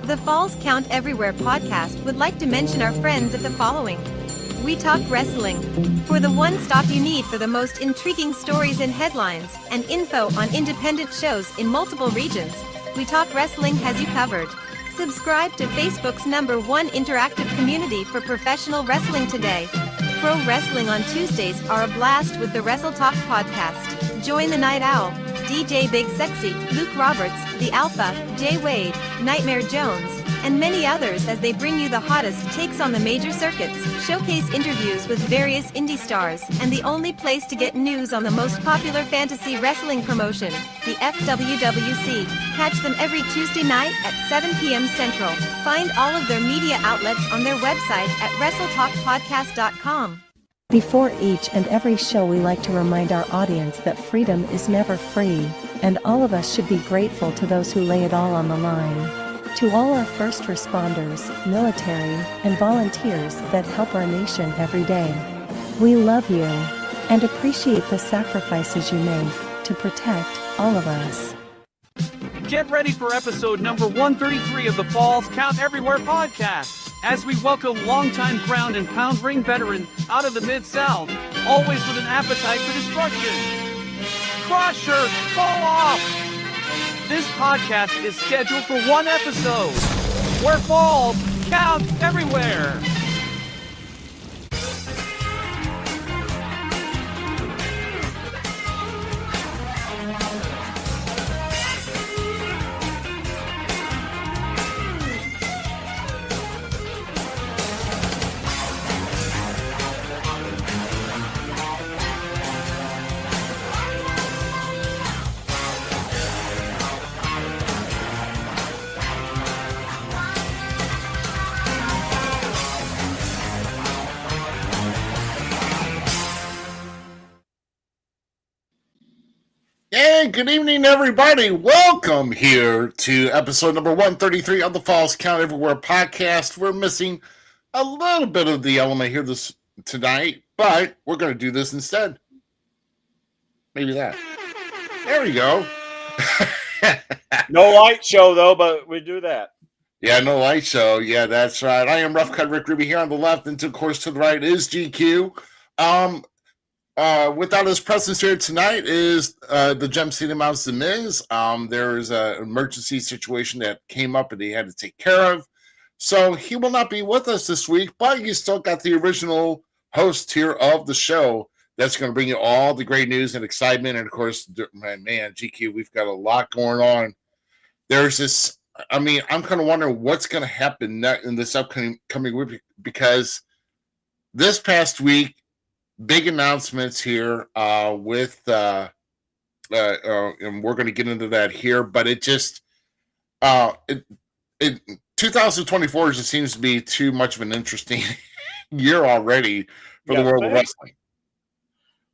The Falls Count Everywhere podcast would like to mention our friends at the following. We Talk Wrestling. For the one stop you need for the most intriguing stories and headlines, and info on independent shows in multiple regions, We Talk Wrestling has you covered. Subscribe to Facebook's #1 interactive community for professional wrestling today. Pro wrestling on Tuesdays are a blast with the Wrestle Talk podcast. Join the Night Owl, DJ Big Sexy, Luke Roberts, The Alpha, Jay Wade, Nightmare Jones, and many others as they bring you the hottest takes on the major circuits, showcase interviews with various indie stars, and the only place to get news on the most popular fantasy wrestling promotion, the FWWC. Catch them every Tuesday night at 7 p.m. Central. Find all of their media outlets on their website at WrestleTalkPodcast.com. Before each and every show, we like to remind our audience that freedom is never free, and all of us should be grateful to those who lay it all on the line. To all our first responders, military, and volunteers that help our nation every day, we love you and appreciate the sacrifices you make to protect all of us. Get ready for episode number 133 of the Falls Count Everywhere podcast, as we welcome longtime ground and pound ring veteran out of the Mid-South, always with an appetite for destruction, Krusher Koloff. This podcast is scheduled for one episode, where falls count everywhere. Hey, good evening, everybody. Welcome here to episode number 133 of the Falls Count Everywhere podcast. We're missing a little bit of the element here tonight, but we're going to do this instead. Maybe that. There we go. No light show, though, but we do that. Yeah, no light show. Yeah, that's right. I am Rough Cut Rick Ruby here on the left, and of course to the right is GQ. Without his presence here tonight is the Gem City Mouse Zmiz. There's an emergency situation that came up and he had to take care of. So he will not be with us this week, but you still got the original host here of the show that's going to bring you all the great news and excitement. And of course, man, GQ, we've got a lot going on. There's this, I'm kind of wondering what's going to happen in this upcoming week, because this past week, big announcements here with and we're going to get into that here, but it just 2024 just seems to be too much of an interesting year already for the world of wrestling.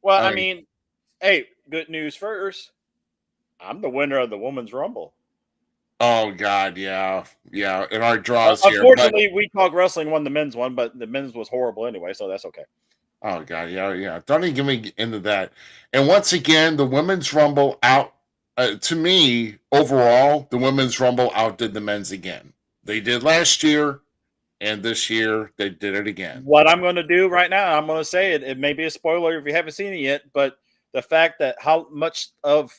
Well, I mean, hey, good news first. I'm the winner of the Women's Rumble. Oh God, yeah, in our draws here. Unfortunately, but We Talk Wrestling won the men's one, but the men's was horrible anyway, so that's okay. Oh, God, yeah. Don't even get me into that. And once again, the Women's Rumble to me, overall, the Women's Rumble outdid the men's again. They did last year, and this year, they did it again. What I'm going to do right now, I'm going to say it. It may be a spoiler if you haven't seen it yet, but the fact that how much of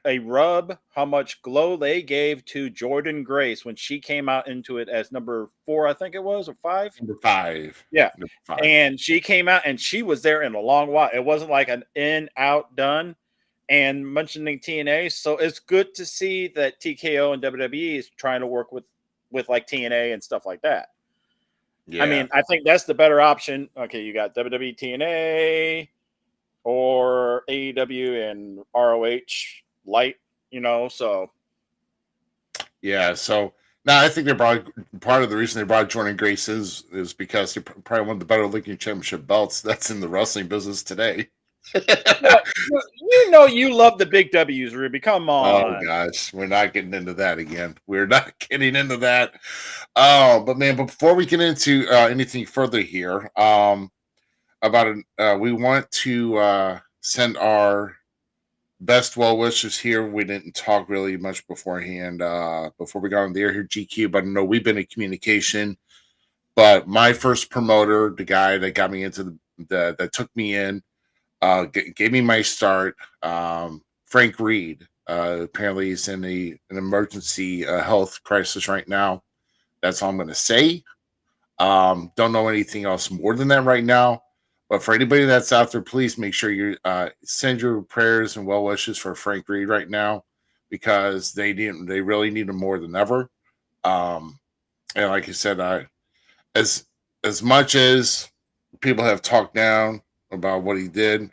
a rub, how much glow they gave to Jordan Grace when she came out into it as number 4, I think it was, or 5? Number 5. Yeah. Number 5. And she came out and she was there in a long while. It wasn't like an in, out, done. And mentioning TNA. So it's good to see that TKO and WWE is trying to work with like TNA and stuff like that. Yeah. I mean, I think that's the better option. Okay, you got WWE TNA or AEW and ROH Light, so. Yeah, so now I think they brought part of the reason they brought Jordan Grace is because they're probably one of the better looking championship belts that's in the wrestling business today. You love the big W's, Ruby. Come on. Oh gosh, we're not getting into that again. We're not getting into that. Oh, but before we get into anything further here, we want to send our best well wishes here. We didn't talk really much beforehand, before we got on the air here, GQ, but I know we've been in communication. But my first promoter, the guy that got me into that took me in, gave me my start, Frank Reed. Apparently, he's in an emergency health crisis right now. That's all I'm going to say. Don't know anything else more than that right now. But for anybody that's out there, please make sure you send your prayers and well wishes for Frank Reed right now, because they really need him more than ever. And like I said, as much as people have talked down about what he did,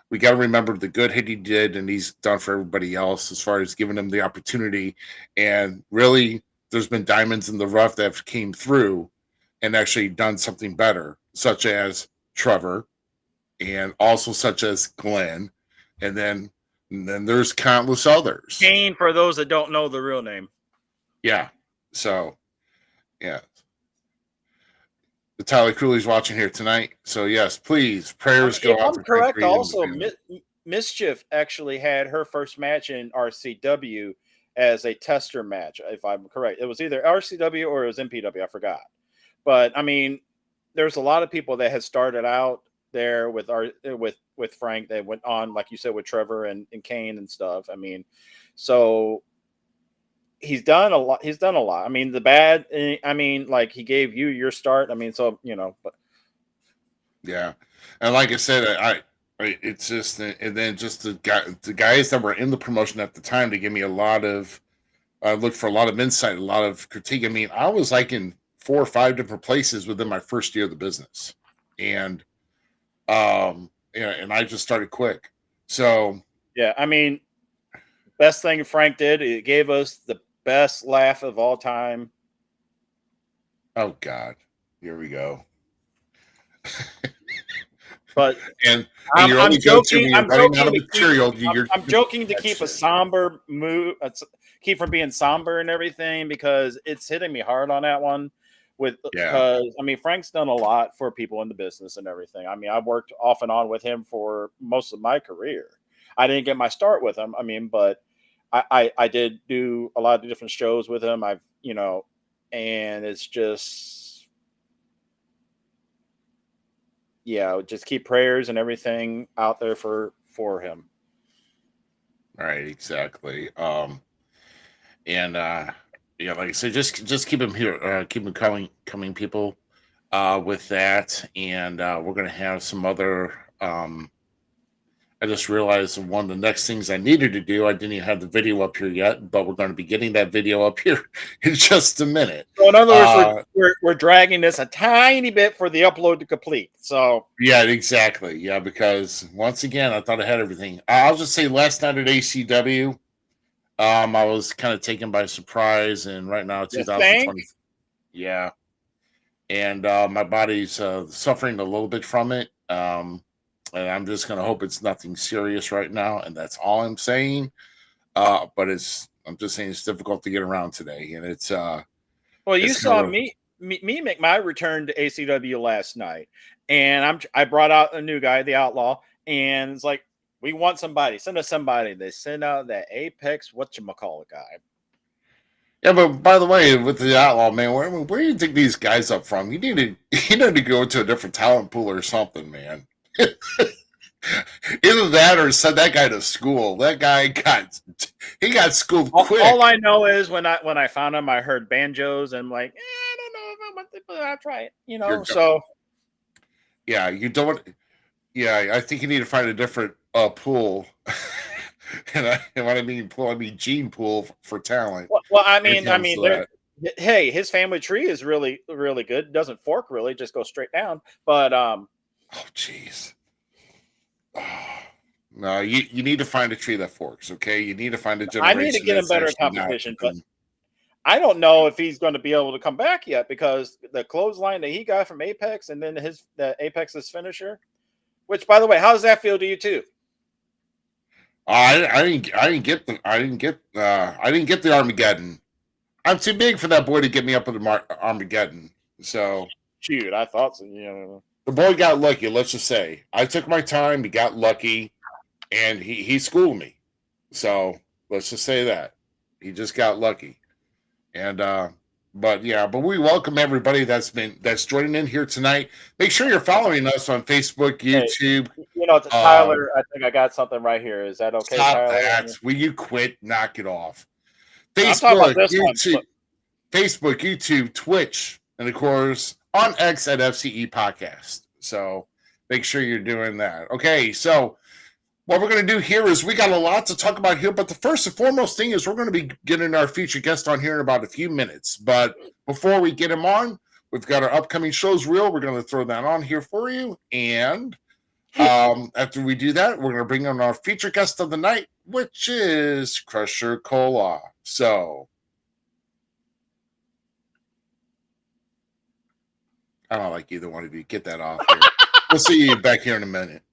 we got to remember the good hit he did and he's done for everybody else, as far as giving them the opportunity. And really, there's been diamonds in the rough that have came through and actually done something better, such as Trevor, and also such as Glenn, and then there's countless others. Kane, for those that don't know the real name. Yeah. So, yeah. The Tyler Cooley's watching here tonight. So, yes, please, prayers go out to correct. Frank Reed. Also, Mischief actually had her first match in RCW as a tester match, if I'm correct. It was either RCW or it was MPW. I forgot. But, I mean, there's a lot of people that had started out there with Frank that went on, like you said, with Trevor and Kane and stuff. I mean, so he's done a lot. I mean, like he gave you your start. I mean, so, but yeah. And like I said, it's just, and then just the guys that were in the promotion at the time to give me a lot of, look for a lot of insight, a lot of critique. I mean, I was like in 4 or 5 different places within my first year of the business, and and I just started quick. So yeah, I mean, best thing Frank did, it gave us the best laugh of all time. Oh God, here we go. But and I'm joking. I'm joking to keep shit. A somber mood, keep from being somber and everything, because it's hitting me hard on that one. Because I mean, Frank's done a lot for people in the business and everything. I mean, I've worked off and on with him for most of my career. I didn't get my start with him. I mean, but I did do a lot of different shows with him. And it's just, just keep prayers and everything out there for him. Right, exactly. Yeah, like I said, just keep them here, keep them coming, people. With that, and we're gonna have some other. I just realized one of the next things I needed to do. I didn't even have the video up here yet, but we're going to be getting that video up here in just a minute. So in other words, we're dragging this a tiny bit for the upload to complete. So yeah, exactly. Yeah, because once again, I thought I had everything. I'll just say, last night at ACW. I was kind of taken by surprise, and right now, 2020. Yeah, and my body's suffering a little bit from it, and I'm just gonna hope it's nothing serious right now, and that's all I'm saying. But I'm just saying it's difficult to get around today, and it's well, you saw me make my return to ACW last night, and I brought out a new guy, the Outlaw, and it's like, we want somebody. Send us somebody. They send out that Apex whatchamacallit guy. Yeah, but by the way, with the Outlaw, man, where do you think these guys up from? You need to go to a different talent pool or something, man. Either that or send that guy to school. That guy got schooled quick. All I know is when I found him, I heard banjos, and I'm like, I don't know if I want to, but I'll try it. So yeah, you don't. Yeah, I think you need to find a different pool. And when I mean pool, I mean gene pool for talent. Well, I mean, hey, his family tree is really, really good. It doesn't fork really, just go straight down. But oh, jeez. Oh, no, you need to find a tree that forks. Okay, you need to find a generation. I need to get him better competition, but I don't know if he's going to be able to come back yet, because the clothesline that he got from Apex, and then the Apex's finisher. Which, by the way, how does that feel to you too? I didn't get the Armageddon. I'm too big for that boy to get me up with the Armageddon. So shoot, I thought so. The boy got lucky. Let's just say I took my time. He got lucky, and he schooled me. So let's just say that he just got lucky. And but we welcome everybody that's joining in here tonight. Make sure you're following us on Facebook, YouTube. Tyler, I think I got something right here. Is that okay, Stop Tyler? that. Will you quit? Knock it off. I'm talking about Facebook, YouTube, Twitch, and of course on X at FCE Podcast. So make sure you're doing that. Okay, so what we're going to do here is we got a lot to talk about here, but the first and foremost thing is we're going to be getting our featured guest on here in about a few minutes. But before we get him on, we've got our upcoming shows reel. We're going to throw that on here for you. And after we do that, we're going to bring on our featured guest of the night, which is Krusher Koloff. So I don't like either one of you. Get that off here. We'll see you back here in a minute.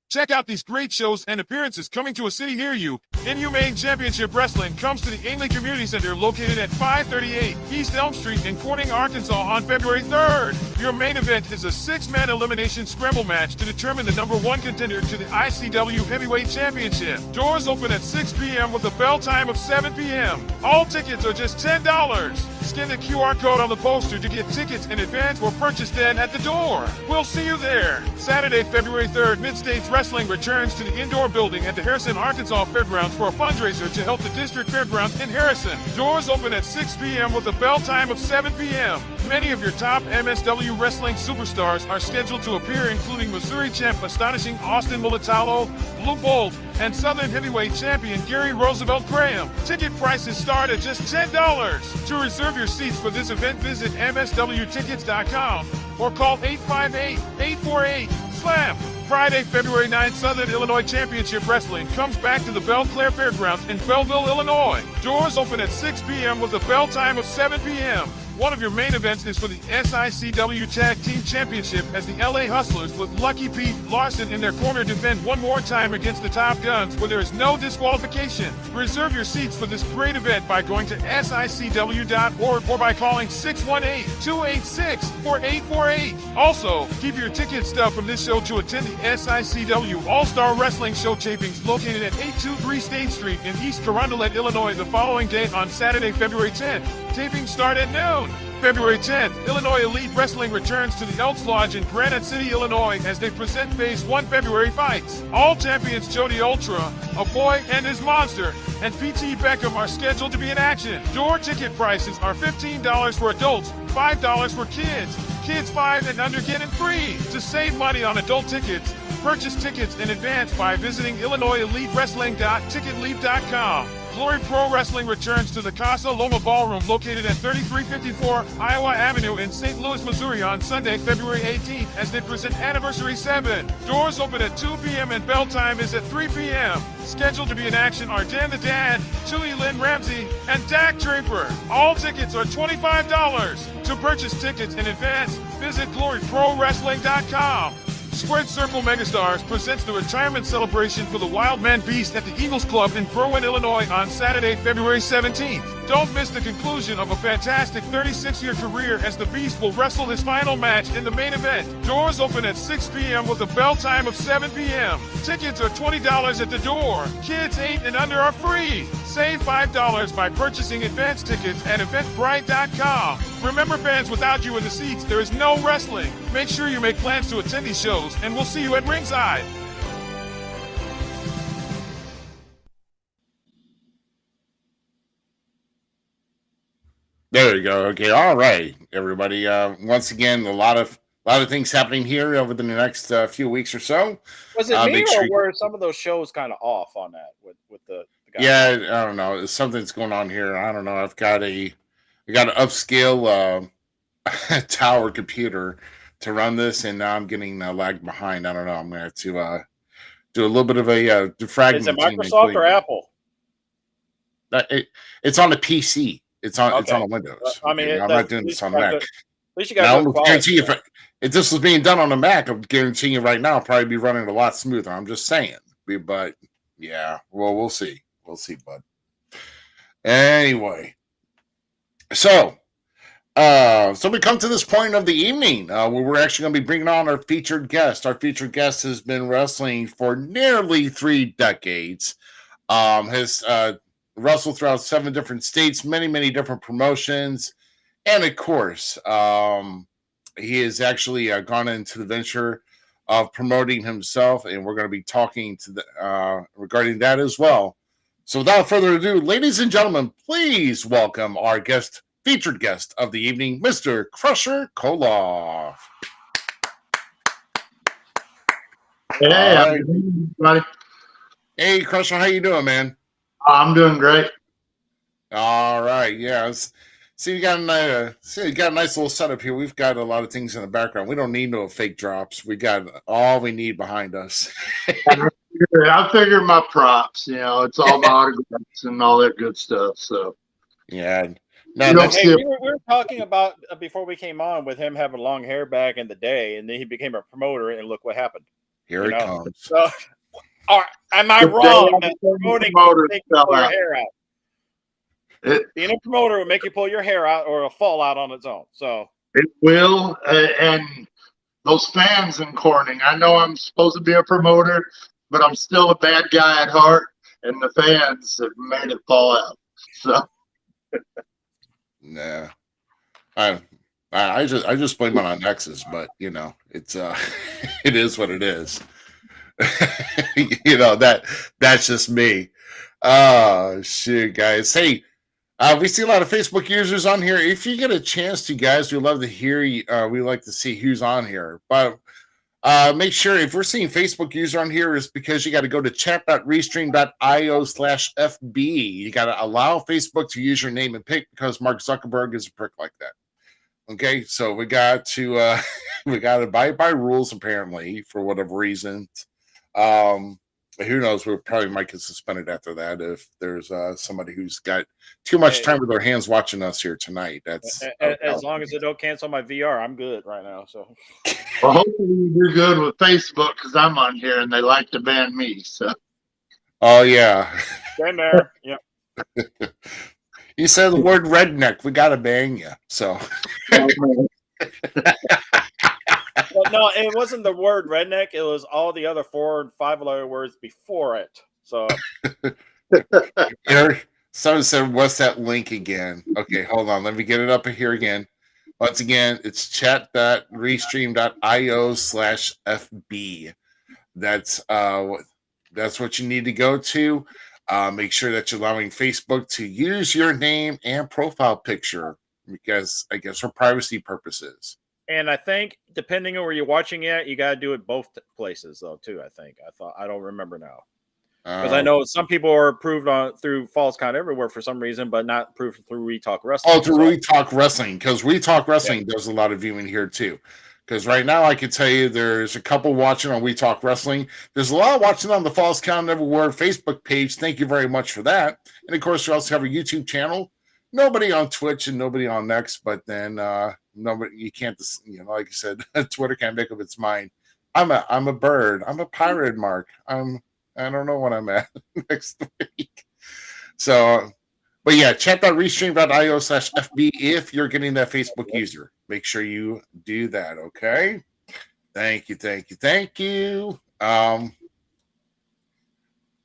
Check out these great shows and appearances coming to a city near you. Inhumane Championship Wrestling comes to the Ainley Community Center located at 538 East Elm Street in Corning, Arkansas on February 3rd. Your main event is a 6-man elimination scramble match to determine the number 1 contender to the ICW Heavyweight Championship. Doors open at 6 p.m. with a bell time of 7 p.m. All tickets are just $10. Scan the QR code on the poster to get tickets in advance or purchase them at the door. We'll see you there. Saturday, February 3rd, Mid-States Wrestling returns to the indoor building at the Harrison, Arkansas Fairgrounds for a fundraiser to help the District Fairgrounds in Harrison. Doors open at 6 p.m. with a bell time of 7 p.m. Many of your top MSW wrestling superstars are scheduled to appear, including Missouri champ Astonishing Austin Militalo, Blue Bolt, and Southern Heavyweight Champion Gary Roosevelt Graham. Ticket prices start at just $10. To reserve your seats for this event, visit mswtickets.com or call 858-848-SLAM. Friday, February 9th, Southern Illinois Championship Wrestling comes back to the Belle Claire Fairgrounds in Belleville, Illinois. Doors open at 6 p.m. with a bell time of 7 p.m. One of your main events is for the SICW Tag Team Championship as the LA Hustlers with Lucky Pete Larson in their corner defend one more time against the Top Guns where there is no disqualification. Reserve your seats for this great event by going to sicw.org or by calling 618-286-4848. Also, keep your ticket stub from this show to attend the SICW All-Star Wrestling Show tapings located at 823 State Street in East Carondelet, Illinois the following day on Saturday, February 10th. Tapings start at noon. February 10th, Illinois Elite Wrestling returns to the Elks Lodge in Granite City, Illinois as they present Phase 1 February fights. All champions Jody Ultra, A Boy and His Monster, and P.T. Beckham are scheduled to be in action. Door ticket prices are $15 for adults, $5 for kids. Kids 5 and under get in free. To save money on adult tickets, purchase tickets in advance by visiting IllinoisEliteWrestling.ticketleap.com. Glory Pro Wrestling returns to the Casa Loma Ballroom located at 3354 Iowa Avenue in St. Louis, Missouri on Sunday, February 18th as they present Anniversary 7. Doors open at 2 p.m. and bell time is at 3 p.m. Scheduled to be in action are Dan the Dad, Tui Lynn Ramsey, and Dak Draper. All tickets are $25. To purchase tickets in advance, visit GloryProWrestling.com. Squared Circle Megastars presents the retirement celebration for the Wild Man Beast at the Eagles Club in Berwyn, Illinois on Saturday, February 17th. Don't miss the conclusion of a fantastic 36-year career as the Beast will wrestle his final match in the main event. Doors open at 6 p.m. with a bell time of 7 p.m. Tickets are $20 at the door. Kids 8 and under are free. Save $5 by purchasing advance tickets at eventbrite.com. Remember, fans, without you in the seats, there is no wrestling. Make sure you make plans to attend these shows, and we'll see you at ringside. There you go. Okay, all right, everybody. Once again, a lot of things happening here over the next few weeks or so. Was it me or were some of those shows kind of off on that with the guys? Yeah, I don't know. Something's going on here. I don't know. I got an upscale tower computer to run this, and now I'm getting lagged behind. I don't know. I'm going to have to do a little bit of a defragment. Is it Microsoft or Apple? It's on the PC. It's on a Windows. I mean, I'm not doing this on Mac. At least you got to guarantee you if this was being done on a Mac, I'm guaranteeing you right now, I'll probably be running a lot smoother. I'm just saying. But yeah, well, we'll see. We'll see, bud. Anyway, so So we come to this point of the evening where we're actually going to be bringing on our featured guest. Our featured guest has been wrestling for nearly 3 decades. Has wrestled throughout 7 different states, many different promotions, and of course, he has actually gone into the venture of promoting himself, and we're going to be talking to regarding that as well. So without further ado, ladies and gentlemen, please welcome our featured guest of the evening, Mr. Krusher Koloff. Hey, right. buddy. Hey, Krusher, how you doing, man? I'm doing great. All right, yeah. See, we got a nice little setup here. We've got a lot of things in the background. We don't need no fake drops. We got all we need behind us. I figured my props. It's all my autographs and all that good stuff. So yeah. Hey, we were talking about before we came on with him having long hair back in the day, and then he became a promoter, and look what happened. Here it comes. So, am I wrong that promoting will make you pull your hair out? Being a promoter will make you pull your hair out, or it'll fall out on its own. So it will, and those fans in Corning. I know I'm supposed to be a promoter, but I'm still a bad guy at heart, and the fans have made it fall out. So. Nah, I just blame it on Nexus, but it's it is what it is. That's just me. Oh shit, guys. Hey, we see a lot of Facebook users on here. If you get a chance to, guys, we'd love to hear you. We like to see who's on here, but make sure if we're seeing Facebook user on here is because you got to go to chat.restream.io/FB. You got to allow Facebook to use your name and pick because Mark Zuckerberg is a prick like that. Okay, so we got to abide by rules apparently for whatever reason. Who knows? We probably might get suspended after that if there's somebody who's got too much time with their hands watching us here tonight. That's as long as they don't cancel my VR, I'm good right now. So, well, hopefully you do good with Facebook because I'm on here and they like to ban me. So, oh yeah, been there. Yep. You said the word redneck, we gotta ban you. So. Well, no, it wasn't the word redneck. It was all the other 4 and 5 letter words before it. So, someone said, "What's that link again?" Okay, hold on. Let me get it up here again. Once again, it's chat.restream.io/FB. That's what you need to go to. Make sure that you're allowing Facebook to use your name and profile picture because I guess for privacy purposes. And I think depending on where you're watching it, you got to do it both places though too. I don't remember now because I know some people are approved through Falls Count Everywhere for some reason, but not approved through We Talk Wrestling. Oh, through We Talk Wrestling because We Talk Wrestling does a lot of viewing here too. Because right now I can tell you there's a couple watching on We Talk Wrestling. There's a lot watching on the Falls Count Everywhere Facebook page. Thank you very much for that. And of course, we also have a YouTube channel. Nobody on Twitch and nobody on Next, but then nobody, you can't, like I said, Twitter can't make up its mind. I'm a bird. I'm a pirate, Mark. I don't know what I'm at next week. So, but yeah, chat.restream.io/FB if you're getting that Facebook user. Make sure you do that, okay? Thank you.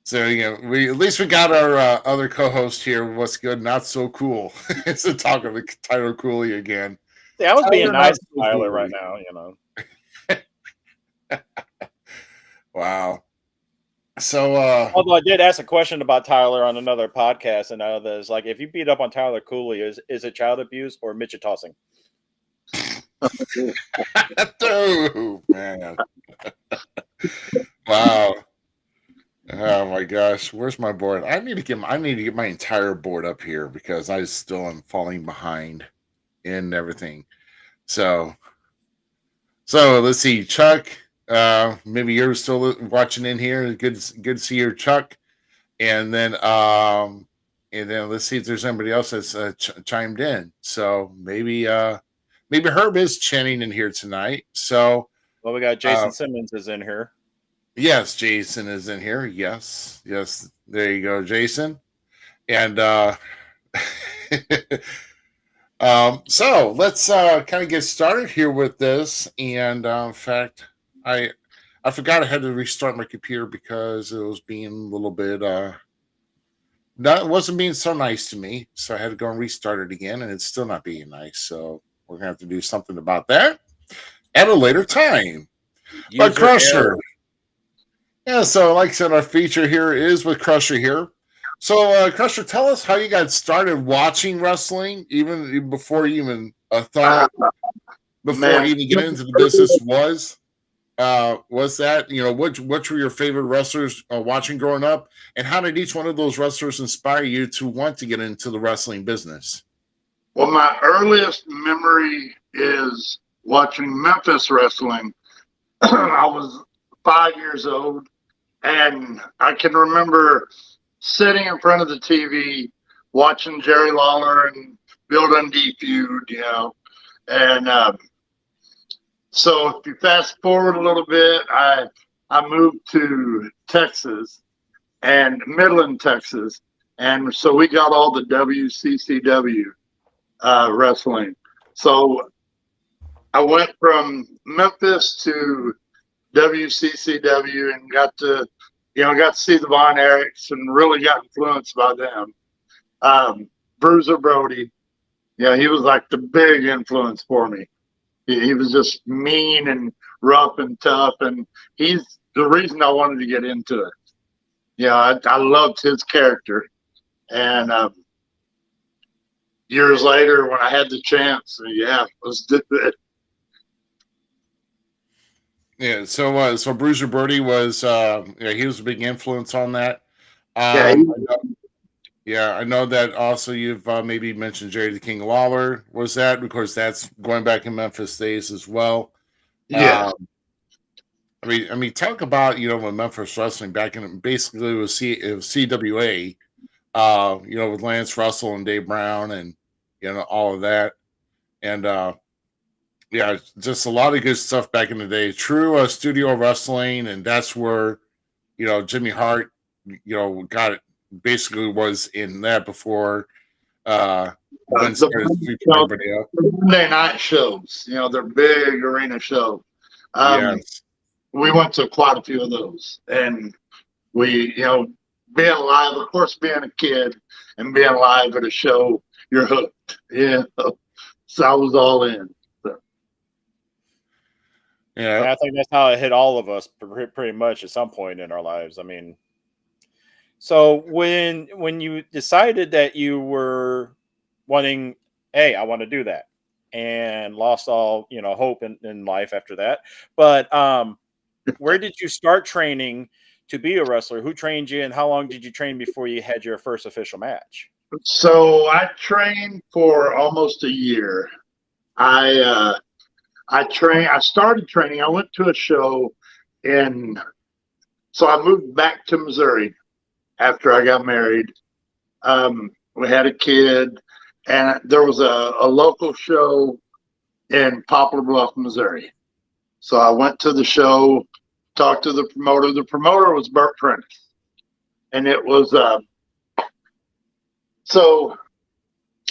So we at least we got our other co-host here. What's good? Not so cool. It's a talk of Tyler Cooley again. Yeah, I was being nice to Tyler right now. Wow. So, although I did ask a question about Tyler on another podcast, and there's like, if you beat up on Tyler Cooley, is it child abuse or midget tossing? Oh man! Wow. Oh my gosh, where's my board? I need to get my entire board up here because I still am falling behind in everything. So let's see, Chuck. Maybe you're still watching in here. Good to see you, Chuck. And then let's see if there's anybody else that's chimed in. So maybe Herb is chatting in here tonight. So we got Jason Simmons is in here. Yes, Jason is in here. Yes. There you go, Jason. And So let's kind of get started here with this. And in fact, I forgot I had to restart my computer because it was being a little bit it wasn't being so nice to me. So I had to go and restart it again, and it's still not being nice. So we're gonna have to do something about that at a later time. But User Krusher, error. yeah. So like I said, our feature here is with Krusher here. So Krusher, tell us how you got started watching wrestling, even before you even thought before Man, even getting into the business was that, you know, which were your favorite wrestlers watching growing up, and how did each one of those wrestlers inspire you to want to get into the wrestling business? well, my earliest memory is watching Memphis wrestling. I was 5 years old, and I can remember sitting in front of the TV watching Jerry Lawler and Bill Dundee feud, you know. And so if you fast forward a little bit, I moved to Texas and Midland, Texas. And so we got all the WCCW wrestling. So I went from Memphis to WCCW and got to see the Von Erichs and really got influenced by them. Bruiser Brody, yeah, he was like the big influence for me. He was just mean and rough and tough, and he's the reason I wanted to get into it. Yeah, I loved his character, and years later when I had the chance, yeah, let's do it. Yeah, so Bruiser Brody was he was a big influence on that. Yeah, I know that also you've maybe mentioned Jerry the King Lawler. Was that because that's going back in Memphis days as well? yeah. I mean, talk about, you know, when Memphis wrestling back in basically it was CWA, you know, with Lance Russell and Dave Brown and, you know, all of that, and yeah, just a lot of good stuff back in the day. True studio wrestling, and that's where, you know, Jimmy Hart, you know, got it. Basically, was in that before Vince started sweeping everybody up. Monday night shows, you know, they're big arena shows. Yes. We went to quite a few of those, and we, you know, being live, of course, being a kid and being live at a show, you're hooked. Yeah, so I was all in. So. Yeah, And I think that's how it hit all of us pretty much at some point in our lives. I mean, so when you decided that you were wanting, hey, I want to do that, and lost all, you know, hope in life after that, but where did you start training to be a wrestler? Who trained you, and how long did you train before you had your first official match? So I trained for almost a year. I started training. I went to a show so I moved back to Missouri after I got married. We had a kid, and there was a local show in Poplar Bluff, Missouri. So I went to the show, talked to the promoter. The promoter was Burt Prentice, and it was so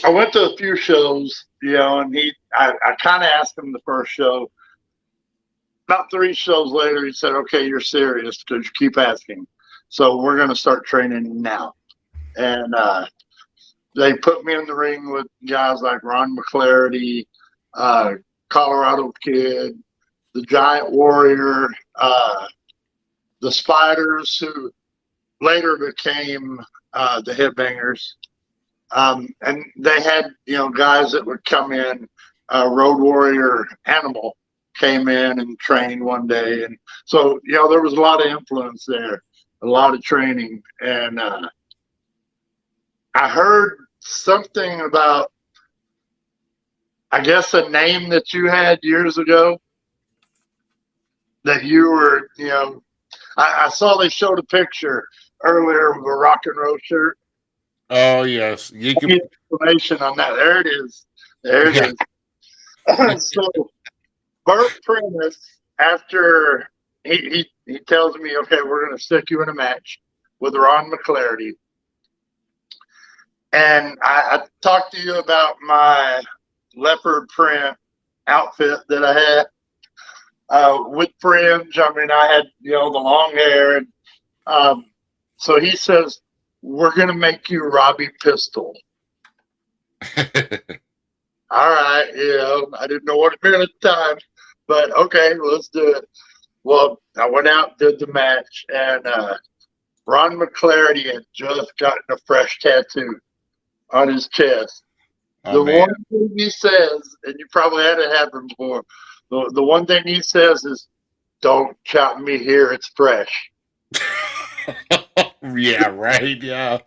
I went to a few shows, you know, and I kind of asked him the first show. About 3 shows later, he said, "Okay, you're serious because you keep asking. So we're going to start training now." And they put me in the ring with guys like Ron McClarty, Colorado Kid, the Giant Warrior, the Spiders, who later became the Headbangers. And they had, you know, guys that would come in. Road Warrior Animal came in and trained one day. And so, you know, there was a lot of influence there, a lot of training. And I heard something about, I guess, a name that you had years ago that you were, you know, I saw they showed a picture earlier with a rock and roll shirt. Oh yes, you can. Information on that. There it is. There it is. So Burt Prentice, after he tells me, "Okay, we're going to stick you in a match with Ron McClarty," and I talked to you about my leopard print outfit that I had with fringe. I mean, I had, the long hair. And so he says, we're going to make you Robbie Pistol. All right. I didn't know what it meant at the time, but okay, let's do it. Well, I went out, did the match, and Ron McClarty had just gotten a fresh tattoo on his chest. Oh, The man. one thing he says, and you probably had it happen before, the one thing he says is, don't chop me here, it's fresh. Yeah, right. Yeah.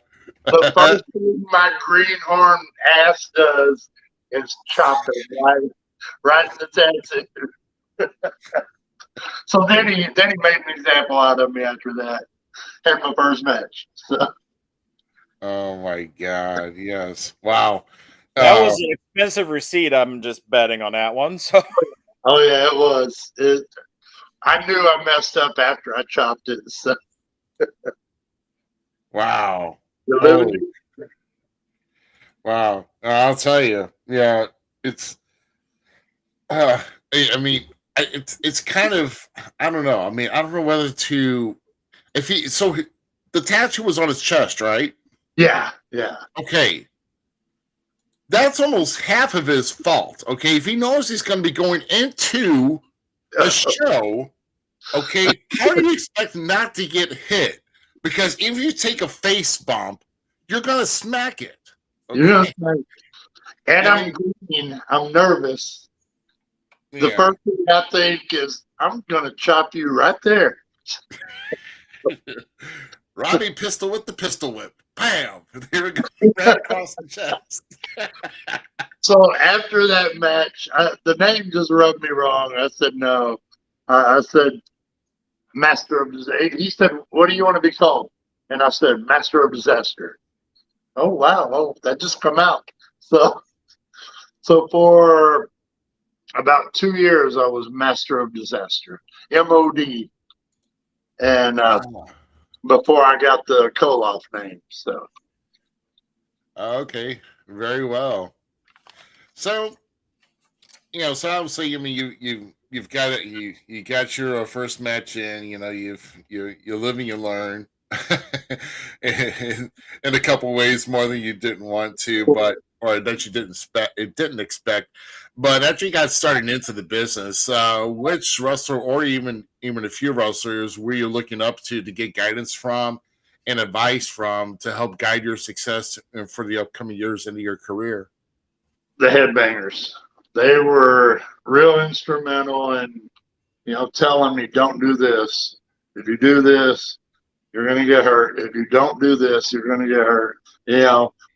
The first thing my greenhorn ass does is chop it right in the tattoo. So then he made an example out of me after that. Had my first match. So. Oh my God. Yes. Wow. That was an expensive receipt. I'm just betting on that one. So. Oh yeah, it was. I knew I messed up after I chopped it. So. Wow. Oh. Wow. I'll tell you. Yeah. It's. I mean, it's kind of. I don't know. I mean, I don't know whether to. The tattoo was on his chest, right? Yeah. Yeah. Okay. That's almost half of his fault. Okay. If he knows he's going to be going into a show, okay, how do you expect not to get hit? Because if you take a face bump, you're going to smack it. Okay? You're gonna smack it. And I'm green. I'm nervous. The first thing I think is, I'm going to chop you right there. Robbie Pistol with the pistol whip. Bam! There we go. Right across the chest. So after that match, the name just rubbed me wrong. I said no. I said Master of Disaster. He said, what do you want to be called? And I said Master of Disaster. Oh wow! Oh, that just come out. So for about 2 years, I was Master of Disaster, MOD, and before I got the Koloff name. So okay, very well. So so obviously, I mean, you've got it. You got your first match in. You live and you learn, in a couple ways more than you didn't want to, or that you didn't expect. But after you got started into the business, which wrestler, or even a few wrestlers, were you looking up to get guidance from and advice from to help guide your success for the upcoming years into your career? The Headbangers. They were real instrumental in, telling me, don't do this. If you do this, you're going to get hurt. If you don't do this, you're going to get hurt.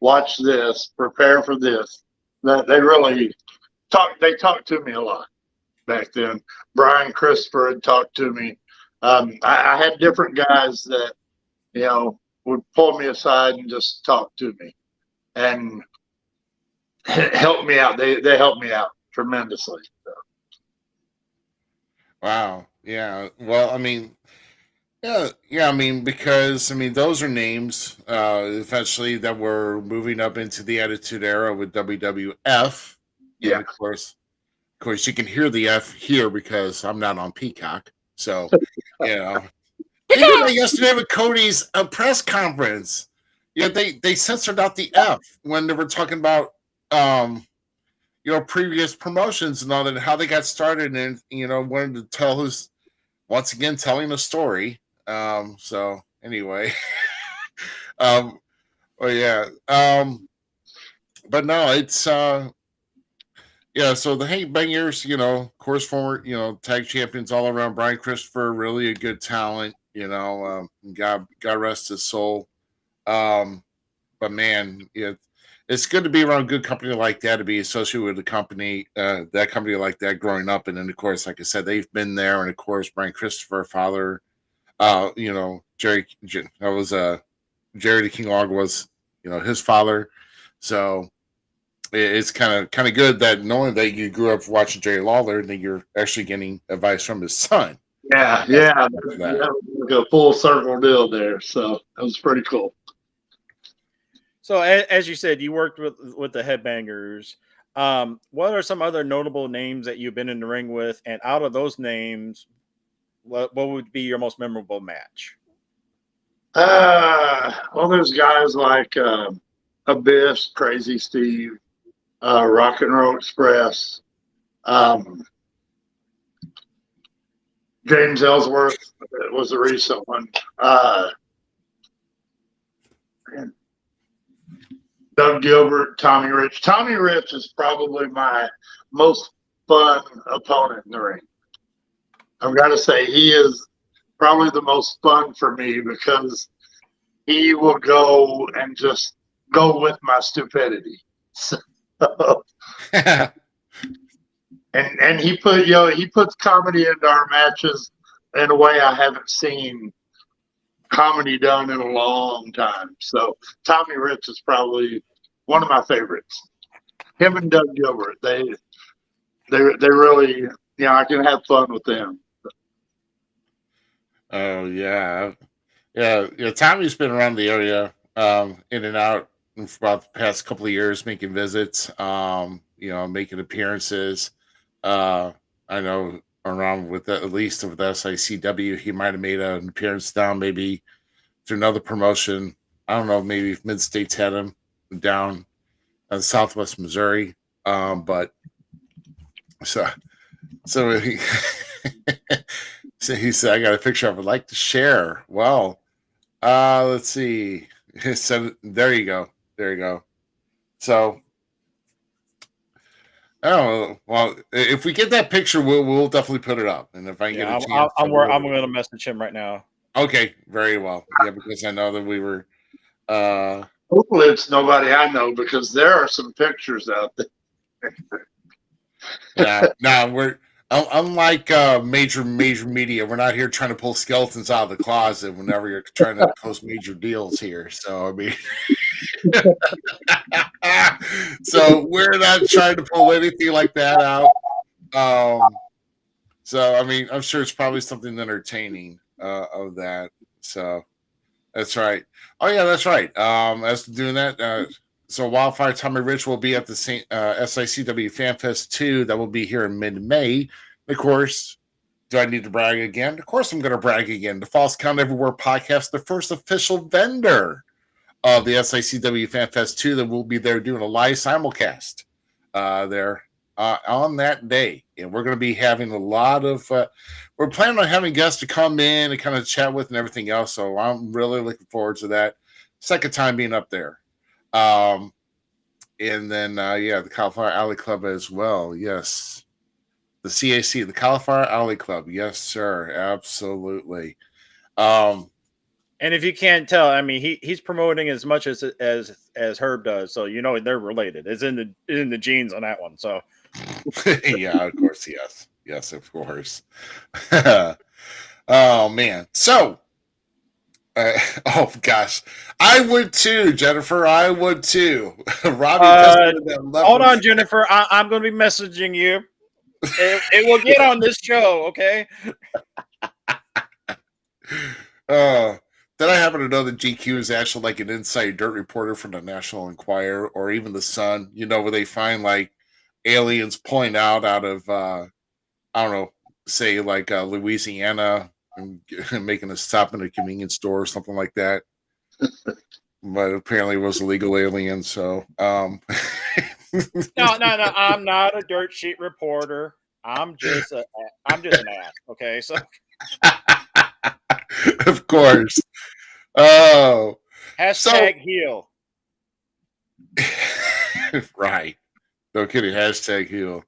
Watch this, prepare for this. They really talked to me a lot back then. Brian Christopher had talked to me. I had different guys that, would pull me aside and just talk to me and help me out. They helped me out tremendously. So. Wow. Yeah. Well, I mean, yeah. I mean, because those are names eventually that were moving up into the Attitude Era with WWF. Yeah. And of course, you can hear the F here because I'm not on Peacock. So, Even yesterday with Cody's press conference, they censored out the F when they were talking about previous promotions and all that, how they got started, and wanted to tell telling a story. So anyway, but no, it's so the Headbangers, of course, former tag champions all around. Brian Christopher, really a good talent. God rest his soul. But man, it's good to be around good company like that, to be associated with a company, that company like that growing up. And then, of course, like I said, they've been there. And of course, Brian Christopher, father, Jerry, that was Jerry the King Log was, his father. So it's kind of good that knowing that you grew up watching Jerry Lawler, and that you're actually getting advice from his son. Yeah. That was like a full circle deal there. So that was pretty cool. So as you said, you worked with the Headbangers. What are some other notable names that you've been in the ring with? And out of those names, what would be your most memorable match? Well, there's guys like Abyss, Crazy Steve, Rock and Roll Express, James Ellsworth was a recent one. Doug Gilbert, Tommy Rich. Tommy Rich is probably my most fun opponent in the ring. I've got to say, he is probably the most fun for me because he will go and just go with my stupidity. So, and he puts comedy into our matches in a way I haven't seen comedy done in a long time. So Tommy Rich is probably one of my favorites. Him and Doug Gilbert, they really, I can have fun with them. Oh yeah. Tommy's been around the area, in and out for about the past couple of years, making visits, making appearances. I know around with at least with SICW, he might have made an appearance down maybe through another promotion. I don't know, maybe if Mid States had him down in Southwest Missouri. But so he so he said, I got a picture I would like to share. Well, let's see. So there you go. So, oh well, if we get that picture, we'll definitely put it up. And if I get a chance, I'm going to message him right now. Okay, very well. Yeah, because I know that we were. Hopefully, it's nobody I know because there are some pictures out there. Yeah, we're unlike major media. We're not here trying to pull skeletons out of the closet whenever you're trying to post major deals here. So I mean, so we're not trying to pull anything like that out. So I mean, I'm sure it's probably something entertaining of that. So that's right. Oh yeah, that's right. As to doing that, so Wildfire Tommy Rich will be at the SICW FanFest 2. That will be here in mid-May. Of course, do I need to brag again? Of course I'm going to brag again. The Falls Count Everywhere podcast, the first official vendor of the SICW FanFest 2 that will be there doing a live simulcast there on that day. And we're going to be having a lot of, we're planning on having guests to come in and kind of chat with and everything else. So I'm really looking forward to that. Second time being up there. And then, the Cauliflower Alley Club as well. Yes. The CAC, the Cauliflower Alley Club. Yes, sir. Absolutely. And if you can't tell, I mean, he's promoting as much as Herb does. So, they're related. It's in the genes on that one. So, yeah, of course. Yes. Yes, of course. Oh, man. So, oh gosh, I would too, Jennifer. I would too. Robbie, hold on, Jennifer. I'm going to be messaging you. It will get on this show, okay? Then I happen to know that GQ is actually like an inside dirt reporter from the National Enquirer or even the Sun. Where they find like aliens pulling out of I don't know, say like Louisiana. And making a stop in a convenience store or something like that. But apparently it was illegal alien, so No, I'm not a dirt sheet reporter. I'm just an ass, okay? So of course. Oh. Hashtag heal. Right. No kidding. Hashtag heal.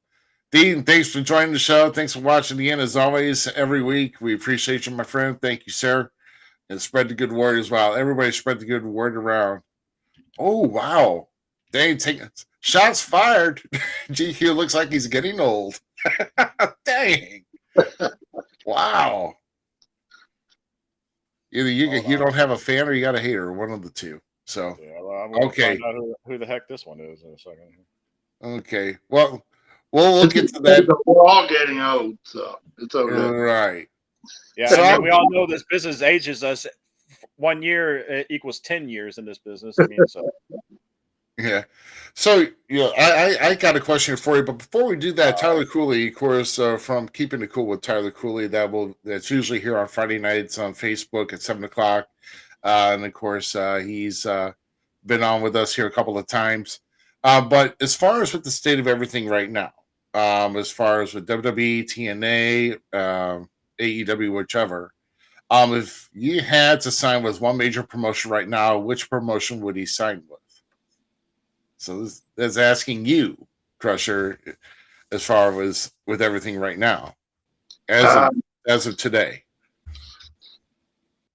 Dean, thanks for joining the show. Thanks for watching the end as always every week. We appreciate you, my friend. Thank you, sir. And spread the good word as well. Everybody spread the good word around. Oh, wow. Dang, shots fired. GQ looks like he's getting old. Dang. Wow. Either you don't have a fan or you got a hater, one of the two. So, yeah, well, I'm okay. Find out who the heck this one is in a second. Okay. Well, we'll get to that. We're all getting old, so it's okay. Right. Yeah, so, I mean, we all know this business ages us. 1 year equals 10 years in this business. I mean, so Yeah. So, I got a question for you, but before we do that, Tyler Cooley, of course, from Keeping It Cool with Tyler Cooley, that's usually here on Friday nights on Facebook at 7 o'clock. And of course, he's been on with us here a couple of times. But as far as with the state of everything right now, as far as with WWE, TNA, AEW, whichever, if you had to sign with one major promotion right now, which promotion would he sign with? So that's asking you, Krusher, as far as with everything right now, as of today.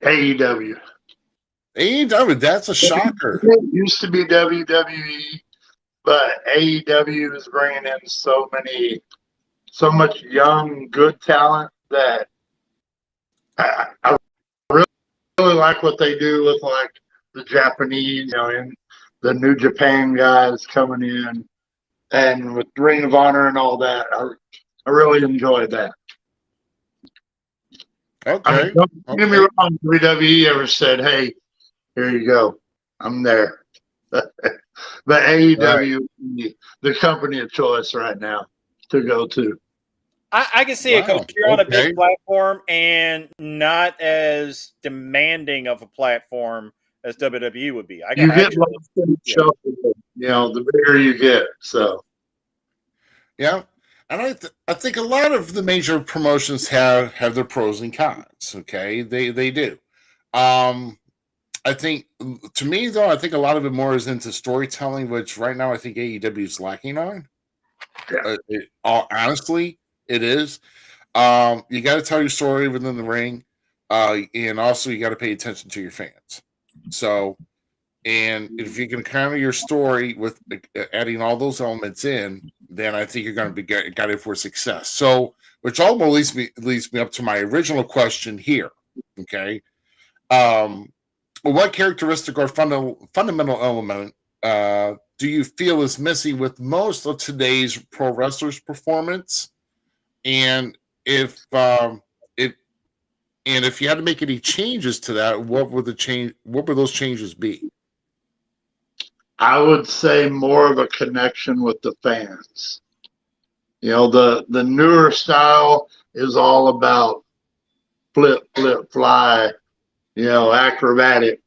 AEW. AEW, that's a shocker. It used to be WWE, but AEW is bringing in so much young, good talent that I really like what they do with like the Japanese, and the New Japan guys coming in, and with Ring of Honor and all that. I really enjoyed that. Okay. Don't get me wrong. WWE ever said, "Hey, here you go, I'm there." But AEW, the company of choice right now to go to. I can see it because you're on a big platform and not as demanding of a platform as WWE would be. You get lost in the shuffle, the bigger you get. So, yeah, and I think a lot of the major promotions have their pros and cons. Okay, they do. I think, to me though, I think a lot of it more is into storytelling, which right now I think AEW is lacking on. Yeah. Honestly, it is. You got to tell your story within the ring, and also you got to pay attention to your fans. So, and if you can counter your story with adding all those elements in, then I think you're going to be guided for success. So, which almost leads me up to my original question here. Okay, what characteristic or fundamental element do you feel is missing with most of today's pro wrestlers' performance? And if you had to make any changes to that, what would those changes be? I would say more of a connection with the fans. The newer style is all about flip, fly, acrobatic,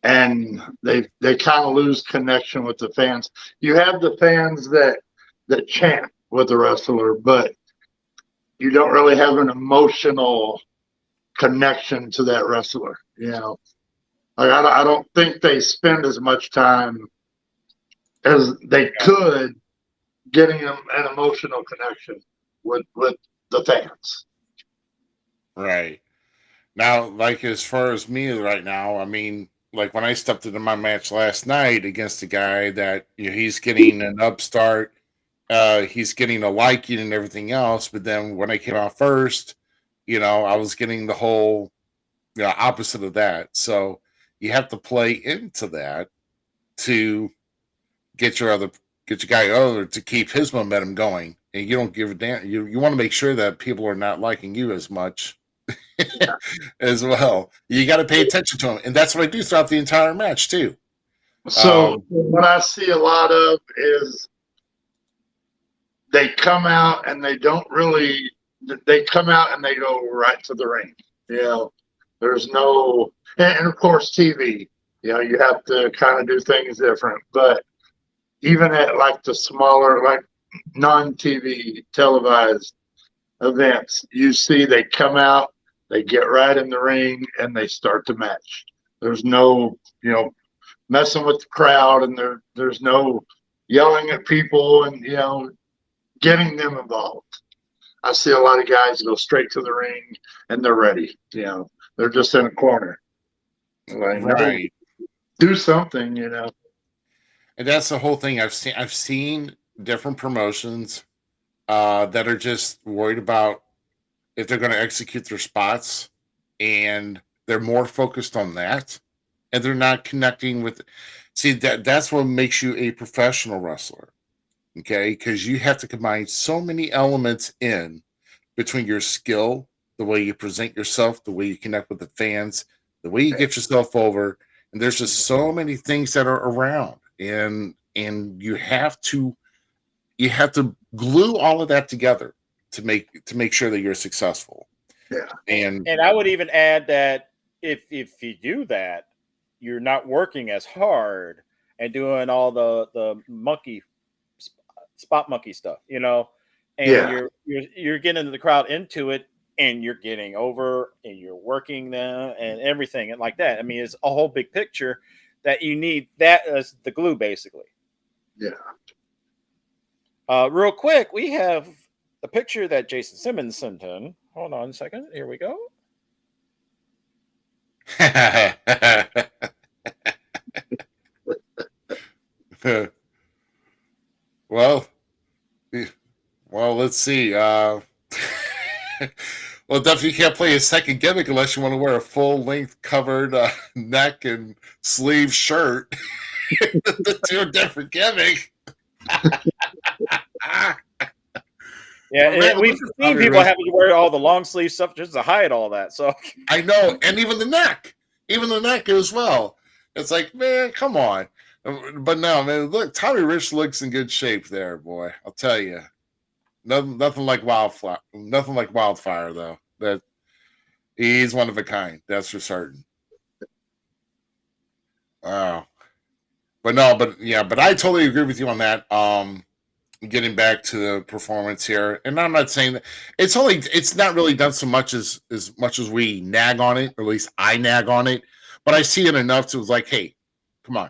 and they kind of lose connection with the fans. You have the fans that chant with the wrestler, but you don't really have an emotional connection to that wrestler. I don't think they spend as much time as they could getting them an emotional connection with the fans. Right. Now, like as far as me right now, I mean, like when I stepped into my match last night against a guy that he's getting an upstart, he's getting a liking and everything else, but then when I came out first, I was getting the whole opposite of that. So you have to play into that to get your guy to keep his momentum going, and you don't give a damn. You want to make sure that people are not liking you as much as well. You got to pay attention to them, and that's what I do throughout the entire match too. So what I see a lot of is they come out and they don't really. They come out and they go right to the ring. There's no, and of course TV. You have to kind of do things different, but even at like the smaller, like non-TV televised events, you see they come out, they get right in the ring, and they start the match. There's no, messing with the crowd, and there's no yelling at people and, getting them involved. I see a lot of guys go straight to the ring and they're ready. They're just in a corner. Like, right. Do something, And that's the whole thing. I've seen different promotions that are just worried about if they're going to execute their spots, and they're more focused on that, and they're not connecting with. See, that's what makes you a professional wrestler, okay? Because you have to combine so many elements in between your skill, the way you present yourself, the way you connect with the fans, the way you get yourself over, and there's just so many things that are around. And and you have to glue all of that together to make sure that you're successful. Yeah. And I would even add that if you do that, you're not working as hard and doing all the monkey spot monkey stuff, and you're getting the crowd into it, and you're getting over, and you're working them and everything and like that. I mean, it's a whole big picture that you need that as the glue, basically. Yeah. Real quick, we have a picture that Jason Simmons sent in. Hold on a second. Here we go. well, let's see. Well, definitely can't play a second gimmick unless you want to wear a full-length covered neck and sleeve shirt. The two different gimmick. Yeah, we've seen people having to wear all the long sleeve stuff just to hide all that. So I know, and even the neck as well. It's like, man, come on. But no, man, look, Tommy Rich looks in good shape there, boy. I'll tell you, nothing like wildfire though. That he's one of a kind. That's for certain. Wow. But I totally agree with you on that. Getting back to the performance here, and I'm not saying that it's not really done so much as much as we nag on it, or at least I nag on it, but I see it enough to like, hey, come on,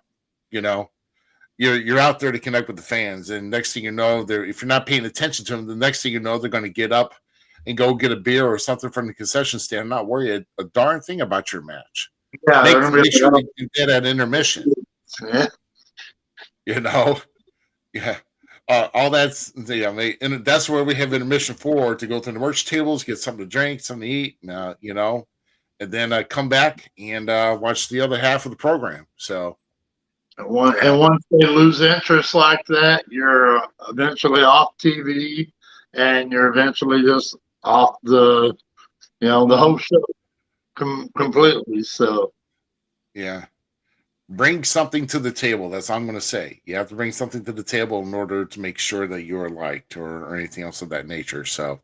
you're out there to connect with the fans, and next thing you know, if you're not paying attention to them, the next thing you know, they're going to get up and go get a beer or something from the concession stand, and not worry a darn thing about your match. Yeah, make sure they can get at intermission. Yeah. Yeah. All that's and that's where we have intermission for, to go to the merch tables, get something to drink, something to eat, and then come back and watch the other half of the program. So, and once they lose interest like that, you're eventually off TV, and you're eventually just off the whole show completely. So, yeah. Bring something to the table. That's all I'm going to say. You have to bring something to the table in order to make sure that you're liked or anything else of that nature. So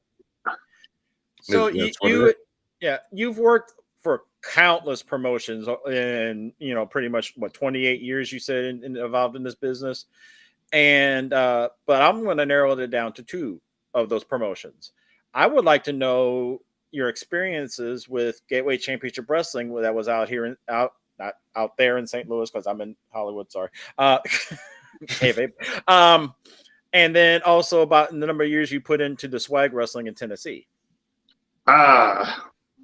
you've worked for countless promotions in, pretty much 28 years you said involved in this business. And, but I'm going to narrow it down to two of those promotions. I would like to know your experiences with Gateway Championship Wrestling that was out there in St. Louis, because I'm in Hollywood. Sorry. Hey, babe. And then also about the number of years you put into the swag wrestling in Tennessee.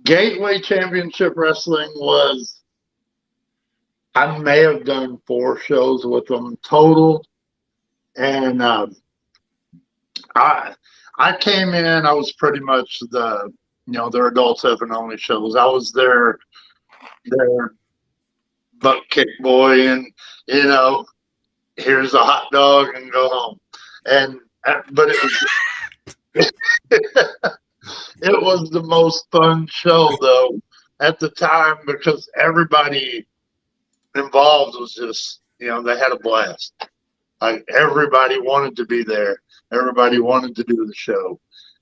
Gateway Championship Wrestling I may have done 4 shows with them total. And I came in, I was pretty much their adult stuff and only shows. I was their butt kick boy, and here's a hot dog and go home. But it was it was the most fun show though at the time, because everybody involved was just they had a blast. Like, everybody wanted to be there, everybody wanted to do the show,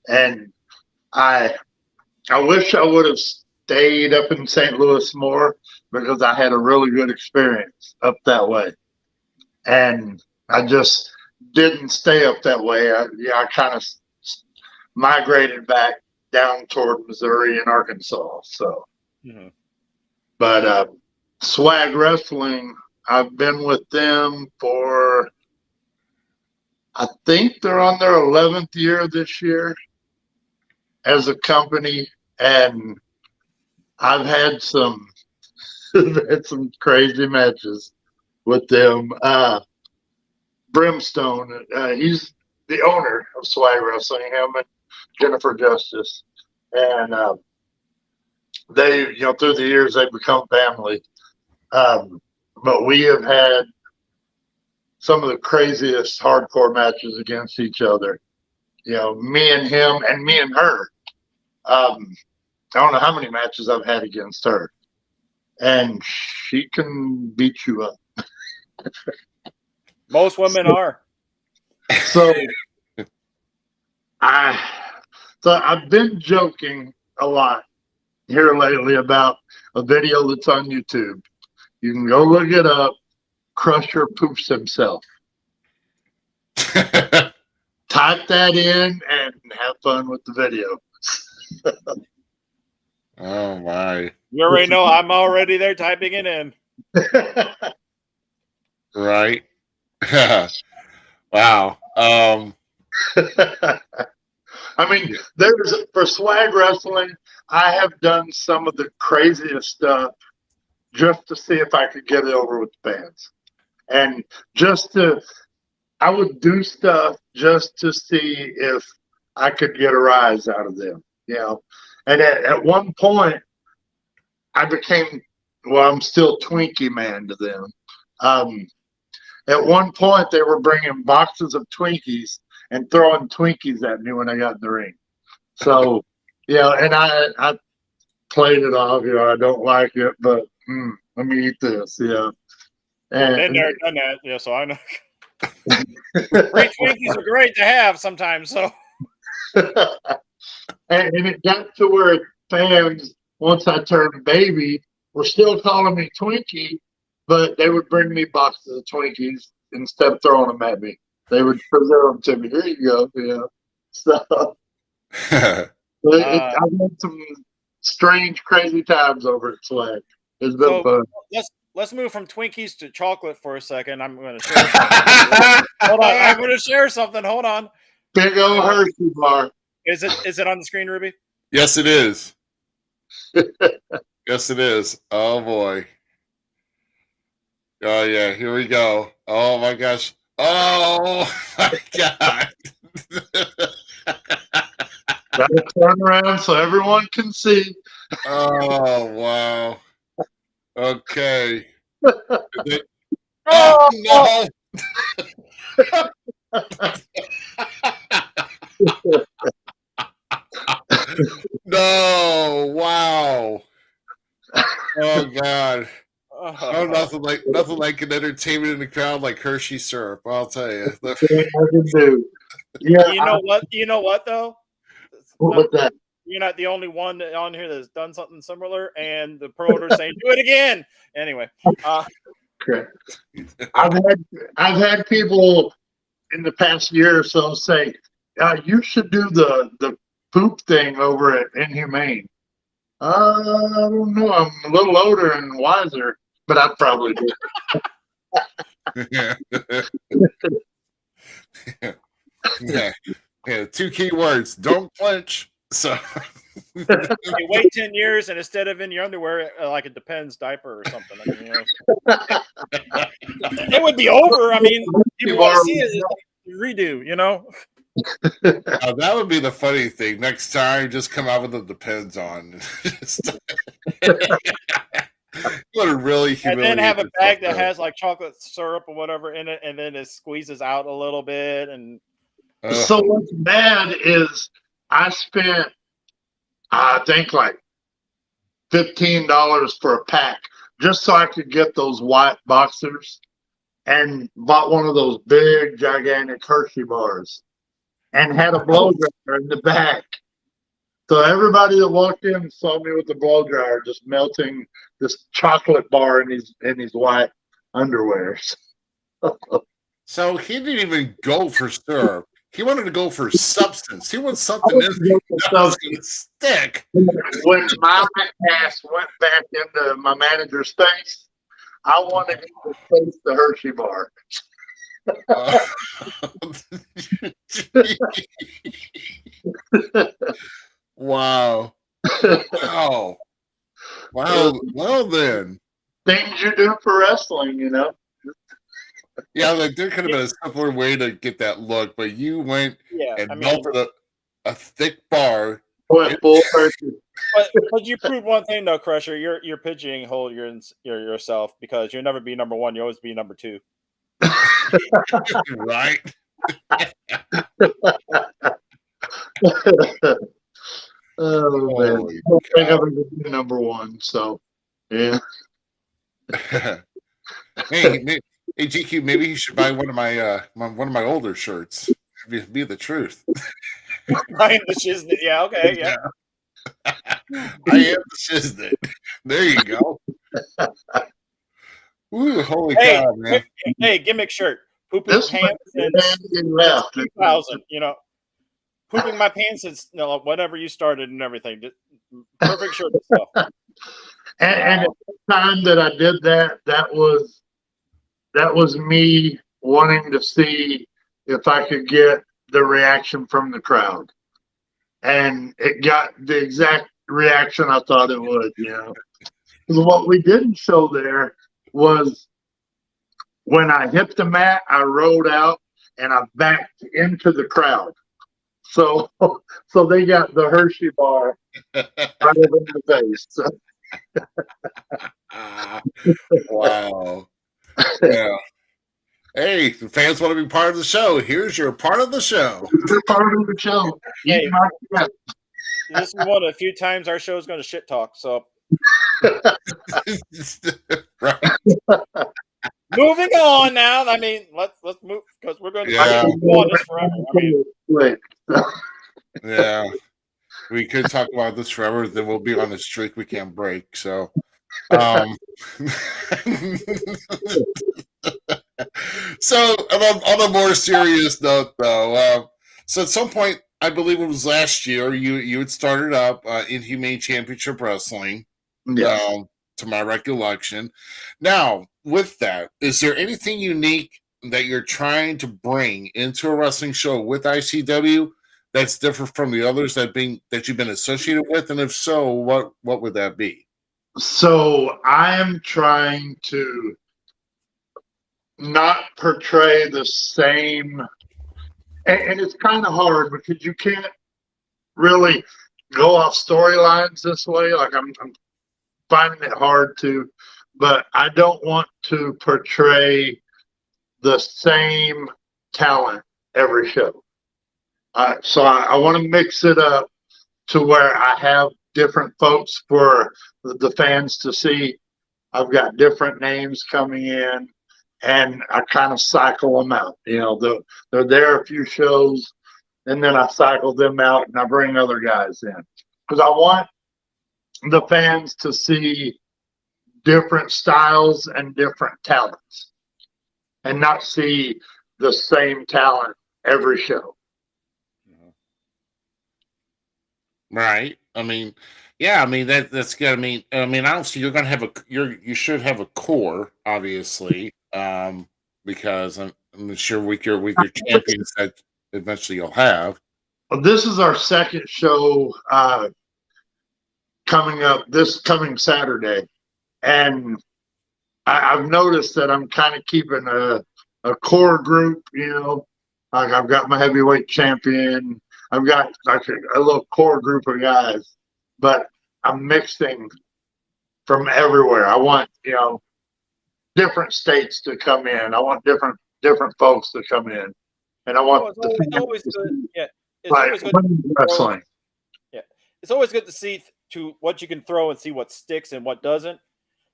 and I wish I would have stayed up in St. Louis more, because I had a really good experience up that way. And I just didn't stay up that way. I kind of migrated back down toward Missouri and Arkansas. So, But Swag Wrestling, I've been with them for, I think they're on their 11th year this year as a company. And I've had some crazy matches with them. Brimstone, he's the owner of Swag Wrestling, him and Jennifer Justice. And they, through the years, they've become family. But we have had some of the craziest hardcore matches against each other. Me and him and me and her. I don't know how many matches I've had against her. And she can beat you up. Most women are. So I've been joking a lot here lately about a video that's on YouTube. You can go look it up. Krusher poops himself. Type that in and have fun with the video. Oh my! You already know I'm already there typing it in. Right? Wow. I mean, there's for swag wrestling. I have done some of the craziest stuff just to see if I could get it over with the fans, and I would do stuff just to see if I could get a rise out of them, you know. And at one point, I became, well, I'm still Twinkie man to them. At one point, they were bringing boxes of Twinkies and throwing Twinkies at me when I got in the ring. So, yeah, and I played it off, you know, I don't like it, but let me eat this, yeah. Been there, done that, yeah, so I know. Free Twinkies are great to have sometimes, so. And it got to where fans, once I turned baby, were still calling me Twinkie, but they would bring me boxes of Twinkies instead of throwing them at me. They would present them to me. Here you go. Yeah. So I've had some strange, crazy times over at Swag. It's been fun. Let's move from Twinkies to chocolate for a second. I'm going to share something. Hold on. I'm going to share something. Hold on. Big old Hershey bar. Is it on the screen, Ruby? Yes, it is. Yes, it is. Oh boy. Oh yeah, here we go. Oh my gosh. Oh my god. Gotta turn around so everyone can see. Oh wow. Okay. Oh no. No, wow. Oh god. Oh, nothing like an entertainment in the crowd like Hershey syrup, I'll tell you. I can do. Yeah. You know what though? What's that? You're not the only one on here that's done something similar, and the promoter's saying, "Do it again." Anyway, correct. I've had people in the past year or so say, "You should do the poop thing over at Inhumane." I don't know. I'm a little older and wiser, but I'd probably do it. Yeah. Two key words: don't flinch. So you wait 10 years, and instead of in your underwear, like it depends diaper or something. I mean, you know, it would be over. I mean, people want to see it. It's like redo, you know. That would be the funny thing. Next time, just come out with the depends on. What a really humiliating. And then have a bag that has like chocolate syrup or whatever in it, and then it squeezes out a little bit. And so what's bad is I spent, I think, like $15 for a pack just so I could get those white boxers, and bought one of those big, gigantic Hershey bars and had a blow dryer in the back. So everybody that walked in saw me with the blow dryer just melting this chocolate bar in his white underwears. So he didn't even go for syrup. He wanted to go for substance. He wants something in there that was going to stick. When my ass went back into my manager's face, I wanted him to taste the Hershey bar. Wow. Wow. Wow. Well then. Things you do for wrestling, you know. Yeah, like there could have been a simpler way to get that look, but you went and melted a thick bar. Full Hershey. But you proved one thing though, Krusher. You're pigeonhole yourself, because you'll never be number one. You always be number two. Right. Oh man, I don't think I'm going to be number one. So yeah. Hey, Hey GQ, maybe you should buy one of my older shirts. Be the truth. Brian the Shiznit. Yeah, okay, yeah. I am the shiznit. There you go. Ooh, holy Hey, cow, man. hey, gimmick shirt. Pooping This pants man since left. 2000. Pooping my pants since whatever you started and everything. Perfect shirt and stuff. And at the time that I did that, that was me wanting to see if I could get the reaction from the crowd. And it got the exact reaction I thought it would, Because what we didn't show there was when I hit the mat, I rolled out and I backed into the crowd. So they got the Hershey bar right over in the face. So. Wow. Yeah. Hey, the fans want to be part of the show. Here's your part of the show. You're part of the show. Hey, this is one of the few times our show is going to shit talk. So, Right. moving on now. I mean, let's move because we're going to go on this forever. Yeah, we could talk about this forever. Then we'll be on a streak we can't break. So, so on a more serious note, though, so at some point, I believe it was last year, you had started up Inhumane Championship Wrestling. Yes. To my recollection. Now, with that, is there anything unique that you're trying to bring into a wrestling show with ICW that's different from the others that you've been associated with? And if so, what would that be? So I am trying to not portray the same, and it's kind of hard because you can't really go off storylines this way. Like I'm finding it hard to, but I don't want to portray the same talent every show. So I want to mix it up to where I have different folks for the fans to see. I've got different names coming in, and I kind of cycle them out. They're there a few shows, and then I cycle them out, and I bring other guys in because I want the fans to see different styles and different talents and not see the same talent every show. Right. I mean, yeah, I mean that's good. I mean, obviously you're gonna have you should have a core, obviously, because I'm sure with your champions that eventually you'll have. Well, this is our second show coming up this coming Saturday, and I've noticed that I'm kind of keeping a core group. Like I've got my heavyweight champion. I've got like a little core group of guys, but I'm mixing from everywhere. I want different states to come in. I want different folks to come in, and I want it's always good. Yeah, it's like always good. Wrestling. Yeah, it's always good to see to what you can throw and see what sticks and what doesn't.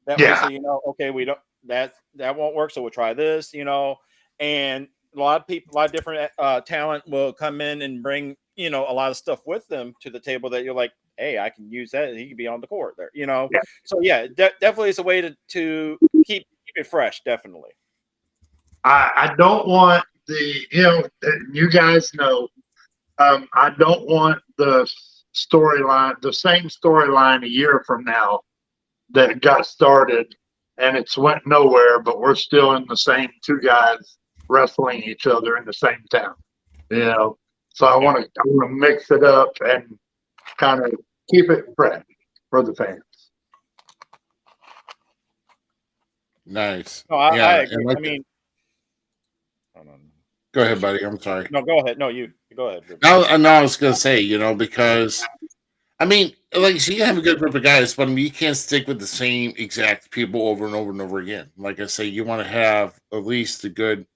That way, so okay, we don't that won't work, so we'll try this. And a lot of different talent will come in and bring a lot of stuff with them to the table that you're like, hey, I can use that. He can be on the court there. So yeah, definitely is a way to keep it fresh. Definitely. I don't want you guys know, I don't want the same storyline a year from now that got started and it's went nowhere, but we're still in the same two guys wrestling each other in the same town. So I want to mix it up and kind of keep it fresh for the fans. Nice. No, I agree. I mean, go ahead, buddy. I'm sorry. No, go ahead. No, you go ahead. No, I was gonna say, because I mean, like, so you have a good group of guys, but I mean, you can't stick with the same exact people over and over and over again. Like I say, you want to have at least a good,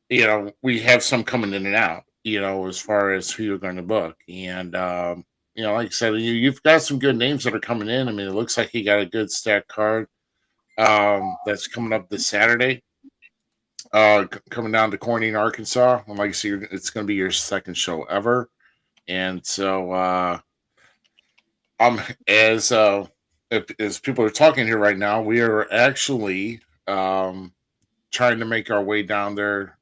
we have some coming in and out, as far as who you're going to book. And, like I said, you've got some good names that are coming in. I mean, it looks like you got a good stack card that's coming up this Saturday. coming down to Corning, Arkansas. And like I see, it's going to be your second show ever. And so, as as people are talking here right now, we are actually trying to make our way down there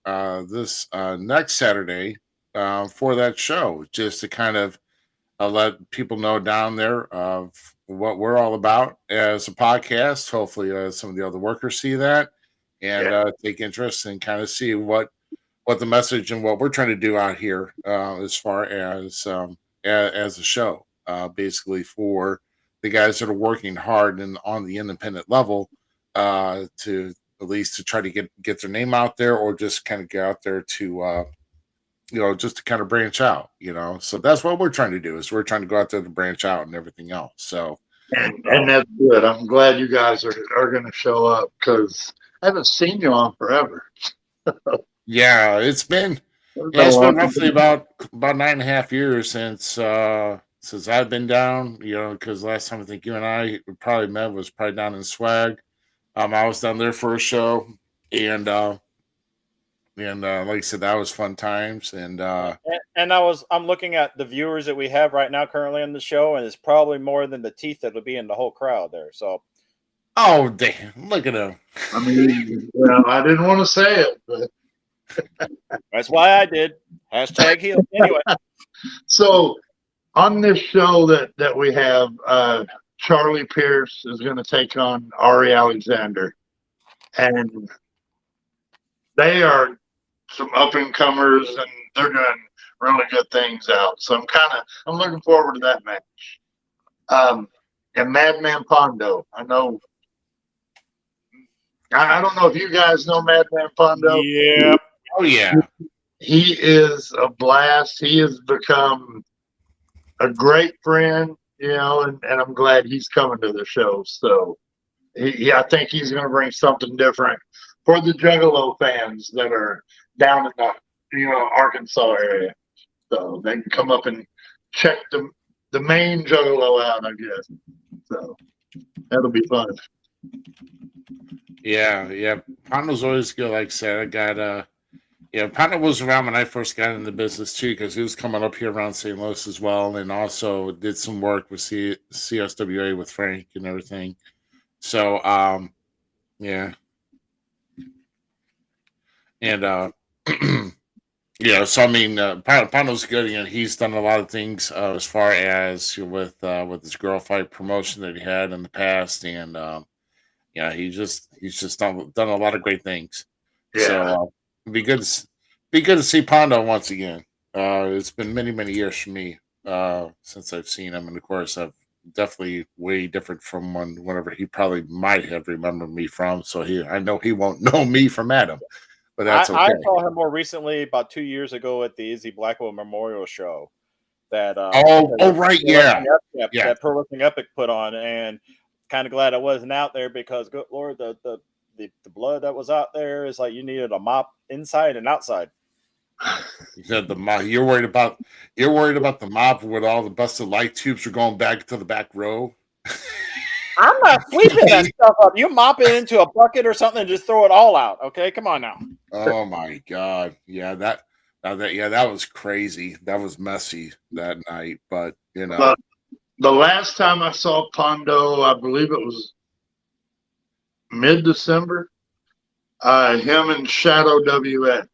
this next Saturday for that show, just to kind of let people know down there of what we're all about as a podcast. Hopefully, some of the other workers see that and take interest and kind of see what the message and what we're trying to do out here as far as a show, basically for the guys that are working hard and on the independent level to at least to try to get their name out there, or just kind of get out there to just to kind of branch out, So that's what we're trying to do, is we're trying to go out there to branch out and everything else. So and that's good. I'm glad you guys are going to show up, because I haven't seen you on forever. Yeah, it's been roughly about 9.5 years since I've been down. Because last time I think you and I probably met was probably down in Swag. I was down there for a show, and like I said, that was fun times. And I'm looking at the viewers that we have right now currently on the show, and it's probably more than the teeth that'll be in the whole crowd there. So, oh damn, look at him. I mean, I didn't want to say it, but that's why I did. Hashtag heel. Anyway, so on this show that we have, Charlie Pierce is going to take on Ari Alexander, and they are some up and comers, and they're doing really good things out. So I'm looking forward to that match. And Madman Pondo, I know. I don't know if you guys know Madman Pondo. Yeah. Oh yeah. He is a blast. He has become a great friend, and I'm glad he's coming to the show. So I think he's going to bring something different for the Juggalo fans that are down in the Arkansas area. So they can come up and check the main Juggalo out, I guess. So that'll be fun. Yeah. Pondo's always good. Like I said, I got Pondo was around when I first got in the business too, because he was coming up here around St. Louis as well, and also did some work with CSWA with Frank and everything. So yeah. And so I mean, Pondo's good, and he's done a lot of things as far as with his girl fight promotion that he had in the past, and he's just done a lot of great things. Yeah. So it'd be good to see Pondo once again. It's been many years for me since I've seen him, and of course I've definitely way different from whenever he probably might have remembered me from. So I know he won't know me from Adam. But that's okay. I saw him more recently, about 2 years ago, at the Izzy Blackwell Memorial Show. That right, yeah, that Pro Wrestling Epic put on, and kind of glad I wasn't out there, because good Lord, the blood that was out there is like you needed a mop inside and outside. You said the mop. You're worried about the mop with all the busted light tubes are going back to the back row. I'm not sweeping that stuff up. You mop it into a bucket or something and just throw it all out. Okay, come on now. Oh my God, yeah, that was crazy. That was messy that night, but the last time I saw Pondo, I believe it was mid-December. Him and Shadow WX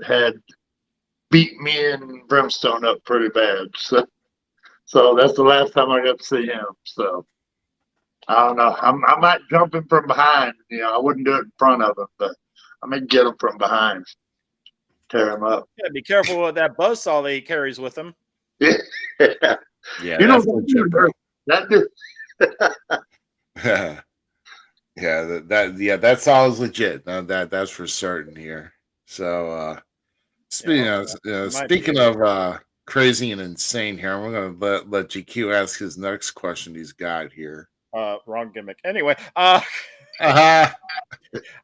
had beat me and Brimstone up pretty bad. So that's the last time I got to see him. So I don't know. I might jump him from behind. I wouldn't do it in front of him, but I may get him from behind, tear him up. Yeah, be careful with that buzzsaw that he carries with him. Yeah. Yeah, that dude. That's all legit. That's for certain here. So speaking of crazy and insane here, I'm gonna let GQ ask his next question he's got here. Wrong gimmick. Anyway, out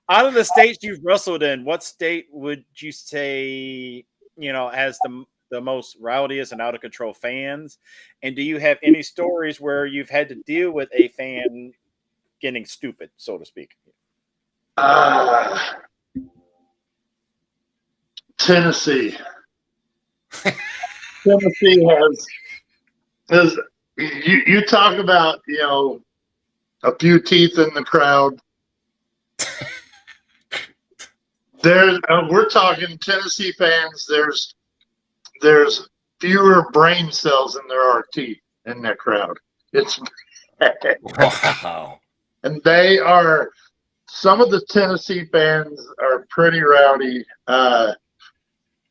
of the states you've wrestled in, what state would you say has the most rowdiest and out of control fans? And do you have any stories where you've had to deal with a fan getting stupid, so to speak? Tennessee. Tennessee has you talk about, a few teeth in the crowd. We're talking Tennessee fans. There's fewer brain cells than there are teeth in that crowd. It's Wow. and they are, some of the Tennessee fans are pretty rowdy.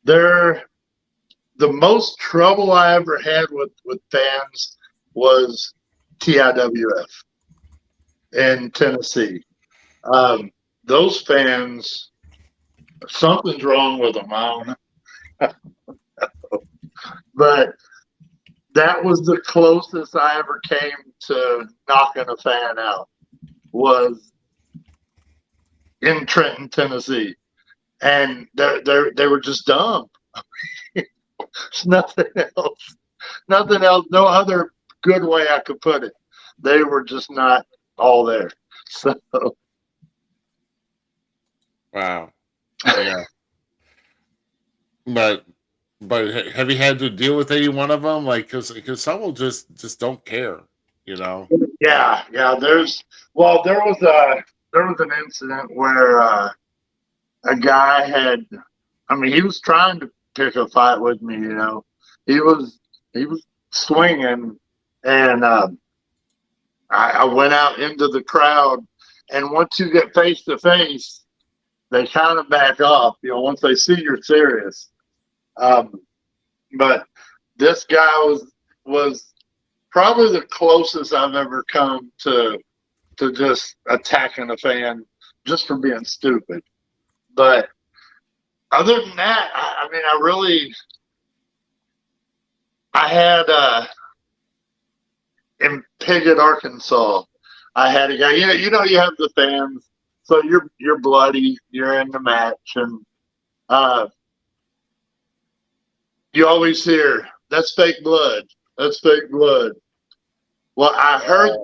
They're the most trouble I ever had with fans was TIWF in Tennessee. Those fans, something's wrong with them. I don't know. But that was the closest I ever came to knocking a fan out, was in Trenton, Tennessee. And they were just dumb. There's nothing else. Nothing else. No other good way I could put it. They were just not all there. So. Wow. Yeah. But have you had to deal with any one of them? Like, because some will just don't care, Yeah. There was an incident where a guy he was trying to pick a fight with me. He was swinging, and I went out into the crowd, and once you get face to face, they kind of back off. Once they see you're serious. But this guy was probably the closest I've ever come to just attacking a fan just for being stupid. But other than that, I had in Piggott, Arkansas, I had a guy. You have the fans, so you're bloody, you're in the match, and you always hear, "That's fake blood. That's fake blood." Well, I heard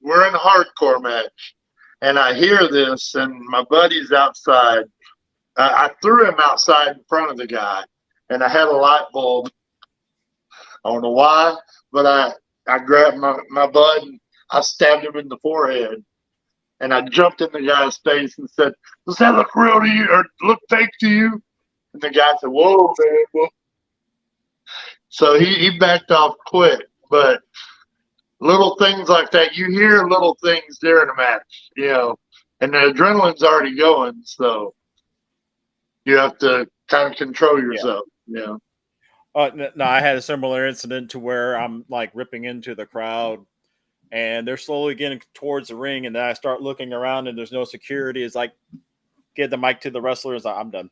we're in a hardcore match, and I hear this, and my buddy's outside. I threw him outside in front of the guy, and I had a light bulb. I don't know why, but I grabbed my bud and I stabbed him in the forehead. And I jumped in the guy's face and said, "Does that look real to you or look fake to you?" And the guy said, "Whoa, man, whoa." So he backed off quick. But little things like that, you hear little things during a match, and the adrenaline's already going, so you have to kind of control yourself. No, I had a similar incident to where I'm like ripping into the crowd, and they're slowly getting towards the ring, and then I start looking around, and there's no security. It's like, get the mic to the wrestlers. I'm done.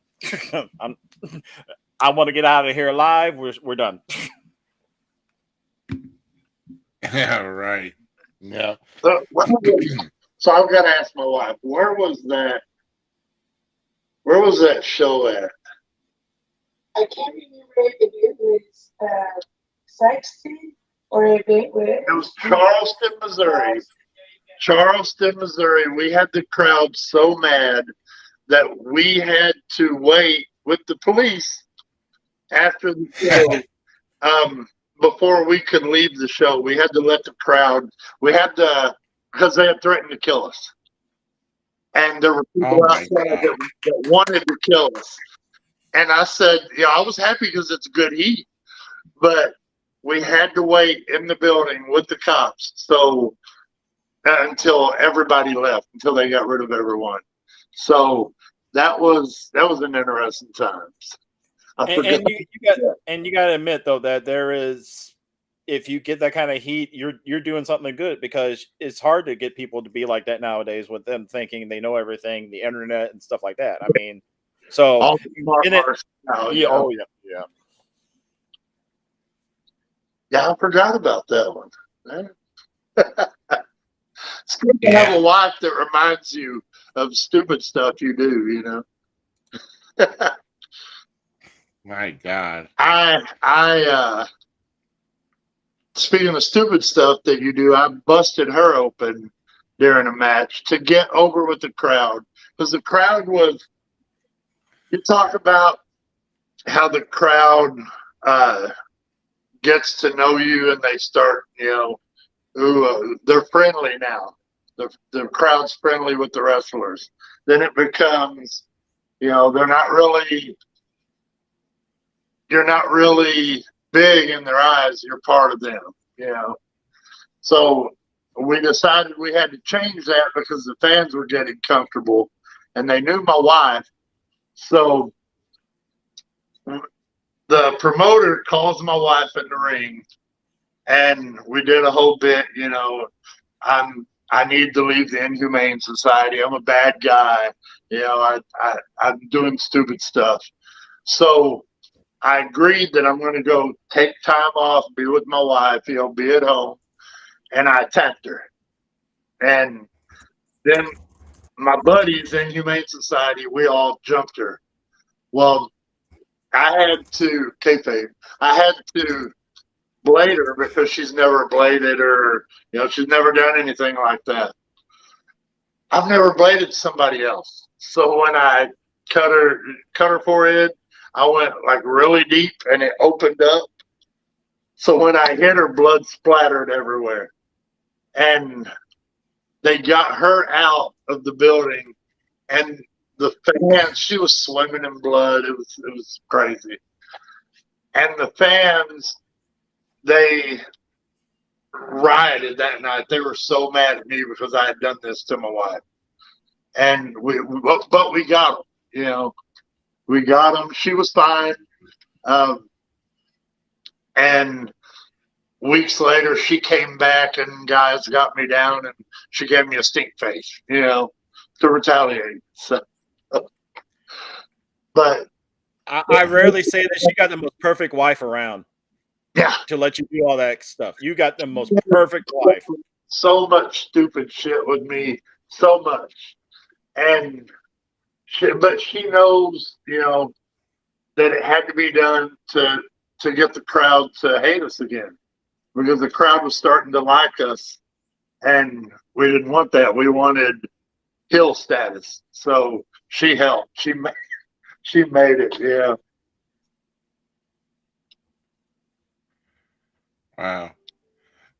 I want to get out of here alive. We're done. Yeah, right. Yeah. So I've got to ask my wife, where was that show at? I can't remember if it was Sexton or if it was. It was Charleston, Missouri. Charleston, Missouri. We had the crowd so mad that we had to wait with the police after the show before we could leave the show. We had to let the crowd. Because they had threatened to kill us, and there were people outside that wanted to kill us. And I said, I was happy because it's good heat, but we had to wait in the building with the cops. So until everybody left, until they got rid of everyone. So that was an interesting time. And you got to admit though that there is, if you get that kind of heat, you're doing something good, because it's hard to get people to be like that nowadays with them thinking they know everything, the internet and stuff like that. I mean, so all yeah. Yeah, I forgot about that one. It's good to have a wife that reminds you of stupid stuff you do, My God. I speaking of stupid stuff that you do, I busted her open during a match to get over with the crowd, because the crowd was, you talk about how the crowd gets to know you, and they start, they're friendly now. The crowd's friendly with the wrestlers. Then it becomes, you're not really big in their eyes. You're part of them, So we decided we had to change that because the fans were getting comfortable, and they knew my wife. So the promoter calls my wife in the ring, and we did a whole bit, I need to leave the Inhumane Society. I'm a bad guy. I'm doing stupid stuff. So I agreed that I'm going to go take time off, be with my wife, be at home. And I attacked her. And then my buddies in Humane Society, we all jumped her. Well, I had to blade her because she's never bladed, or she's never done anything like that. I've never bladed somebody else, so when I cut her forehead, I went like really deep, and it opened up. So when I hit her, blood splattered everywhere, and they got her out of the building, and the fans, she was swimming in blood. It was crazy, and the fans, they rioted that night. They were so mad at me because I had done this to my wife. And we got them, we got them. She was fine. And weeks later, she came back, and guys got me down, and she gave me a stink face, to retaliate. So, but I rarely say that she got the most perfect wife around. Yeah. To let you do all that stuff. You got the most perfect wife. So much stupid shit with me. So much. And but she knows, that it had to be done to get the crowd to hate us again. Because the crowd was starting to like us. And we didn't want that. We wanted heel status. So she helped. She made it, yeah. Wow.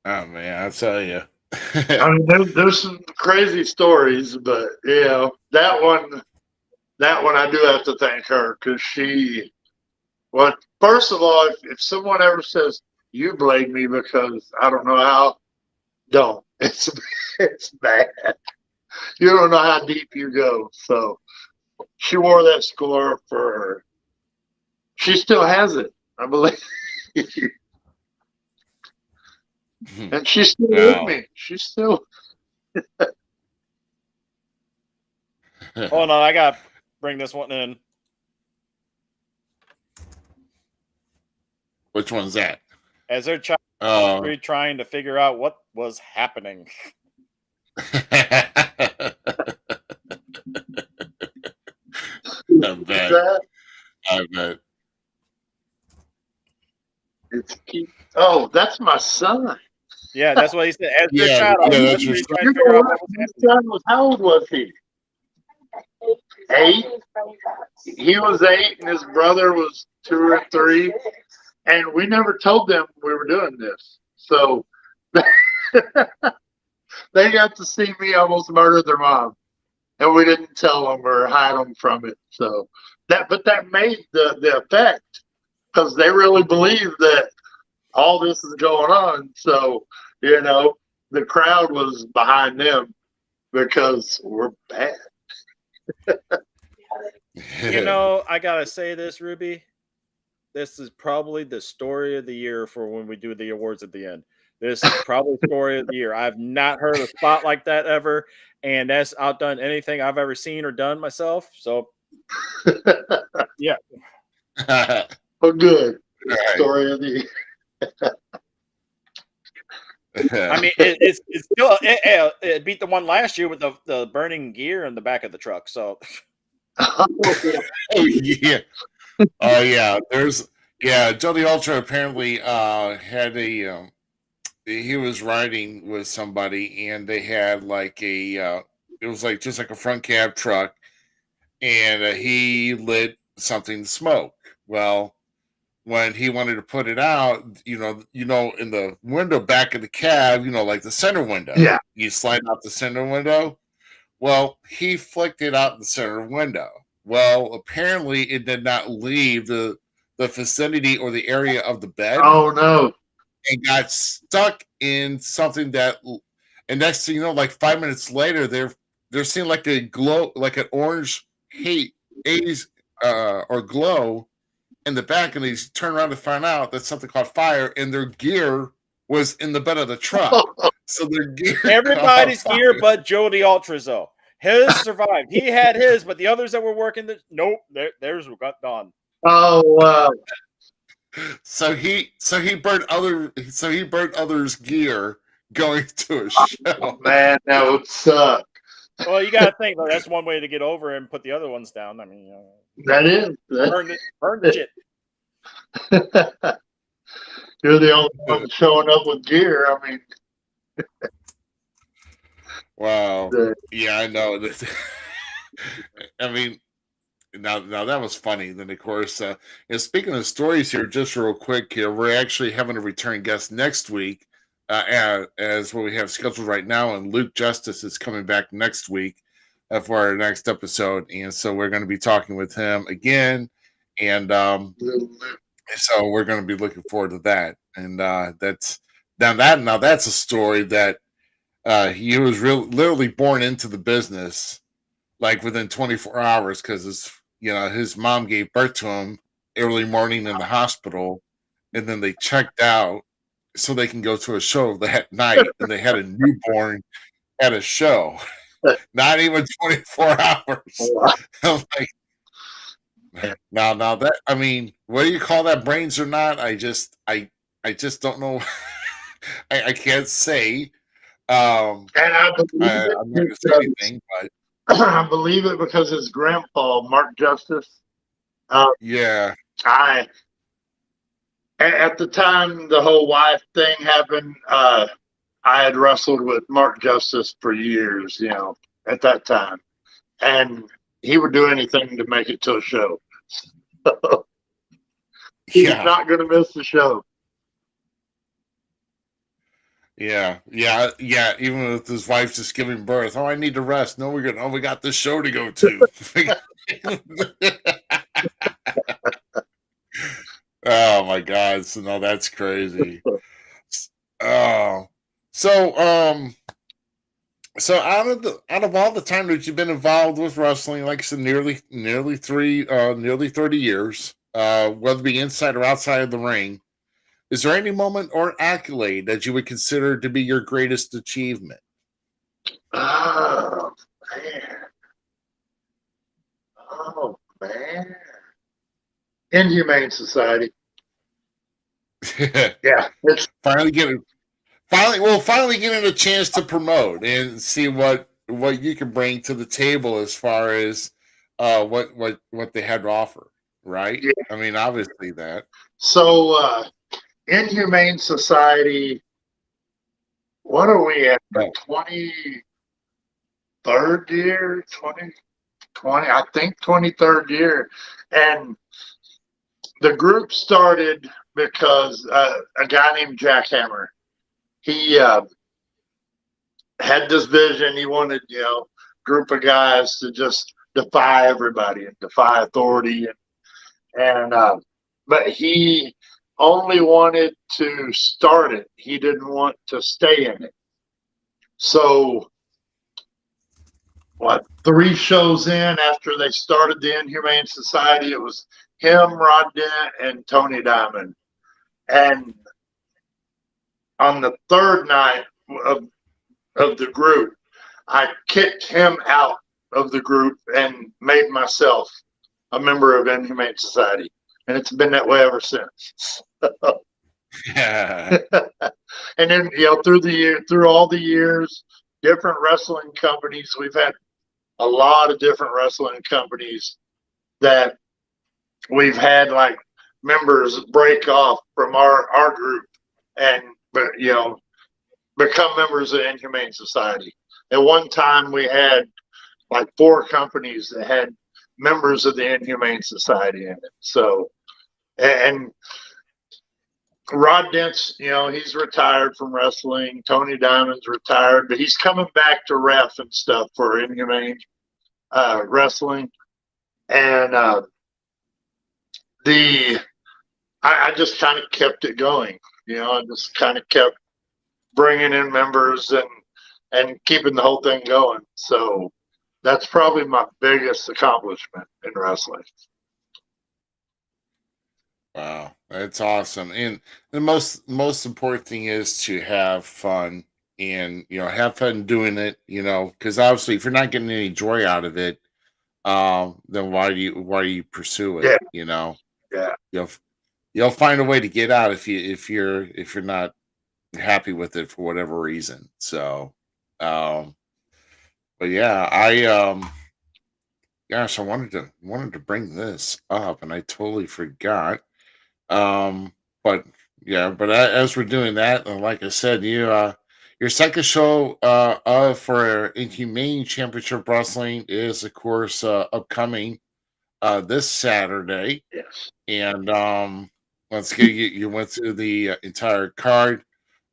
Oh man, I tell you. I mean, there's some crazy stories, but that one I do have to thank her, because first of all, if someone ever says you blade me because I don't know how, don't. It's bad. You don't know how deep you go. So she wore that score for her. She still has it, I believe. And she's still with me. She's still. Hold on, I gotta bring this one in. Which one's that? As they're trying to figure out what was happening. I bet. Oh, that's my son. Yeah, that's what he said. As Yeah, that's your son. How old was he? 8. He was 8, and his brother was 2 or 3. And we never told them we were doing this. So they got to see me almost murder their mom. And we didn't tell them or hide them from it. So that made the effect, because they really believe that all this is going on. So, the crowd was behind them because we're bad. I gotta say this, Ruby. This is probably the story of the year for when we do the awards at the end. This is probably the story of the year. I've not heard a spot like that ever, and that's outdone anything I've ever seen or done myself. So, yeah. Well, good. Right. Story of the year. I mean, it's still it beat the one last year with the burning gear in the back of the truck. So, oh yeah, Jody Ultra apparently had a he was riding with somebody, and they had like it was just like a front cab truck, and he lit something to smoke, Well, when he wanted to put it out, in the window back of the cab, like the center window, Yeah. you slide out the center window. Well, he flicked it out the center window. Well, apparently it did not leave the vicinity or the area of the bed. Oh no! And got stuck in something that, and next thing you know, like 5 minutes later, they're seeing like a glow, like an orange haze or glow in the back, and they turn around to find out that something caught fire, and their gear was in the bed of the truck. So their gear, everybody's gear, but Joe the Ultras though. His survived. He had his, but the others that were working, nope, theirs got gone. Oh wow! So he burnt others' gear going to a show. Oh, man, that would suck. Well, you got to think though. That's one way to get over and put the other ones down. I mean, that is burn the shit. You're the only one showing up with gear. I mean, wow. Yeah, I know. I mean, now that was funny. Then of course, speaking of stories here, just real quick here, we're actually having a return guest next week, as what we have scheduled right now, and Luke Justice is coming back next week for our next episode, and so we're going to be talking with him again, and so we're going to be looking forward to that, and that's a story that he was literally born into the business like within 24 hours because his mom gave birth to him early morning in the hospital, and then they checked out so they can go to a show that night, and they had a newborn at a show. Not even 24 hours. I'm like, now that, I mean, what do you call that, brains or not? I just don't know. I can't say. and I believe I'm not going to say anything, but I believe it because his grandpa, Mark Justice. Yeah. At the time the whole wife thing happened, I had wrestled with Mark Justice for years, at that time. And he would do anything to make it to a show. He's not going to miss the show. Yeah. Even with his wife just giving birth, I need to rest. No, we got this show to go to. Oh my God! So no, that's crazy. Oh, so out of all the time that you've been involved with wrestling, like I said, nearly 30 years, whether it be inside or outside of the ring. Is there any moment or accolade that you would consider to be your greatest achievement? Oh, man. Inhumane Society. Yeah. It's finally getting a chance to promote and see what you can bring to the table as far as what they had to offer, right? Yeah. I mean, obviously that. So Inhumane Society, what are we at? The 23rd year? 2020, I think 23rd year. And the group started because a guy named Jack Hammer, he had this vision. He wanted, group of guys to just defy everybody and defy authority. But he only wanted to start it. He didn't want to stay in it. So, 3 shows in after they started the Inhumane Society, it was him, Rod Dent, and Tony Diamond. And on the 3rd night of the group, I kicked him out of the group and made myself a member of Inhumane Society. And it's been that way ever since. Yeah. And then, through all the years, different wrestling companies, we've had a lot of different wrestling companies that we've had like members break off from our group and become members of Inhumane Society. At one time we had like 4 companies that had members of the Inhumane Society in it. So And Rod Dent's, he's retired from wrestling. Tony Diamond's retired, but he's coming back to ref and stuff for Inhumane wrestling. And I just kind of kept it going. I just kind of kept bringing in members and keeping the whole thing going. So that's probably my biggest accomplishment in wrestling. Wow, that's awesome. And the most important thing is to have fun and have fun doing it, because obviously if you're not getting any joy out of it, then why do you pursue it? Yeah. You'll find a way to get out if you're not happy with it for whatever reason. So but yeah, gosh, I wanted to bring this up and I totally forgot. But as we're doing that, like I said, your second show for Inhumane Championship Wrestling is of course upcoming this Saturday. Yes. And let's get you went through the entire card.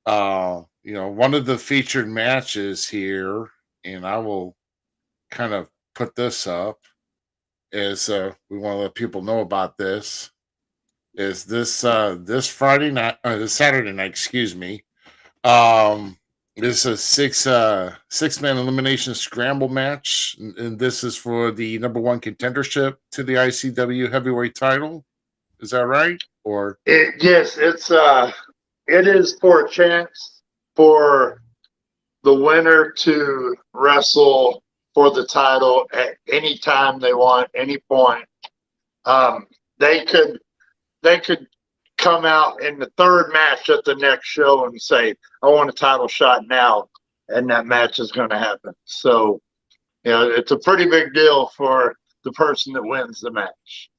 One of the featured matches here, and I will kind of put this up as we want to let people know about this. Is this Friday night, this Saturday night, excuse me. This is a six-man elimination scramble match, and this is for the number one contendership to the ICW heavyweight title. Is that right? Or yes, it is for a chance for the winner to wrestle for the title at any time they want, any point. They could come out in the third match at the next show and say, I want a title shot now, and that match is going to happen. So, it's a pretty big deal for the person that wins the match.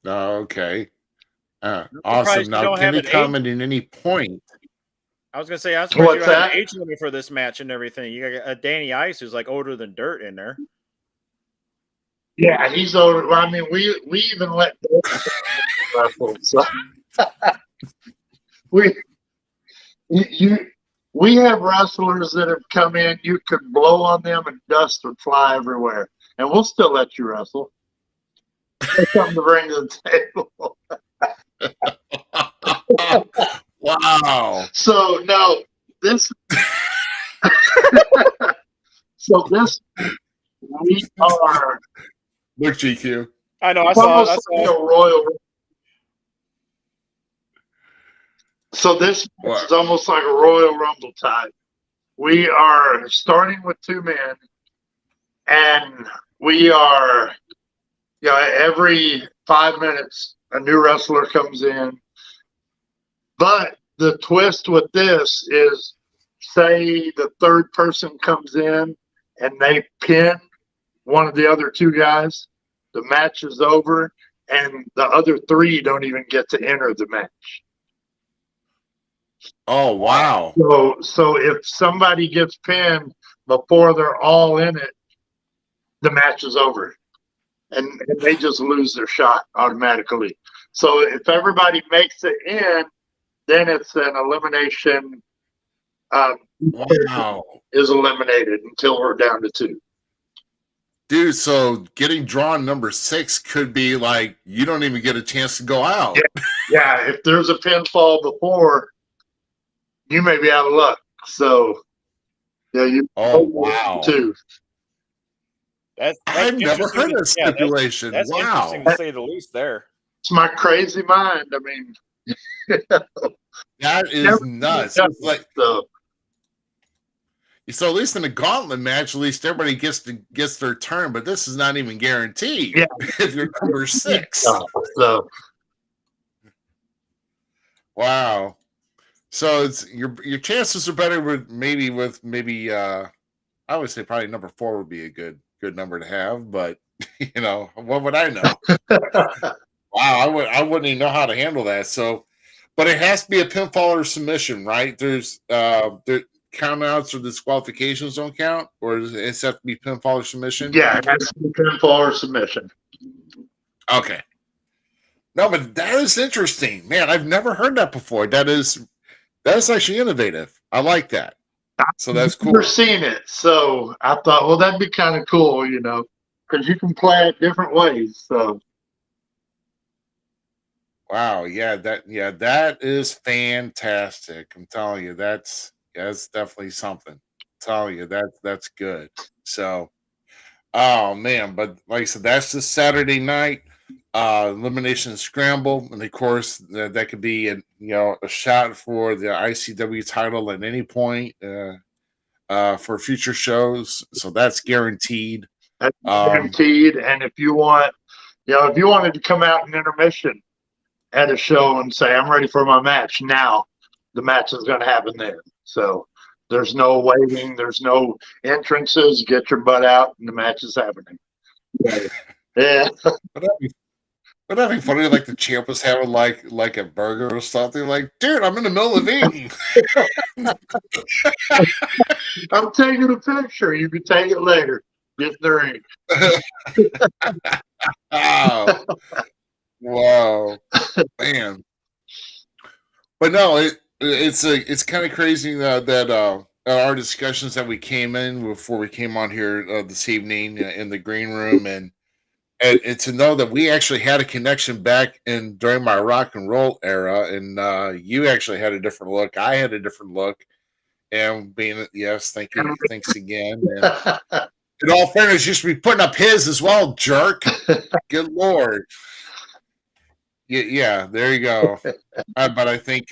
Okay. Awesome. Now, can they comment in any point? I was going to say, I'm surprised you What's have that? an age limit for this match and everything. You got a Danny Ice who's like older than dirt in there. Yeah, he's older. Well, I mean, we even let wrestle. So we have wrestlers that have come in. You could blow on them and dust would fly everywhere, and we'll still let you wrestle. There's something to bring to the table. Wow. So no, this. So this we are. Look, GQ. I know. I It's saw. almost like a Royal. So this is almost like a Royal Rumble type. We are starting with 2 men, and we are, every 5 minutes a new wrestler comes in. But the twist with this is, say the third person comes in and they pin one of the other 2 guys, the match is over, and the other 3 don't even get to enter the match. Oh, wow. So if somebody gets pinned before they're all in it, the match is over, and they just lose their shot automatically. So if everybody makes it in, then it's an elimination. Wow. Is eliminated until we're down to 2. Dude, so getting drawn number 6 could be like you don't even get a chance to go out. Yeah, if there's a pinfall before, you may be out of luck. So, you. Oh, wow. 2. I've never heard of stipulation. That's wow. interesting to say the least there. It's my crazy mind. I mean, that is nuts. It's like, so at least in a gauntlet match, at least everybody gets their turn, but this is not even guaranteed. Yeah. If you're number 6. So wow. So it's your chances are better with maybe I would say probably number 4 would be a good number to have, but what would I know? Wow, I wouldn't even know how to handle that. So, but it has to be a pinfall or submission, right? There's countouts or disqualifications don't count, or does it have to be pinfall or submission? yeah, it has to be pinfall or submission. Okay. No, but that is interesting, man. I've never heard that before. That's actually innovative. I like that. So that's cool. Never seen it, so I thought, well, that'd be kind of cool, because you can play it different ways. So Wow, that is fantastic. I'm telling you, that's definitely something. I'm telling you, that's good. So, oh man, but like I said, that's this Saturday night. Elimination Scramble, and of course that could be a shot for the ICW title at any point for future shows. So that's guaranteed. that's guaranteed. And if you wanted to come out in intermission at a show and say, I'm ready for my match now, the match is going to happen then. So there's no waiting, there's no entrances. Get your butt out, and the match is happening. Yeah. But that'd be funny, like the champ was having like a burger or something. Like, dude, I'm in the middle of eating. I'm taking a picture. You can take it later. Get in the ring. Oh, wow, man. But no, it's kind of crazy that our discussions that we came in before we came on here this evening in the green room and to know that we actually had a connection back during my rock and roll era, and you actually had a different look. I had a different look, and yes, thank you, thanks again. And in all fairness, you should be putting up his as well, jerk. Good Lord. Yeah, there you go. But I think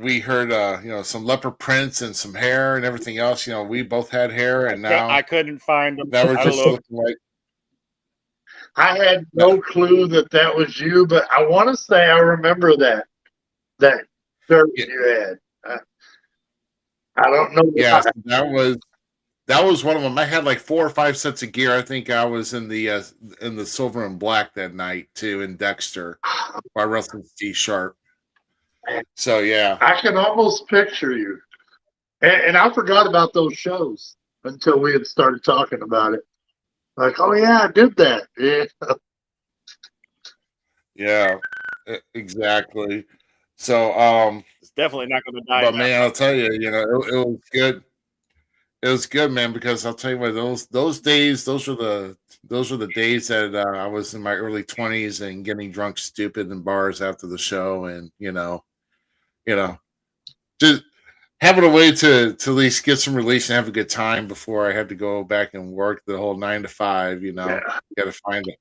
we heard some leopard prints and some hair and everything else. We both had hair, and now I couldn't find them. Now we're just looking like. I had no clue that was you, but I want to say I remember that shirt you had. I don't know. Yeah, that was one of them. I had like 4 or 5 sets of gear. I think I was in the silver and black that night too, in Dexter by Russell T. Sharp. So yeah, I can almost picture you, and I forgot about those shows until we had started talking about it. Like, oh yeah, I did that. Yeah, exactly. So it's definitely not going to die. But man, I'll tell you, it was good. It was good, man, because I'll tell you what, those days, those were the days that I was in my early 20s and getting drunk stupid in bars after the show, and just having a way to at least get some release and have a good time before I had to go back and work the whole 9 to 5. Got to find it.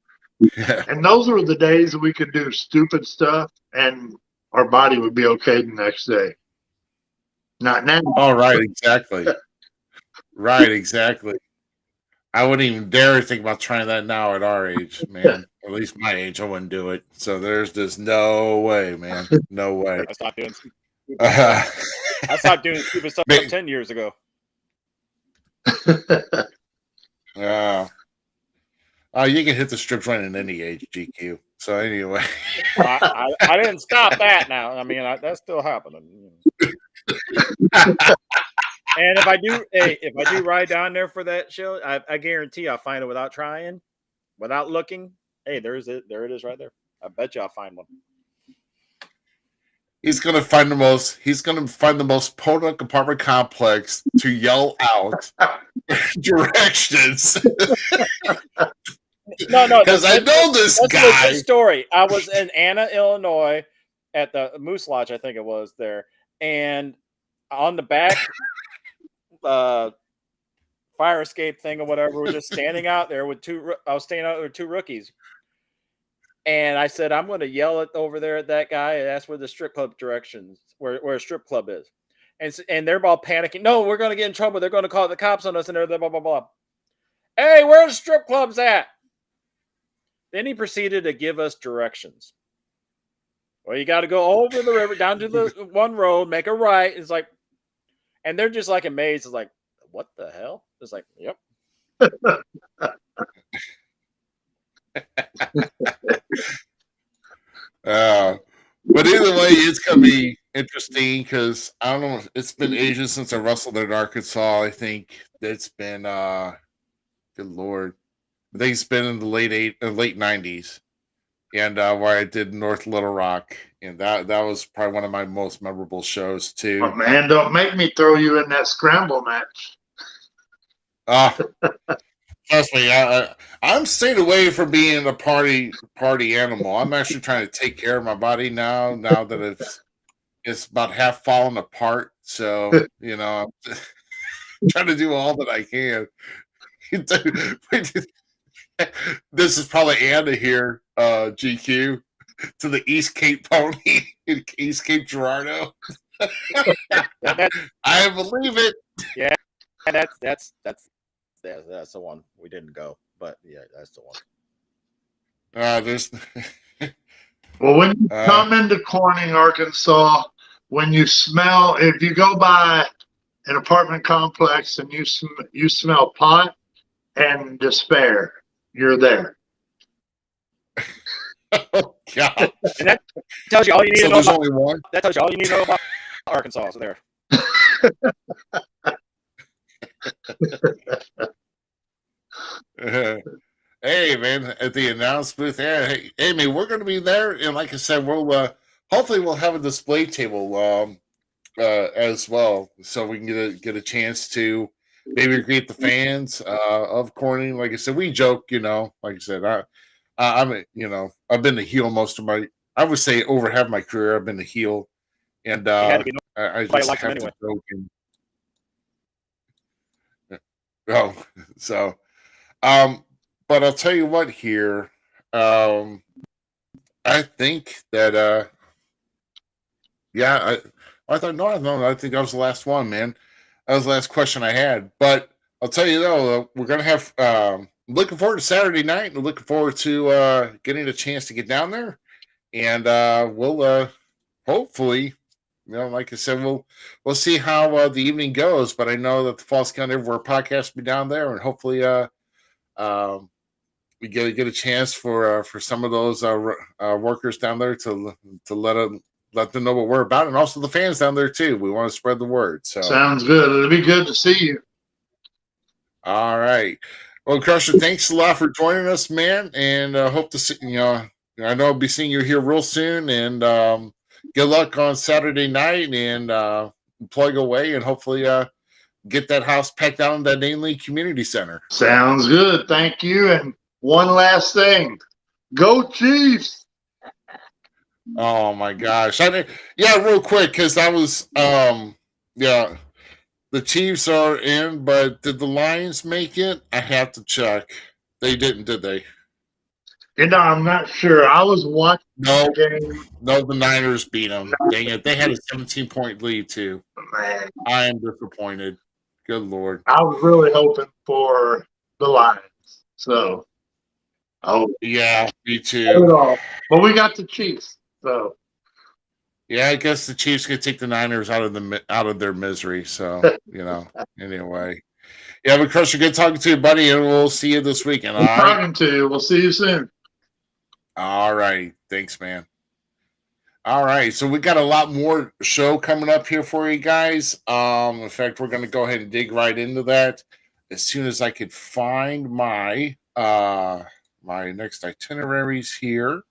Yeah. And those were the days that we could do stupid stuff and our body would be okay the next day. Not now. Oh, right, exactly. Right, exactly. I wouldn't even dare think about trying that now at our age, man. Or at least my age, I wouldn't do it. So there's just no way, man. No way. I stopped doing stupid stuff. I stopped doing stupid stuff 10 years ago. Yeah. You can hit the strip joint at any age, GQ. So anyway, I didn't stop that. Now, I mean, that's still happening. And if I do ride down there for that show, I guarantee I'll find it without trying, without looking. Hey, there it is right there. I bet you I'll find one. He's gonna find the most potent apartment complex to yell out directions. No, because I know this guy. That's a story. I was in Anna, Illinois, at the Moose Lodge, I think it was there, and on the back fire escape thing or whatever, we're just standing out there with I was standing out there with 2 rookies, and I said, I'm going to yell it over there at that guy and ask where the strip club directions, where a strip club is, and they're all panicking. No, we're going to get in trouble. They're going to call the cops on us, and they're blah blah blah. Hey, where are the strip clubs at? Then he proceeded to give us directions. Well, you got to go over the river, down to the one road, make a right. It's like, and they're just like amazed. It's like, what the hell? It's like, yep. But either way, it's going to be interesting because I don't know. It's been ages since I wrestled in Arkansas. I think it's been, good Lord. I think it's been in the late 90s. and where I did North Little Rock, and that was probably one of my most memorable shows too. Oh, man, don't make me throw you in that scramble match. Trust me, I'm staying away from being a party animal. I'm actually trying to take care of my body now that it's about half fallen apart. So I'm trying to do all that I can. This is probably Anna here, GQ, to the East Cape Pony, East Cape Gerardo. I believe it. Yeah, that's the one. We didn't go, but yeah, that's the one. There's Well, when you come into Corning, Arkansas, if you go by an apartment complex and you smell pot and despair, you're there. Oh God! And that tells you all you need So to know there's about. only one. That tells you all you need to know about Arkansas. So there. Hey man, at the announce booth, hey man, we're going to be there, and like I said, we'll hopefully we'll have a display table as well, so we can get a chance to maybe greet the fans of Corning. Like I said, we joke, like I said, I've been the heel most of I would say over half my career, I've been the heel, and I just like have anyway. to joke and so. But I'll tell you what here. I think that I thought no, I think that was the last one, man. That was the last question I had. But I'll tell you though, we're gonna have looking forward to Saturday night and looking forward to getting a chance to get down there. And we'll hopefully, like I said, we'll see how the evening goes. But I know that the Falls Count Everywhere podcast will be down there, and hopefully we get a chance for some of those workers down there to let them know what we're about, and also the fans down there too. We want to spread the word. So sounds good. It'll be good to see you. All right. Well, Krusher, thanks a lot for joining us, man, and hope to see I know I'll be seeing you here real soon, and good luck on Saturday night, and plug away, and hopefully get that house packed out in that Ainley Community Center. Sounds good. Thank you. And one last thing. Go Chiefs. Oh my gosh. Real quick, because I was the Chiefs are in, but did the Lions make it? I have to check. They didn't, did they? I'm not sure. I was watching the game. No, the Niners beat them. Dang it. They had a 17-point lead too. Man, I am disappointed. Good Lord. I was really hoping for the Lions. So yeah, me too. But we got the Chiefs. So yeah, I guess the Chiefs could take the Niners out of their misery. So anyway, yeah. But Krusher, good talking to you, buddy, and we'll see you this weekend. Good talking to you. We'll see you soon. All right, thanks, man. All right, so we got a lot more show coming up here for you guys. In fact, we're going to go ahead and dig right into that as soon as I could find my my next itineraries here,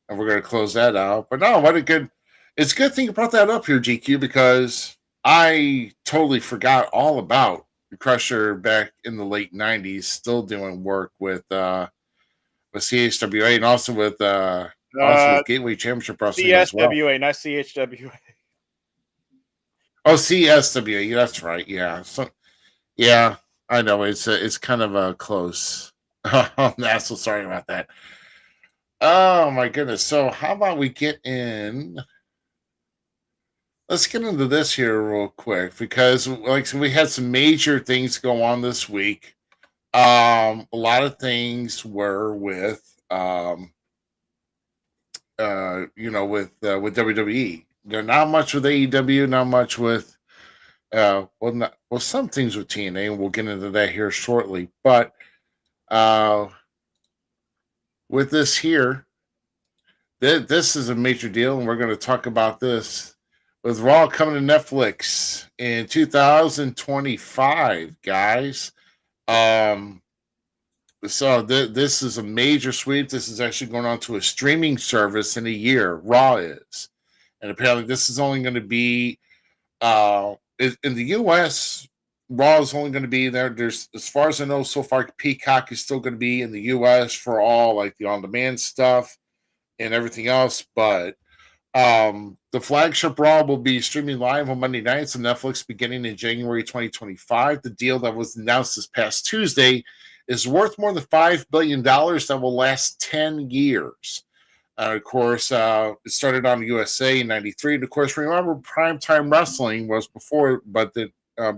and we're going to close that out. But no, it's a good thing you brought that up here, GQ, because I totally forgot all about Krusher back in the late '90s, still doing work with CHWA and also with Gateway Championship Wrestling as well. CSWA, not CHWA. Oh, CSWA. That's right. Yeah. So, yeah, I know it's kind of close. I'm so sorry about that. Oh my goodness. So how about we get in? Let's get into this here real quick because, we had some major things go on this week. A lot of things were with with WWE. They're not much with AEW, not much with some things with TNA, and we'll get into that here shortly. But with this here, this is a major deal, and we're going to talk about this with Raw coming to Netflix in 2025, guys. So this is a major sweep. This is actually going on to a streaming service in a year. Raw is, and apparently this is only going to be in the U.S. Raw is only going to be there. There's, as far as I know, so far Peacock is still going to be in the U.S. for all like the on-demand stuff and everything else. But the flagship Raw will be streaming live on Monday nights on Netflix beginning in January 2025. The deal that was announced this past Tuesday is worth more than $5 billion that will last 10 years. Of course, it started on USA in '93. And of course, remember, primetime wrestling was before,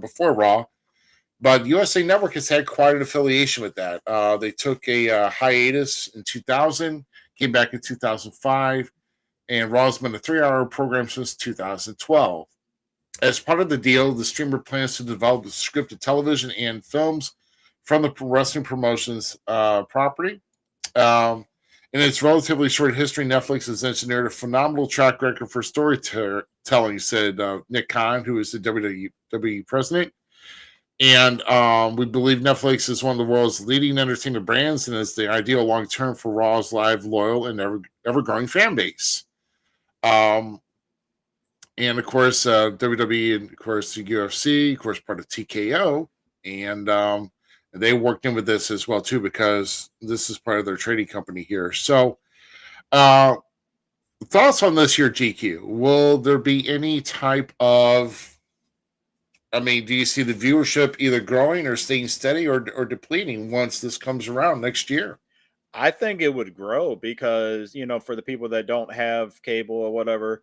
before Raw. But USA Network has had quite an affiliation with that. They took a hiatus in 2000, came back in 2005, and Raw's been a 3-hour program since 2012. As part of the deal, the streamer plans to develop scripted television and films from the wrestling promotions property. In its relatively short history, Netflix has engineered a phenomenal track record for storytelling, said Nick Khan, who is the WWE president. And we believe Netflix is one of the world's leading entertainment brands and is the ideal long-term for Raw's live, loyal, and ever-growing fan base. And of course, WWE, and of course, the UFC, of course, part of TKO. And they worked in with this as well, too, because this is part of their trading company here. So, thoughts on this here, GQ? Will there be any type of, I mean, do you see the viewership either growing or staying steady or depleting once this comes around next year? I think it would grow because, for the people that don't have cable or whatever,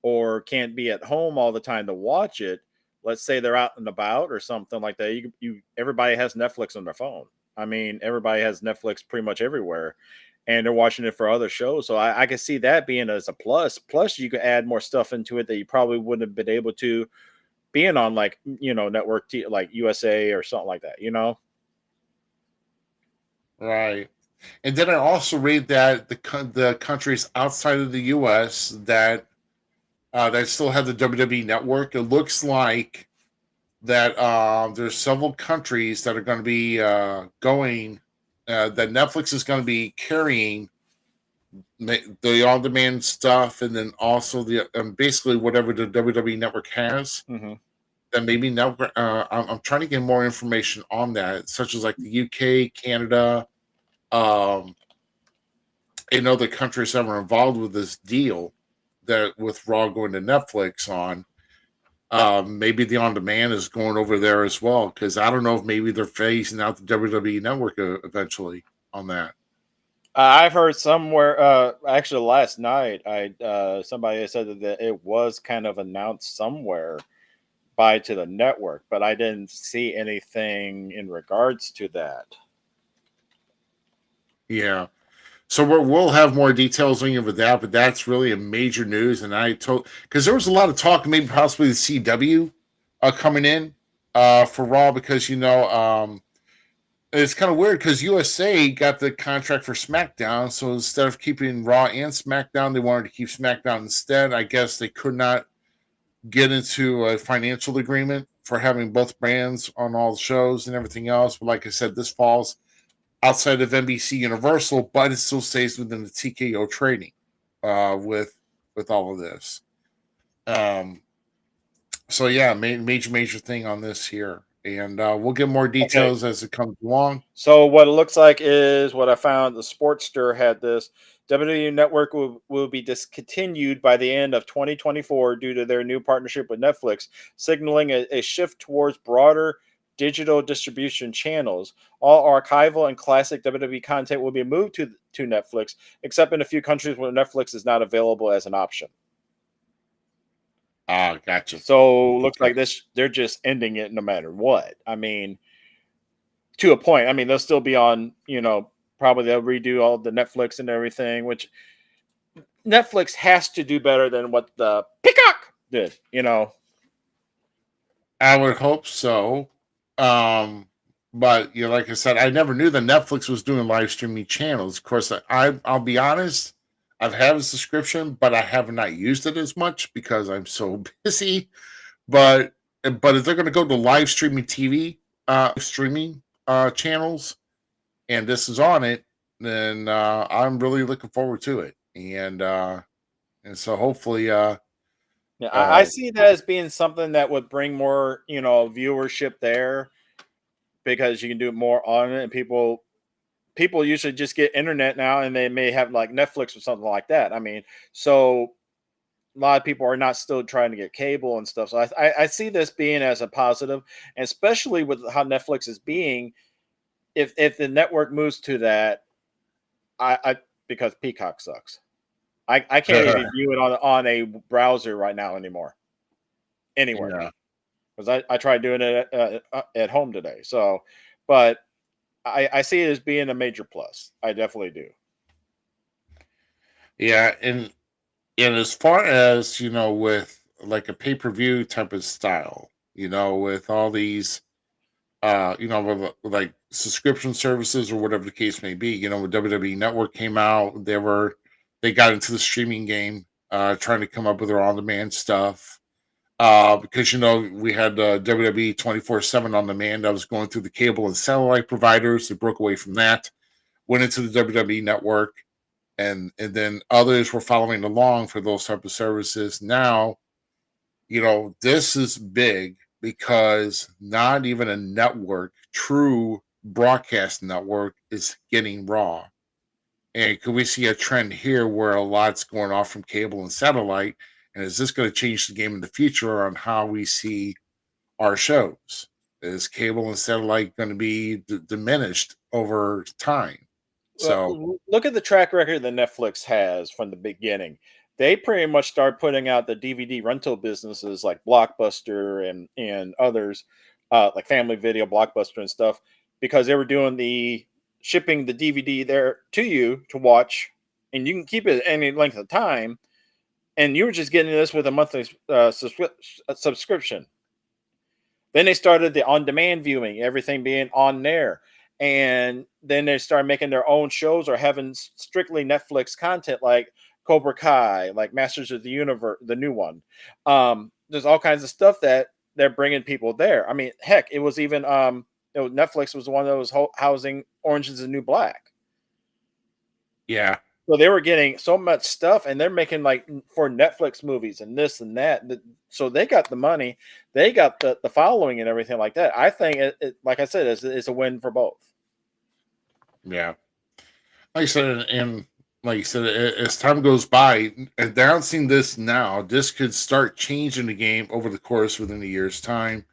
or can't be at home all the time to watch it, let's say they're out and about or something like that. Everybody has Netflix on their phone. I mean, everybody has Netflix pretty much everywhere, and they're watching it for other shows. So I can see that being as a plus. Plus, you could add more stuff into it that you probably wouldn't have been able to being on like, network like USA or something like that, Right. And then I also read that the countries outside of the U.S. that still have the WWE network, it looks like that there's several countries that are going to be going, that Netflix is going to be carrying the on-demand stuff, and then also the basically whatever the WWE network has. Mm-hmm. Then maybe network. I'm trying to get more information on that, such as like the UK, Canada, other countries that were involved with this deal that with Raw going to Netflix on. Maybe the on-demand is going over there as well, because I don't know if maybe they're phasing out the WWE network eventually on that. I've heard somewhere, actually last night, somebody said that it was kind of announced somewhere to the network, but I didn't see anything in regards to that. Yeah. So we'll have more details on you with that, but that's really a major news. And because there was a lot of talk, maybe possibly the CW coming in for Raw, because it's kind of weird because USA got the contract for SmackDown, so instead of keeping Raw and SmackDown, they wanted to keep SmackDown instead. I guess they could not get into a financial agreement for having both brands on all the shows and everything else. But like I said, this falls outside of NBC Universal, but it still stays within the TKO trading with all of this. So yeah, major thing on this here, and we'll get more details as it comes along. So what it looks like is what I found. The Sportster had this. WWE Network will be discontinued by the end of 2024 due to their new partnership with Netflix, signaling a shift towards broader digital distribution channels. All archival and classic WWE content will be moved to Netflix, except in a few countries where Netflix is not available as an option. Ah, gotcha. So looks like they're just ending it no matter what. I mean, to a point. I mean, they'll still be on, probably they'll redo all the Netflix and everything, which Netflix has to do better than what the Peacock did, I would hope so. But like I said, I never knew that Netflix was doing live streaming channels. Of course, I'll be honest, I've had a subscription, but I have not used it as much because I'm so busy. But if they're going to go to live streaming TV, streaming channels, and this is on it, then I'm really looking forward to it. And so hopefully, Yeah, I uh, see that as being something that would bring more, viewership there because you can do more on it, and people usually just get internet now, and they may have like Netflix or something like that. I mean, so a lot of people are not still trying to get cable and stuff. So I see this being as a positive, and especially with how Netflix is being. If the network moves to that, I because Peacock sucks. I can't even view it on a browser right now anymore anywhere yeah, because I tried doing it at home today. So, but I see it as being a major plus. I definitely do. yeah, and as far as with like a pay per view type of style, with all these with like subscription services or whatever the case may be. When WWE Network came out, they got into the streaming game, trying to come up with their on demand stuff. Because we had WWE 24/7 on demand that was going through the cable and satellite providers. They broke away from that, went into the WWE Network, and then others were following along for those type of services. Now, this is big because not even a network, true broadcast network, is getting Raw. And could we see a trend here where a lot's going off from cable and satellite? And is this going to change the game in the future on how we see our shows? Is cable and satellite going to be diminished over time? So, Look at the track record that Netflix has from the beginning. They pretty much started putting out the DVD rental businesses like Blockbuster and others, like Family Video, Blockbuster, and stuff, because they were doing the shipping the DVD there to you to watch, and you can keep it any length of time. And you were just getting this with a monthly subscription. Then they started the on-demand viewing, everything being on there. And then they started making their own shows or having strictly Netflix content like Cobra Kai, like Masters of the Universe, the new one. There's all kinds of stuff that they're bringing people there. I mean, heck, it was even Netflix was the one that was housing Orange is the New Black. yeah. So they were getting so much stuff, and they're making like for Netflix movies and this and that. So they got the money, they got the following and everything like that. I think like I said, it's a win for both. Yeah. Like I said, and like you said, as time goes by, announcing this now, this could start changing the game over the course within a year's time.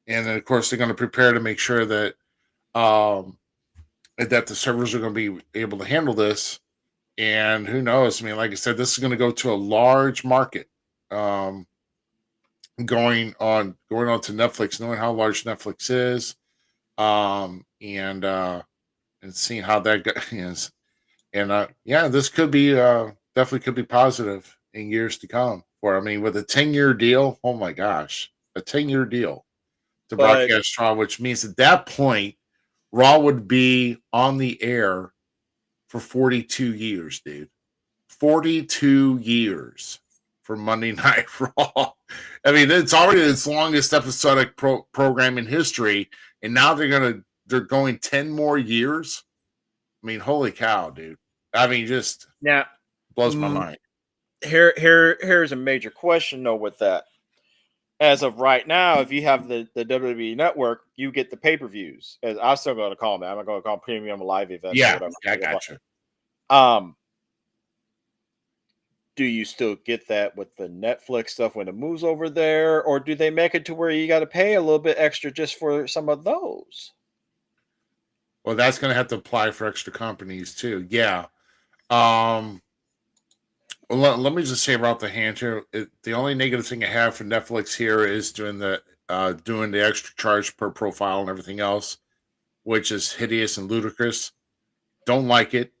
And then, of course, they're going to prepare to make sure um, that the servers are going to be able to handle this. And who knows? I mean, like I said, this is going to go to a large market. Um, going on to Netflix, knowing how large Netflix is, and seeing how that is. And yeah, this could be definitely could be positive in years to come. For I mean, with a 10-year deal, oh my gosh, a 10-year deal to But broadcast Raw, which means at that point, Raw would be on the air for 42 years, dude. 42 years for Monday Night Raw. I mean, it's already its longest episodic program in history, and now they're going 10 more years. I mean, holy cow, dude. I mean, just now, blows my mind. here's a major question though with that. As of right now, if you have the WWE Network, you get the pay-per-views. As I'm still going to call them, I'm not going to call them premium live events or Yeah, whatever. I got you. Um, do you still get that with the Netflix stuff when it moves over there, or do they make it to where you got to pay a little bit extra just for some of those? Well, that's going to have to apply for extra companies too. Yeah. Um, well, let me just say about the hand here. The only negative thing I have for Netflix here is doing the extra charge per profile and everything else, which is hideous and ludicrous. Don't like it.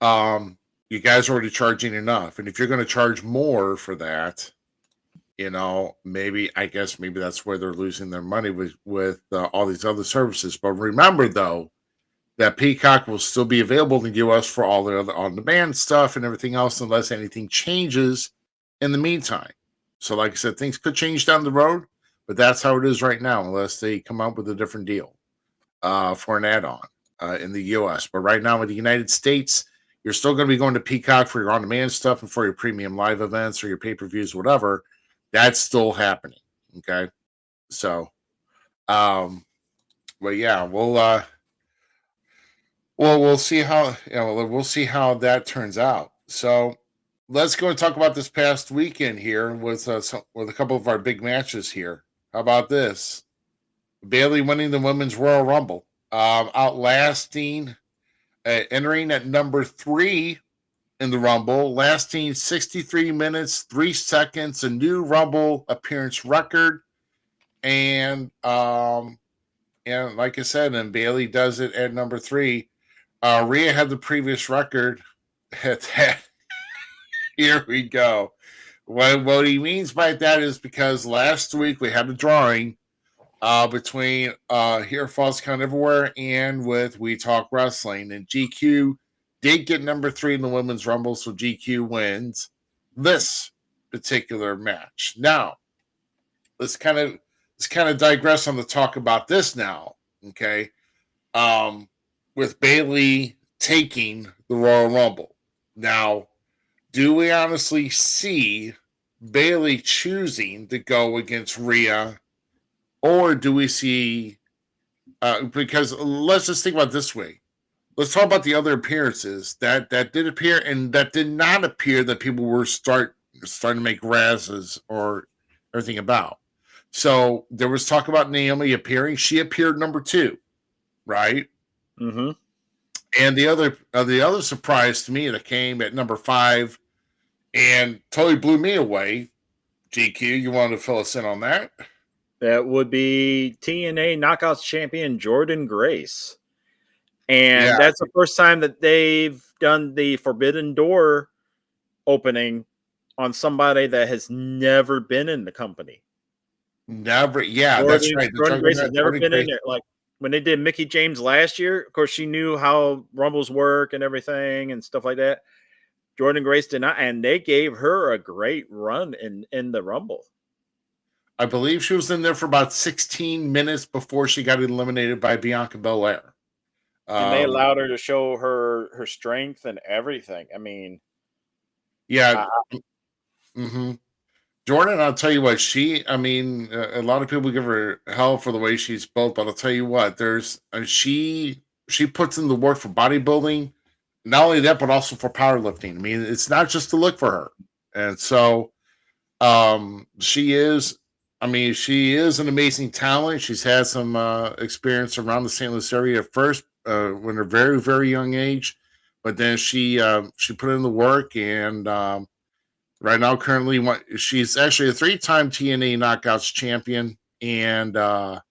You guys are already charging enough, and if you're going to charge more for that, maybe maybe that's where they're losing their money with all these other services. But remember, though, that Peacock will still be available in the US for all the other on-demand stuff and everything else, unless anything changes in the meantime. So, like I said, things could change down the road, but that's how it is right now, unless they come up with a different deal for an add-on. in the U.S. But right now in the United States, you're still going to be going to Peacock for your on-demand stuff and for your premium live events or your pay-per-views, whatever. That's still happening. Okay, so, but yeah, we'll see how we'll see how that turns out. So let's go and talk about this past weekend here with with a couple of our big matches here. How about this? Bayley winning the Women's Royal Rumble, outlasting, entering at number 3 in the Rumble, lasting 63 minutes, 3 seconds, a new Rumble appearance record. And like I said, and Bayley does it at number 3. Rhea had the previous record at that. Here we go. What he means by that is because last week we had a drawing between Here Falls Count Everywhere and with We Talk Wrestling, and GQ did get number 3 in the Women's Rumble, so GQ wins this particular match. Now, let's kind of digress on the talk about this now, okay? With Bayley taking the Royal Rumble. Now, do we honestly see Bayley choosing to go against Rhea, or do we see because let's just think about it this way. Let's talk about the other appearances that did appear and that did not appear that people were starting to make razzes or everything about. So there was talk about Naomi appearing. She appeared number 2, right? Mm-hmm. And the other surprise to me that came at number 5 and totally blew me away. GQ, you wanted to fill us in on that? That would be TNA Knockouts champion Jordan Grace. And that's the first time that they've done the Forbidden Door opening on somebody that has never been in the company. Never, yeah, that's right. Jordan Grace has never been in there. Like when they did Mickie James last year, of course, she knew how Rumbles work and everything and stuff like that. Jordan Grace did not, and they gave her a great run in the Rumble. I believe she was in there for about 16 minutes before she got eliminated by Bianca Belair. And they allowed her to show her strength and everything. I mean, yeah. Jordan, I'll tell you what, a lot of people give her hell for the way she's built, but I'll tell you what, she puts in the work for bodybuilding, not only that, but also for powerlifting. I mean, it's not just to look for her. And so she is an amazing talent. She's had some experience around the St. Louis area at first when her very, very young age, but then she put in the work, and right now currently she's actually a 3-time TNA Knockouts champion. And I'll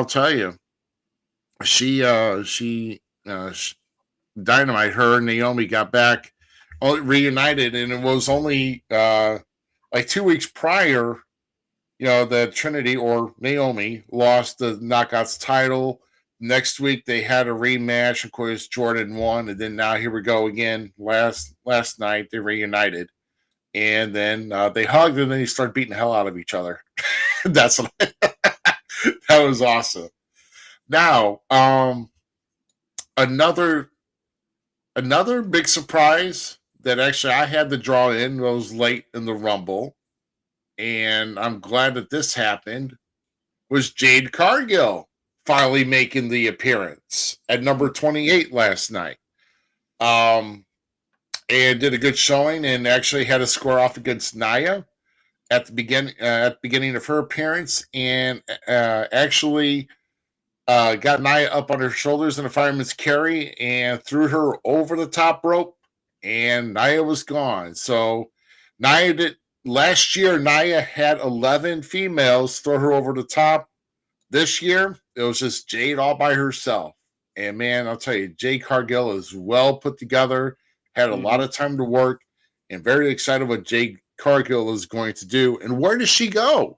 tell you, she Dynamite, her and Naomi got back reunited, and it was only like 2 weeks prior, the Trinity or Naomi lost the Knockouts title. Next week they had a rematch. Of course, Jordan won, and then now here we go again. Last night they reunited, and then they hugged, and then they started beating the hell out of each other. That was awesome. Now, another big surprise that actually I had to draw in was late in the Rumble, and I'm glad that this happened, was Jade Cargill finally making the appearance at number 28 last night. And did a good showing and actually had a square off against Nia at the beginning of her appearance, and actually got Nia up on her shoulders in a fireman's carry and threw her over the top rope, and Nia was gone. So last year, Nia had 11 females throw her over the top. This year, it was just Jade all by herself. And man, I'll tell you, Jade Cargill is well put together, had a lot of time to work, and very excited what Jade Cargill is going to do. And where does she go?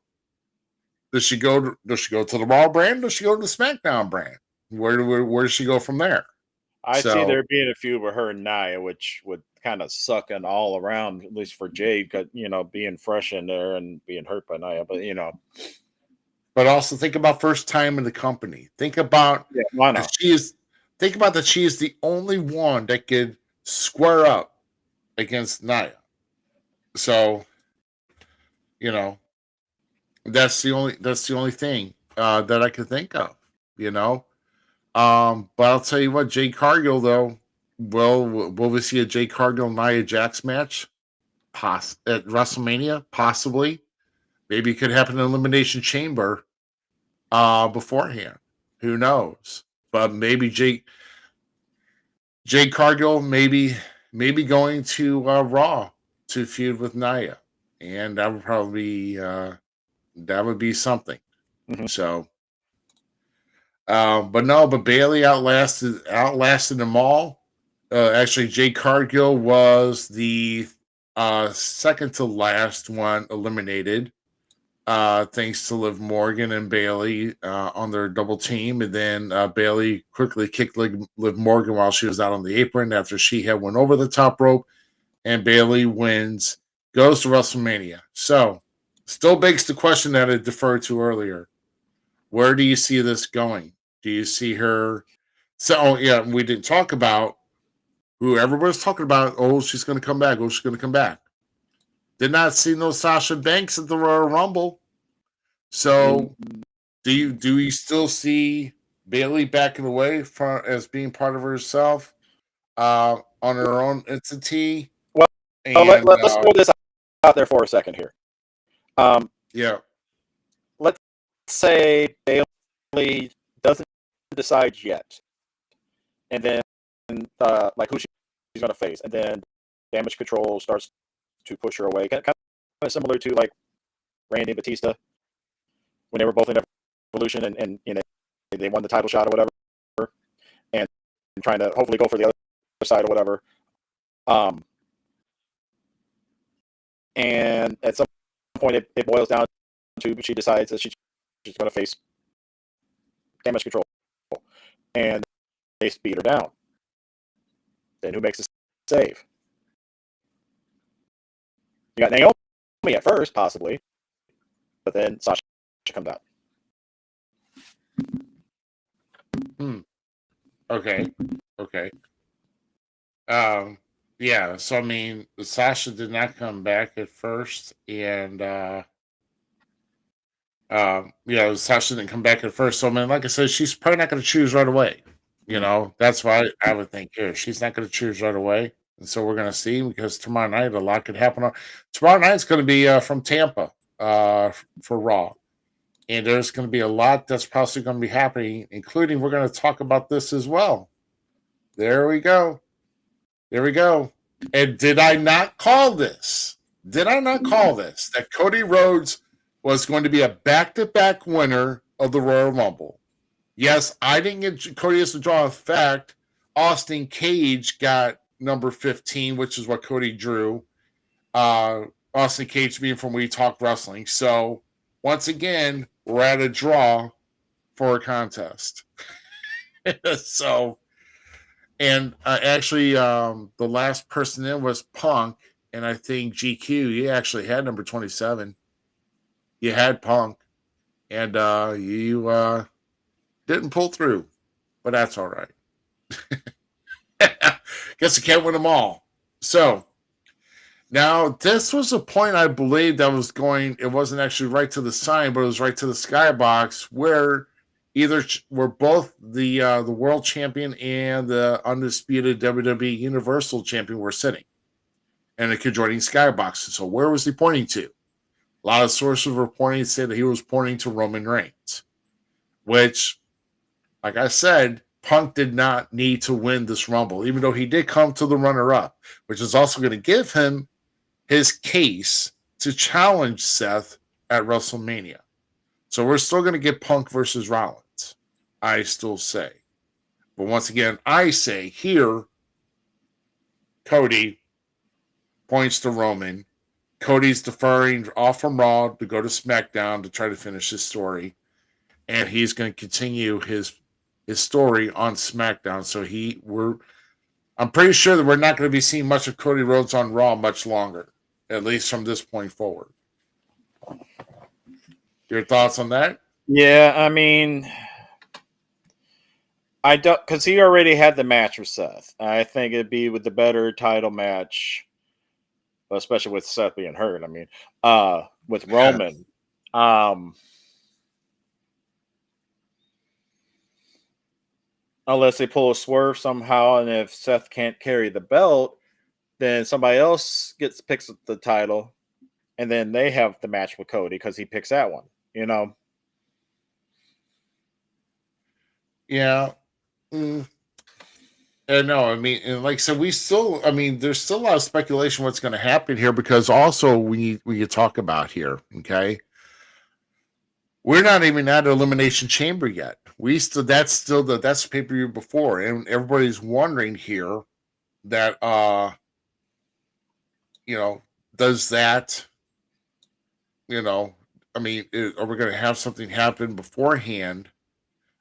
Does she go to the Raw brand? Does she go to the SmackDown brand? Where does she go from there? I see there being a feud with her and Nia, which would kind of suck in all around, at least for Jade, because being fresh in there and being hurt by Nia. But but also think about first time in the company. Think about why that not? she is the only one that could square up against Nia. So, you know, that's the only thing that I could think of, you know. But I'll tell you what, Jade Cargill though, will we see a Jade Cargill Nia Jax match? At WrestleMania, possibly. Maybe it could happen in Elimination Chamber beforehand. Who knows? But maybe Jade Cargill maybe going to Raw to feud with Nia, and that would probably that would be something. Mhm. So, but Bailey outlasted them all. Actually, Jade Cargill was the second to last one eliminated. Thanks to Liv Morgan and Bailey on their double team. And then Bailey quickly kicked Liv Morgan while she was out on the apron after she had went over the top rope. And Bailey wins, goes to WrestleMania. So, still begs the question that I deferred to earlier. Where do you see this going? Do you see her? So, yeah, we didn't talk about who everybody's talking about. Oh, she's going to come back. Oh, she's going to come back. Did not see no Sasha Banks at the Royal Rumble. So, do you still see Bailey backing away as being part of herself on her own entity? Well, and let's throw this out there for a second here. Yeah, Let's say Bailey doesn't decide yet, and then like who she's going to face, and then Damage Control starts to push her away, kind of similar to like Randy and Batista when they were both in Evolution, and you know they won the title shot or whatever, and trying to hopefully go for the other side or whatever. And at some point it boils down to she decides that she's going to face Damage Control, and they speed her down. Then who makes the save? You got Naomi at first, possibly, but then Sasha comes out. Okay. Yeah. So I mean, Sasha did not come back at first, and Sasha didn't come back at first. So I mean, like I said, she's probably not going to choose right away. You know, that's why I would think here she's not going to choose right away, and so we're going to see because tomorrow night a lot could happen. Tomorrow night's going to be from Tampa for Raw. And there's going to be a lot that's possibly going to be happening, including we're going to talk about this as well. There we go. And did I not call this? That Cody Rhodes was going to be a back-to-back winner of the Royal Rumble? Yes, I didn't get Cody as a draw. In fact, Austin Cage got number 15, which is what Cody drew. Austin Cage being from We Talk Wrestling. So, once again, we're at a draw for a contest. So, and actually, the last person in was Punk, and I think GQ, he actually had number 27. You had Punk, and you didn't pull through, but that's all right. Guess you can't win them all. So, now, this was a point I believe that was going, it wasn't actually right to the sign, but it was right to the skybox where were both the world champion and the undisputed WWE Universal Champion were sitting and it could join skyboxes. So where was he pointing to? A lot of sources were pointing, said that he was pointing to Roman Reigns, which, like I said, Punk did not need to win this Rumble, even though he did come to the runner-up, which is also going to give him his case to challenge Seth at WrestleMania. So we're still going to get Punk versus Rollins, I still say. But once again, I say here, Cody points to Roman. Cody's deferring off from Raw to go to SmackDown to try to finish his story. And he's going to continue his story on SmackDown. So I'm pretty sure that we're not going to be seeing much of Cody Rhodes on Raw much longer, at least from this point forward. Your thoughts on that? Yeah, I mean, I don't, because he already had the match with Seth. I think it'd be with the better title match, especially with Seth being hurt. I mean, with Roman. Unless they pull a swerve somehow, and if Seth can't carry the belt, then somebody else picks up the title, and then they have the match with Cody because he picks that one. You know. Yeah. And no, I mean, and like I said, there's still a lot of speculation what's going to happen here because also we talk about here, okay? We're not even at Elimination Chamber yet. That's the pay-per-view before, and everybody's wondering here that does that, I mean, are we going to have something happen beforehand?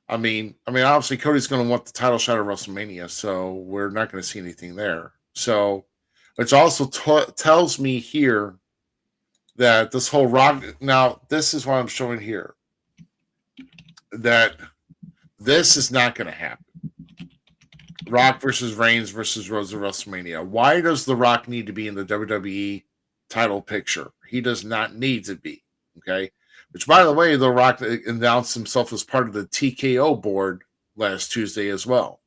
I mean, obviously Cody's going to want the title shot at WrestleMania, so we're not going to see anything there. So, which also tells me here that this whole Rock. Now, this is what I'm showing here. That this is not going to happen. Rock versus Reigns versus Rhodes at WrestleMania. Why does The Rock need to be in the WWE title picture? He does not need to be. Okay. Which, by the way, The Rock announced himself as part of the TKO board last Tuesday as well.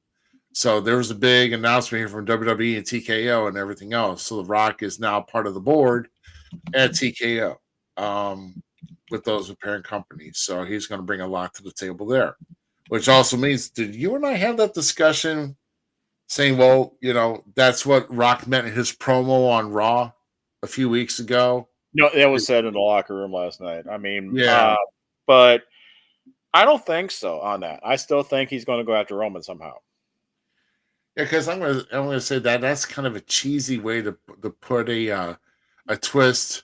So there was a big announcement here from WWE and TKO and everything else. So The Rock is now part of the board at TKO with those parent companies. So he's going to bring a lot to the table there. Which also means, did you and I have that discussion saying, well, that's what Rock meant in his promo on Raw a few weeks ago? No, that was said in the locker room last night. I mean, yeah, but I don't think so on that. I still think he's going to go after Roman somehow. Yeah, because I'm gonna say that's kind of a cheesy way to put a twist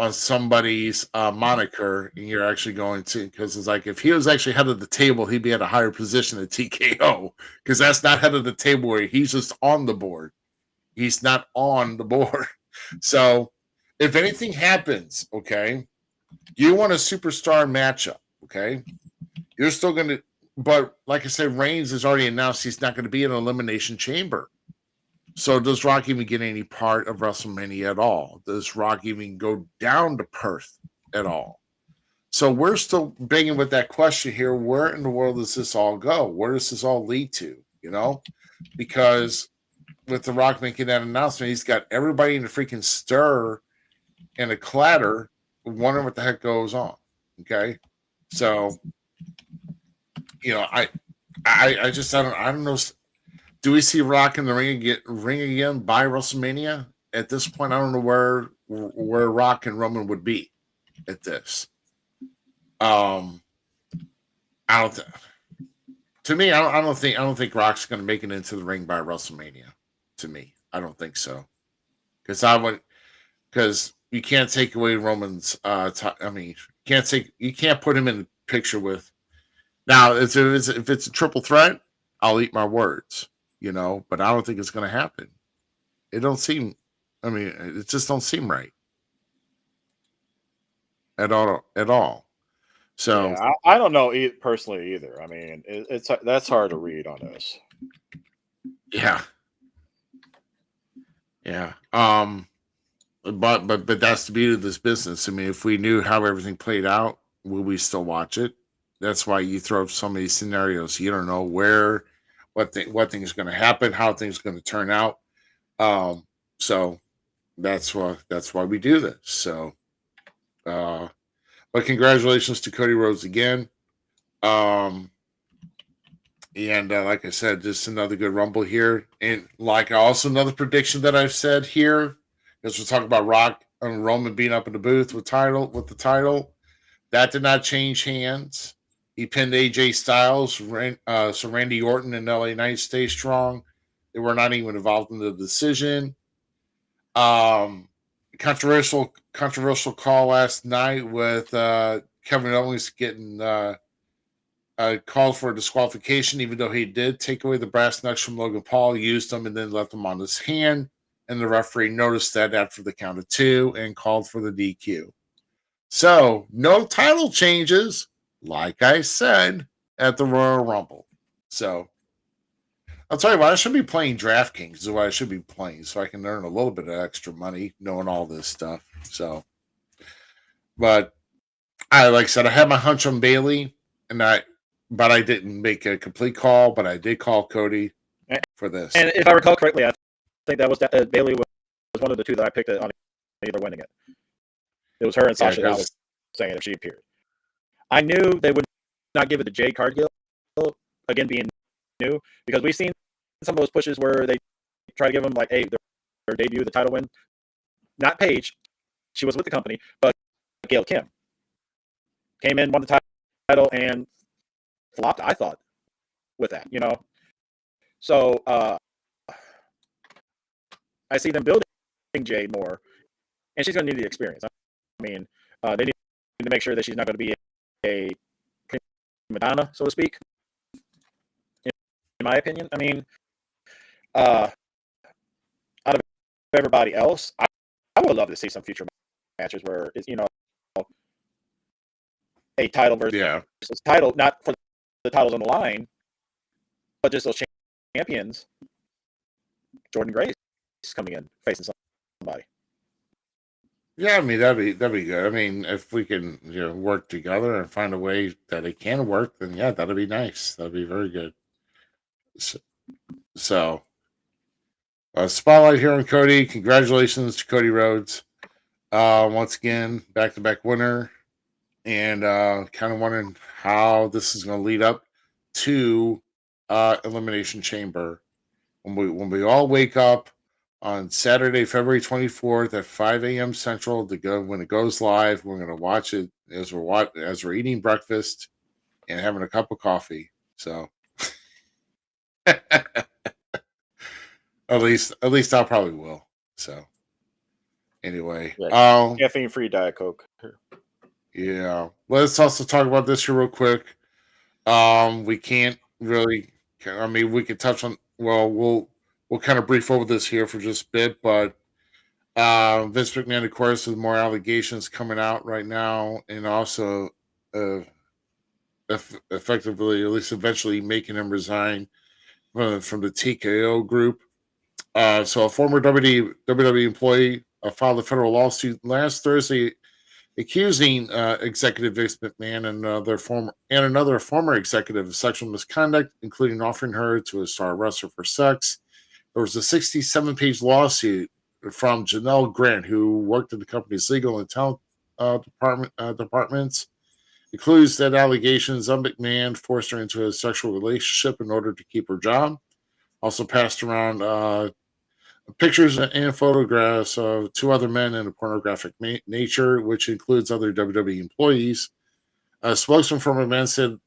on somebody's moniker, and you're actually going to, because it's like if he was actually head of the table, he'd be at a higher position at TKO, because that's not head of the table where he's just on the board. He's not on the board. So if anything happens, okay, you want a superstar matchup, okay, you're still going to, but like I said, Reigns has already announced he's not going to be in an Elimination Chamber. So does Rock even get any part of WrestleMania at all? Does Rock even go down to Perth at all? So we're still banging with that question here. Where in the world does this all go? Where does this all lead to? Because with The Rock making that announcement, he's got everybody in the freaking stir and a clatter wondering what the heck goes on. Okay. So, I don't know. Do we see Rock in the ring again by WrestleMania? At this point, I don't know where Rock and Roman would be at this. I don't. To me, I don't think Rock's going to make it into the ring by WrestleMania. To me, I don't think so. Because you can't take away Roman's. You can't put him in the picture with. Now, if it's a triple threat, I'll eat my words. But I don't think it's going to happen. It just don't seem right at all. So yeah, I don't know personally either. I mean, that's hard to read on this. Yeah. But that's the beauty of this business. I mean, if we knew how everything played out, would we still watch it? That's why you throw up so many scenarios. You don't know what thing is going to happen, how things are going to turn out. So that's why we do this. So, but congratulations to Cody Rhodes again. And like I said, just another good Rumble here. And like also another prediction that I've said here, as we're talking about Rock and Roman being up in the booth with the title, that did not change hands. He pinned AJ Styles, so Randy Orton and LA Knight stay strong. They were not even involved in the decision. Controversial call last night with Kevin Owens getting called for a disqualification, even though he did take away the brass knucks from Logan Paul, used them, and then left them on his hand. And the referee noticed that after the count of 2 and called for the DQ. So no title changes. like I said, at the Royal Rumble. So I'll tell you what, I should be playing DraftKings is what I should be playing so I can earn a little bit of extra money knowing all this stuff. So, but like I said, I had my hunch on Bailey, but I didn't make a complete call, but I did call Cody for this. And if I recall correctly, I think that was Bailey was one of the two that I picked on either winning it. It was her and Sasha that I was saying if she appeared. I knew they would not give it to Jade Cargill, again being new, because we've seen some of those pushes where they try to give them like, hey, their debut, the title win. Not Paige, she was with the company, but Gail Kim came in, won the title, and flopped, I thought, with that, So I see them building Jade more, and she's going to need the experience. I mean, they need to make sure that she's not going to be a prima donna, so to speak. In my opinion, I mean, out of everybody else, I would love to see some future matches where it's a title versus title, not for the titles on the line, but just those champions. Jordan Grace coming in facing somebody. Yeah, I mean that'd be good. I mean, if we can work together and find a way that it can work, then yeah, that'd be nice. That'd be very good. So spotlight here on Cody. Congratulations to Cody Rhodes. Once again, back-to-back winner, and kind of wondering how this is going to lead up to Elimination Chamber when we all wake up on Saturday, February 24th at 5 a.m. Central to go when it goes live. We're going to watch it as we're eating breakfast and having a cup of coffee. So at least I probably will. So anyway, caffeine-free Diet Coke. Yeah, let's also talk about this here real quick. We can't really. I mean, we could touch on. Well, we'll kind of brief over this here for just a bit, but Vince McMahon, of course, with more allegations coming out right now, and also effectively, at least eventually, making him resign from the TKO group. So a former WWE employee filed a federal lawsuit last Thursday accusing executive Vince McMahon and another former executive of sexual misconduct, including offering her to a star wrestler for sex. There was a 67-page lawsuit from Janelle Grant, who worked in the company's legal and talent departments. Includes that allegations of McMahon forced her into a sexual relationship in order to keep her job. Also passed around pictures and photographs of two other men in a pornographic nature, which includes other WWE employees. A spokesman for McMahon said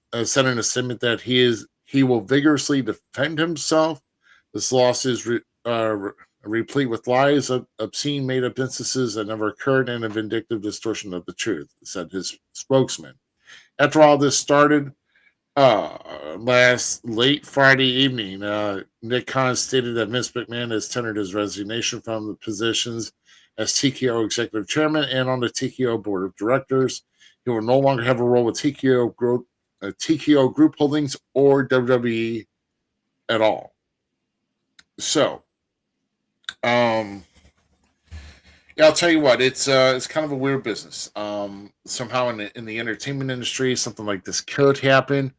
in a statement that he will vigorously defend himself. This lawsuit is replete with lies, obscene, made-up instances that never occurred, and a vindictive distortion of the truth, said his spokesman. After all this started, last late Friday evening, Nick Khan stated that Vince McMahon has tendered his resignation from the positions as TKO executive chairman and on the TKO board of directors. He will no longer have a role with TKO Group Holdings or WWE at all. So, yeah, I'll tell you what, it's kind of a weird business. Somehow in the entertainment industry, something like this could happen.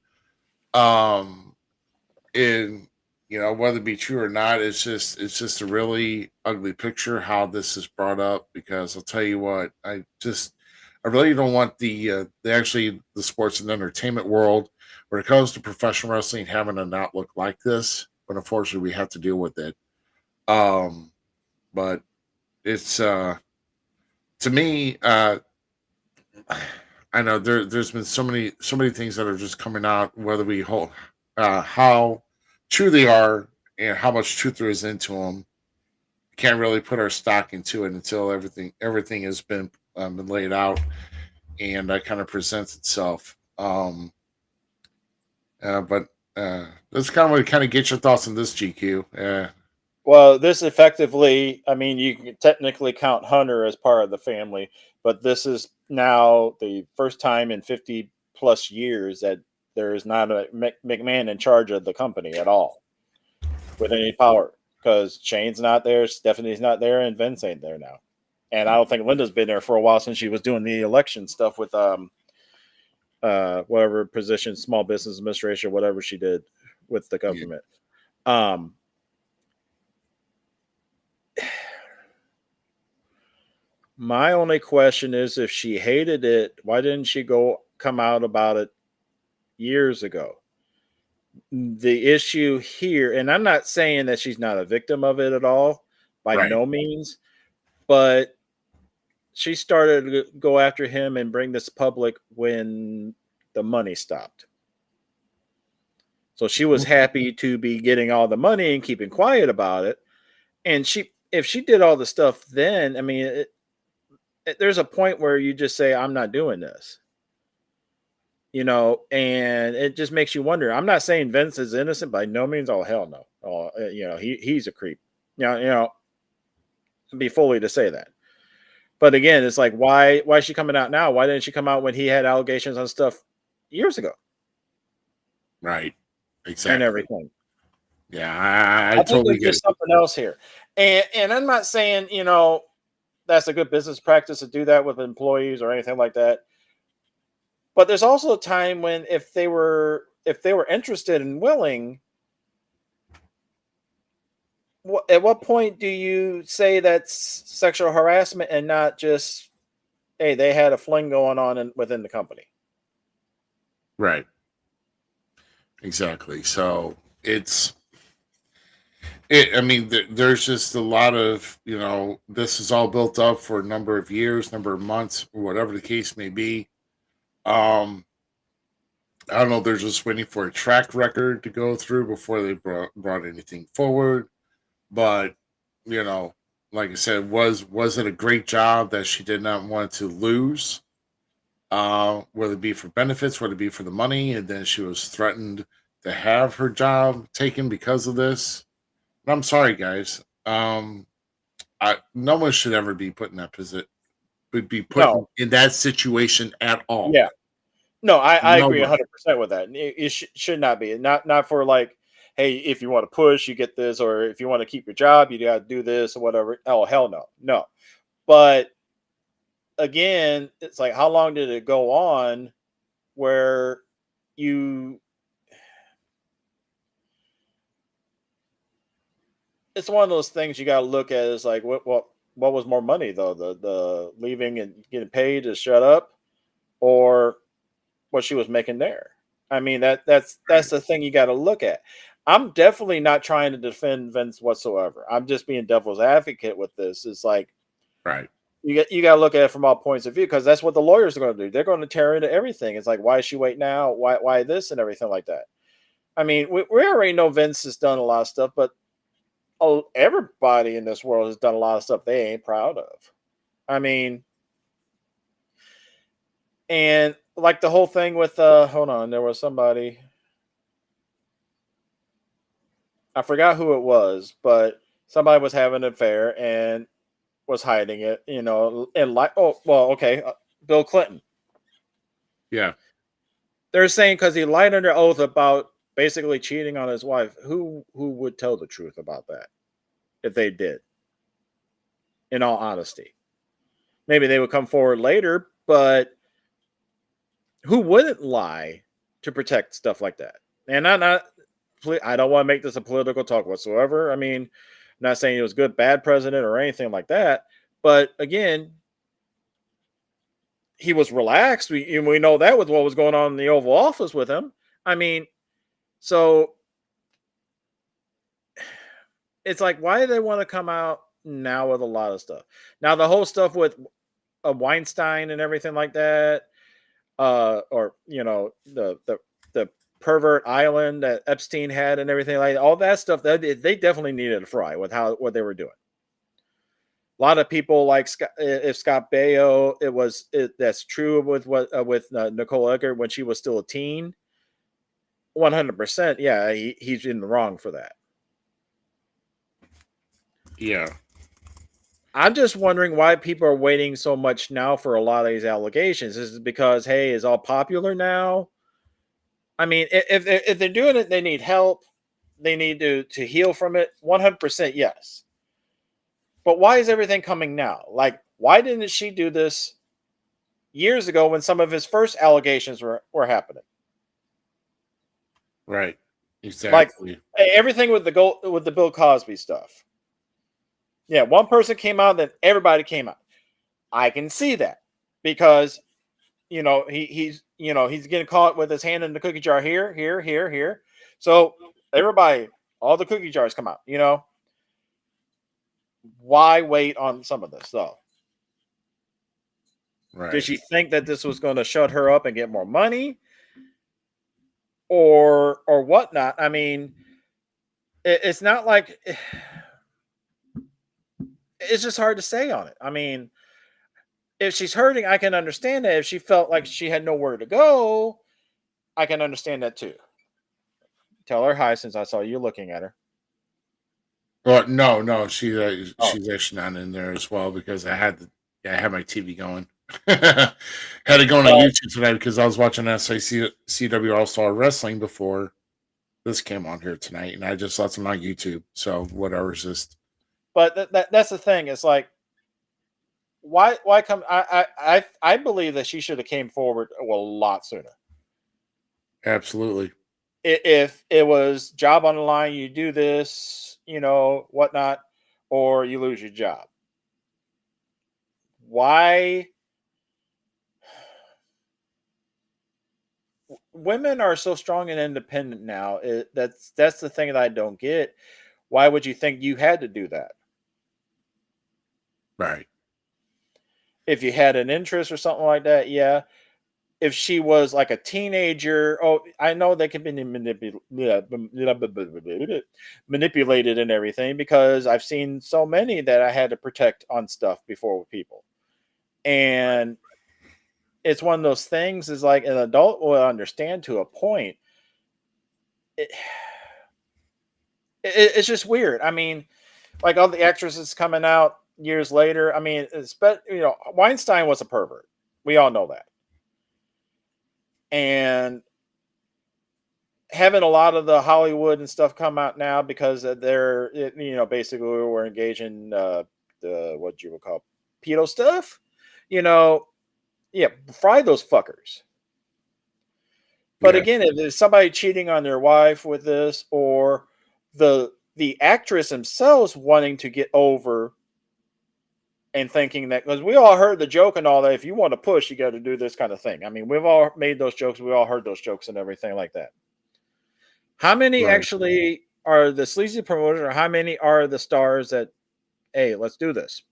And whether it be true or not, it's just a really ugly picture how this is brought up, because I'll tell you what, I really don't want the sports and entertainment world, when it comes to professional wrestling, having an outlook like this, but unfortunately we have to deal with it. But it's to me, I know there's been so many things that are just coming out, whether we hold how true they are and how much truth there is into them. Can't really put our stock into it until everything has been laid out and kind of presents itself. But that's kind of get your thoughts on this, GQ. Well, this effectively, I mean, you can technically count Hunter as part of the family, but this is now the first time in 50 plus years that there is not a McMahon in charge of the company at all with any power, because Shane's not there, Stephanie's not there, and Vince ain't there now. And I don't think Linda's been there for a while since she was doing the election stuff with whatever position, small business administration, whatever she did with the government. My only question is, if she hated it, why didn't she come out about it years ago? The issue here, and I'm not saying that she's not a victim of it at all, by no means, but she started to go after him and bring this public when the money stopped. So she was happy to be getting all the money and keeping quiet about it. And if she did all the stuff then, I mean, there's a point where you just say, I'm not doing this, and it just makes you wonder. I'm not saying Vince is innocent by no means. Oh, hell no. Oh, he's a creep. Be fully to say that. But again, it's like, why is she coming out now? Why didn't she come out when he had allegations on stuff years ago? Right. Exactly. And everything. Yeah, I think totally there's get just something else here. And I'm not saying, that's a good business practice to do that with employees or anything like that. But there's also a time when if they were interested and willing, at what point do you say that's sexual harassment and not just, hey, they had a fling going on within the company? Right. Exactly. So I mean, there's just a lot of, this is all built up for a number of years, number of months, or whatever the case may be. I don't know. They're just waiting for a track record to go through before they brought anything forward. But, like I said, was it a great job that she did not want to lose? Whether it be for benefits, whether it be for the money, and then she was threatened to have her job taken because of this. And I'm sorry, guys. No one should ever be put in that position, in that situation at all. Yeah. No, I agree 100% with that. It should not be. Not for like, hey, if you want to push, you get this, or if you want to keep your job, you got to do this or whatever. Oh, hell no. No. But again, it's like, how long did it go on where it's one of those things you got to look at is like, what was more money though? The leaving and getting paid to shut up, or what she was making there? I mean, that's the thing you got to look at. I'm definitely not trying to defend Vince whatsoever. I'm just being devil's advocate with this. It's like, right. You got to look at it from all points of view, because that's what the lawyers are going to do. They're going to tear into everything. It's like, why is she wait now? Why this and everything like that? I mean, we already know Vince has done a lot of stuff, but everybody in this world has done a lot of stuff they ain't proud of. I mean, and like the whole thing with hold on, there was somebody, I forgot who it was, but somebody was having an affair and was hiding it, and like, Bill Clinton. Yeah. They're saying because he lied under oath about basically cheating on his wife. Who would tell the truth about that if they did? In all honesty, maybe they would come forward later, but who wouldn't lie to protect stuff like that? And I don't want to make this a political talk whatsoever. I mean, I'm not saying he was good, bad president or anything like that. But again, he was relaxed. We know that with what was going on in the Oval Office with him. I mean, so it's like, why do they want to come out now with a lot of stuff? Now, the whole stuff with Weinstein and everything like that, or the pervert island that Epstein had and everything like that, all that stuff, that they definitely needed a fry with what they were doing. A lot of people like Scott Baio. That's true with Nicole Eggert when she was still a teen. 100%. Yeah, he's in the wrong for that. Yeah. I'm just wondering why people are waiting so much now for a lot of these allegations. Is it because, hey, it's all popular now? I mean, if they're doing it, they need help. They need to heal from it. 100% yes. But why is everything coming now? Like, why didn't she do this years ago when some of his first allegations were happening? Right. Like Exactly. everything with the Bill Cosby stuff. Yeah, one person came out, then everybody came out. I can see that because he's getting caught with his hand in the cookie jar here, here, here, here. So everybody, all the cookie jars come out. Why wait on some of this though? Did Right. she think that this was going to shut her up and get more money, or whatnot? I mean, it's not like it's just hard to say on it. I mean, if she's hurting, I can understand that. If she felt like she had nowhere to go, I can understand that too. Tell her hi since I saw you looking at her. Well, no, Oh, she's actually not in there as well because I had my TV going. Had it going on well, YouTube tonight because I was watching CW All Star Wrestling before this came on here tonight, and I just left them on YouTube. So whatever, it's just but that's the thing. It's like why come? I believe that she should have came forward a lot sooner. absolutely If it was job on the line, you do this, whatnot, or you lose your job. Why women are so strong and independent now? That's the thing that I don't get. Why would you think you had to do that? right. If you had an interest or something like that, yeah. If she was like a teenager, oh, I know they can be manipulated and everything because I've seen so many that I had to protect on stuff before with people. And it's one of those things is like an adult will understand to a point. It, it's just weird. I mean, like all the actresses coming out years later. I mean, Weinstein was a pervert. We all know that. And having a lot of the Hollywood and stuff come out now because they're, basically we're engaging the what you would call pedo stuff. Yeah, fry those fuckers. But Yeah, again, if there's somebody cheating on their wife with this, or the actress themselves wanting to get over and thinking that because we all heard the joke and all that, if you want to push, you got to do this kind of thing. I mean, we've all made those jokes, we all heard those jokes and everything like that. How many right, actually are the sleazy promoters, or how many are the stars that, hey, let's do this?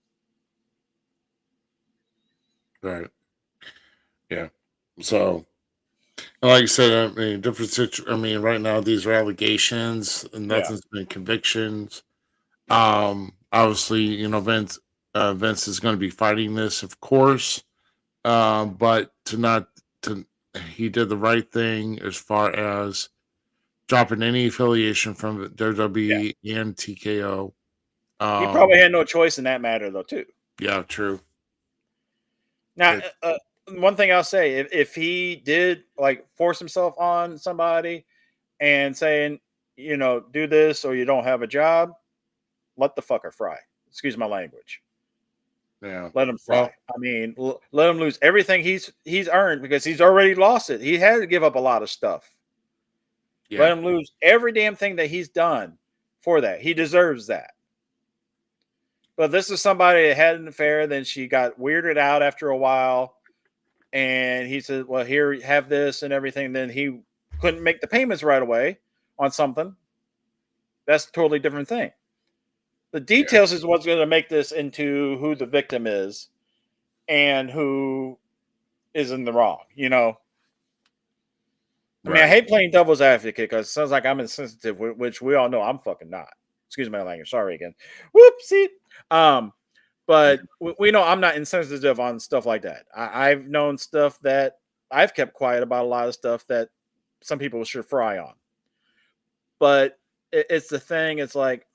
right. Yeah. So, like I said, I mean, I mean, right now these are allegations, and Yeah. nothing's been convictions. Obviously, Vince is going to be fighting this, of course. But to not to he did the right thing as far as dropping any affiliation from Yeah. WWE and TKO. He probably Um, had no choice in that matter, though, too. yeah, true. Now, It, one thing I'll say, if he did like force himself on somebody and saying, do this or you don't have a job, let the fucker fry. Excuse my language. yeah. Let him fry. Well, I mean, let him lose everything he's earned because he's already lost it. He had to give up a lot of stuff. yeah, Let him lose every damn thing that he's done for that. He deserves that. But this is somebody that had an affair, then she got weirded out after a while. And he said, well, here, have this and everything. Then he couldn't make the payments right away on something. That's a totally different thing. The yeah. details is what's going to make this into who the victim is and who is in the wrong, I mean, I Right. hate playing devil's advocate because it sounds like I'm insensitive, which we all know I'm fucking not. Excuse my language. Sorry again. Whoopsie. But we know I'm not insensitive on stuff like that. I've known stuff that I've kept quiet about, a lot of stuff that some people should fry on. But it's the thing. It's like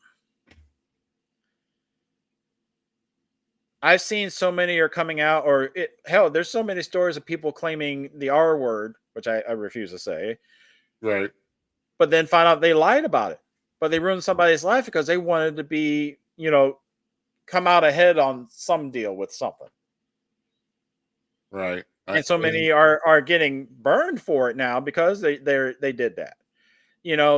I've seen so many are coming out, or hell, there's so many stories of people claiming the R word, which I refuse to say, Right. but then find out they lied about it. But they ruined somebody's life because they wanted to be, come out ahead on some deal with something. Right. And so many are getting burned for it now because they did that.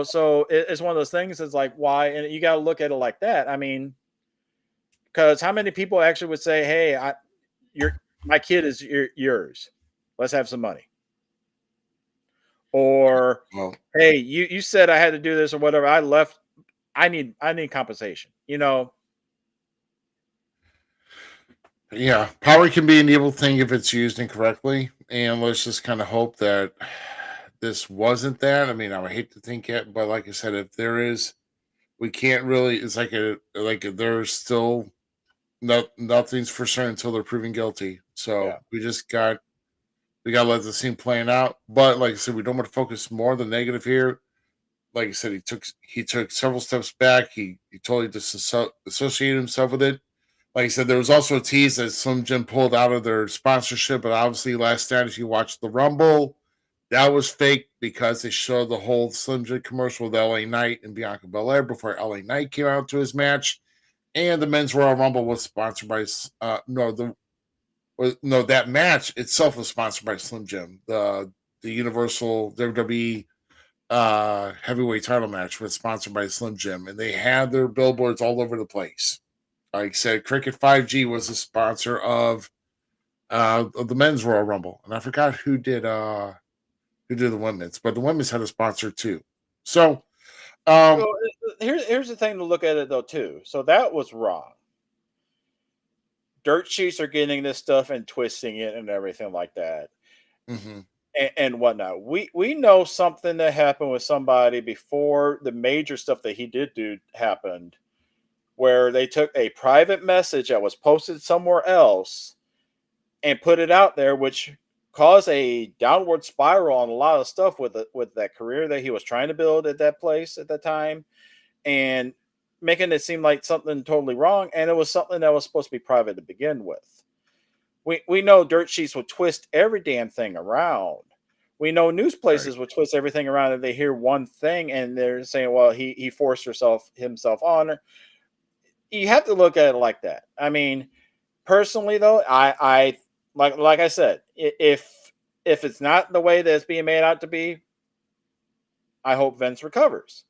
So it's one of those things. It's like, why? And you got to look at it like that. I mean, because how many people actually would say, "Hey, my kid is yours. Let's have some money," or Well, "Hey, you said I had to do this or whatever. I left. I need compensation." yeah, power can be an evil thing if it's used incorrectly, and let's just kind of hope that this wasn't that. I mean, I would hate to think it, but like I said, if there is, we can't really. It's there's still nothing's for certain until they're proven guilty. So Yeah. we got to let the scene playing out. But like I said, we don't want to focus more on the negative here. Like I said, he took several steps back. He totally disassociated himself with it. Like I said, there was also a tease that Slim Jim pulled out of their sponsorship, but obviously last night, if you watched the Rumble, that was fake because they showed the whole Slim Jim commercial with LA Knight and Bianca Belair before LA Knight came out to his match. And the Men's Royal Rumble was sponsored by that match itself was sponsored by Slim Jim. The Universal WWE heavyweight title match was sponsored by Slim Jim, and they had their billboards all over the place. Like I said, Cricket 5G was the sponsor of the Men's Royal Rumble, and I forgot who did the women's, but the women's had a sponsor too. So, Well, here's the thing to look at it though too. So that was wrong. Dirt sheets are getting this stuff and twisting it and everything like that, and whatnot. We know something that happened with somebody before the major stuff that he did do happened, where they took a private message that was posted somewhere else and put it out there, which caused a downward spiral on a lot of stuff with that career that he was trying to build at that place at that time, and making it seem like something totally wrong. And it was something that was supposed to be private to begin with. We know dirt sheets would twist every damn thing around. We know news places would twist everything around if they hear one thing and they're saying, well, he forced himself on her. You have to look at it like that. I mean, personally though, I like I said, if it's not the way that it's being made out to be, I hope Vince recovers.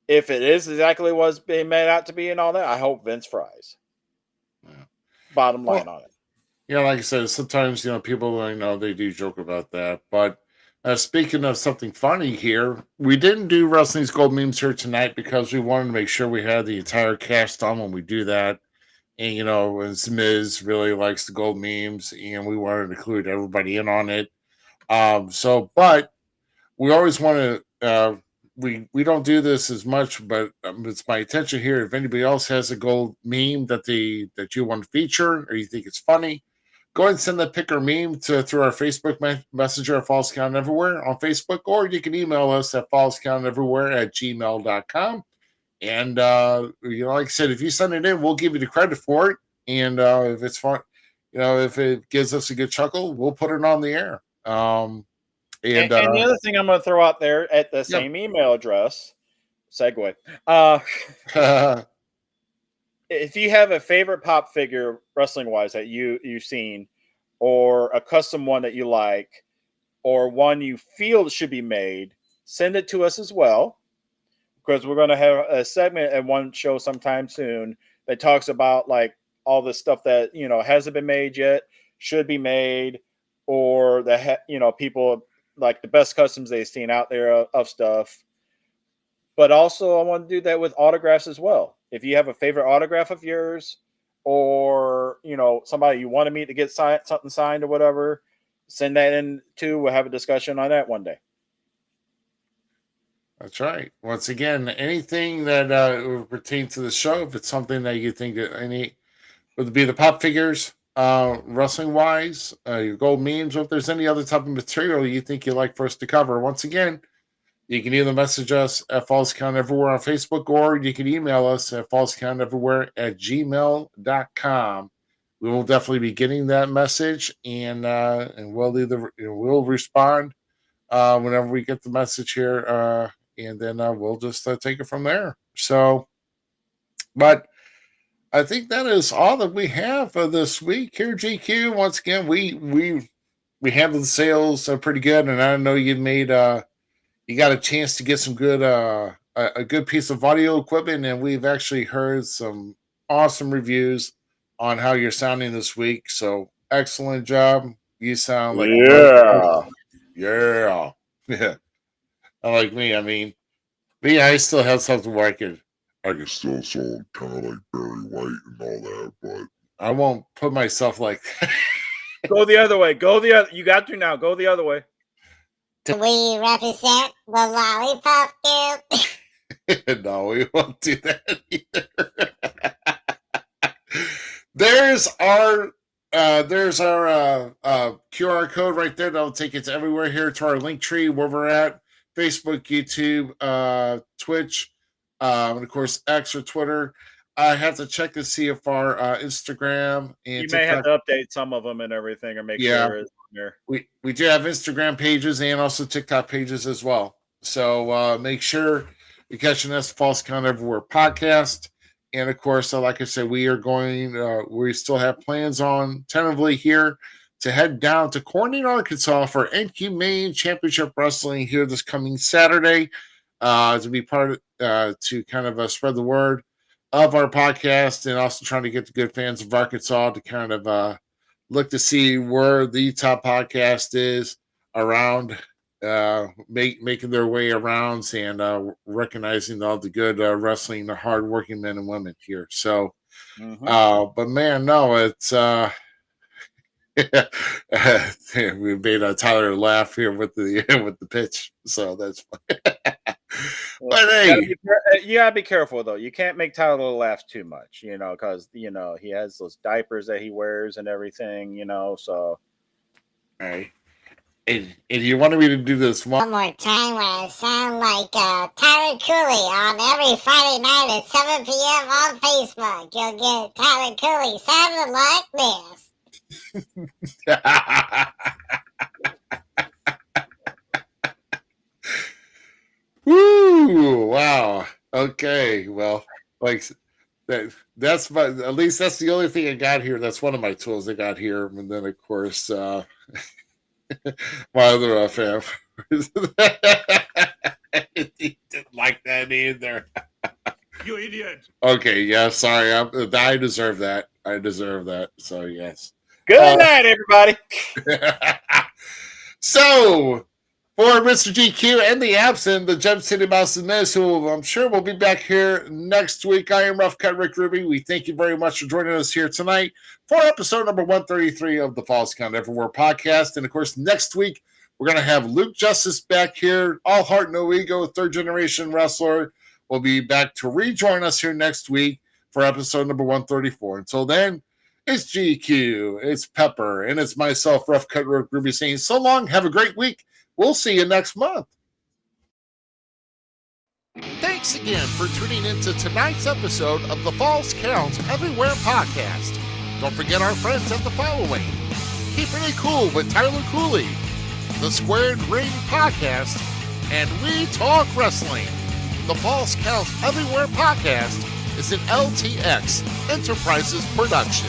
If it is exactly what's being made out to be and all that, I hope Vince fries. Yeah. Bottom line on it. Yeah, like I said, sometimes people they do joke about that. But speaking of something funny here, we didn't do Wrestling's Gold Memes here tonight because we wanted to make sure we had the entire cast on when we do that. And and Zmiz really likes the gold memes, and we wanted to include everybody in on it. But we always want to. We don't do this as much, but it's my intention here. If anybody else has a gold meme that you want to feature or you think it's funny, go ahead and send that pic or meme through our Facebook messenger at Falls Count Everywhere on Facebook, or you can email us at fallscounteverywhere@gmail.com. And like I said, if you send it in, we'll give you the credit for it. And if it's fun, if it gives us a good chuckle, we'll put it on the air. And the other thing I'm going to throw out there at the same email address, segue. If you have a favorite pop figure wrestling wise that you've seen, or a custom one that you like, or one you feel should be made, send it to us as well. Because we're going to have a segment at one show sometime soon that talks about like all the stuff that hasn't been made yet, should be made, or that people like the best customs they've seen out there of stuff. But also, I want to do that with autographs as well. If you have a favorite autograph of yours, or somebody you wanted me to get something signed or whatever, send that in too. We'll have a discussion on that one day. That's right. Once again, anything that would pertain to the show, if it's something that you think that would be the pop figures, wrestling wise, your gold memes, or if there's any other type of material you think you'd like for us to cover, once again, you can either message us at Falls Count Everywhere on Facebook, or you can email us at fallscounteverywhere@gmail.com. we will definitely be getting that message, and we'll respond whenever we get the message here, and then we'll just take it from there. So, but I think that is all that we have for this week here, GQ. Once again, we handled the sales pretty good, and I know you made you got a chance to get some good a good piece of audio equipment, and we've actually heard some awesome reviews on how you're sounding this week. So excellent job. You sound like yeah. Unlike me, I mean, I still have something where I can still sound kind of like Barry White and all that, but I won't put myself like that. Go the other way. Go the other. You got to now. Go the other way. We represent the Lollipop Group. No, we won't do that either. There's our QR code right there. That'll take it to everywhere here to our link tree where we're at. Facebook, YouTube, Twitch, and of course X or Twitter. I have to check to see if our Instagram and you TikTok, may have to update some of them and everything, or make sure it's there. We do have Instagram pages and also TikTok pages as well. So make sure you're catching us, False Count Everywhere podcast. And of course, like I said, we are going. We still have plans on tentatively here to head down to Corning, Arkansas for Inhumane Championship Wrestling here this coming Saturday to be part of to kind of spread the word of our podcast, and also trying to get the good fans of Arkansas to kind of look to see where the top podcast is around, making their way around, and recognizing all the good wrestling, the hardworking men and women here. So, but man, no, it's we made Tyler laugh here with the pitch, so that's fun. But hey, you gotta be careful though. You can't make Tyler laugh too much, because he has those diapers that he wears and everything, So, all right. And you wanted me to do this One more time where I sound like Tyler Cooley on every Friday night at 7 p.m. on Facebook. You'll get Tyler Cooley sounding like this. Woo! Wow. Okay. Well, like that's my, at least that's the only thing I got here. That's one of my tools I got here, and then of course my other fam. He didn't like that either. you idiot. Okay. Yeah. Sorry. I deserve that. I deserve that. So yes. Good night, everybody. So, for Mr. GQ and the absent, the Gem City Mouse and Miz, who I'm sure will be back here next week. I am Rough Cut Rick Ruby. We thank you very much for joining us here tonight for episode number 133 of the Falls Count Everywhere podcast. And of course, next week, we're going to have Luke Justice back here. All heart, no ego, third generation wrestler will be back to rejoin us here next week for episode number 134. Until then, it's GQ, it's Pepper, and it's myself, Rough Cut Rick Ruby, saying so long. Have a great week. We'll see you next month. Thanks again for tuning into tonight's episode of the Falls Counts Everywhere podcast. Don't forget our friends at the following: Keeping It Cool with Tyler Cooley, the Squared Ring podcast, and We Talk Wrestling. The Falls Counts Everywhere podcast is an LTX Enterprises production.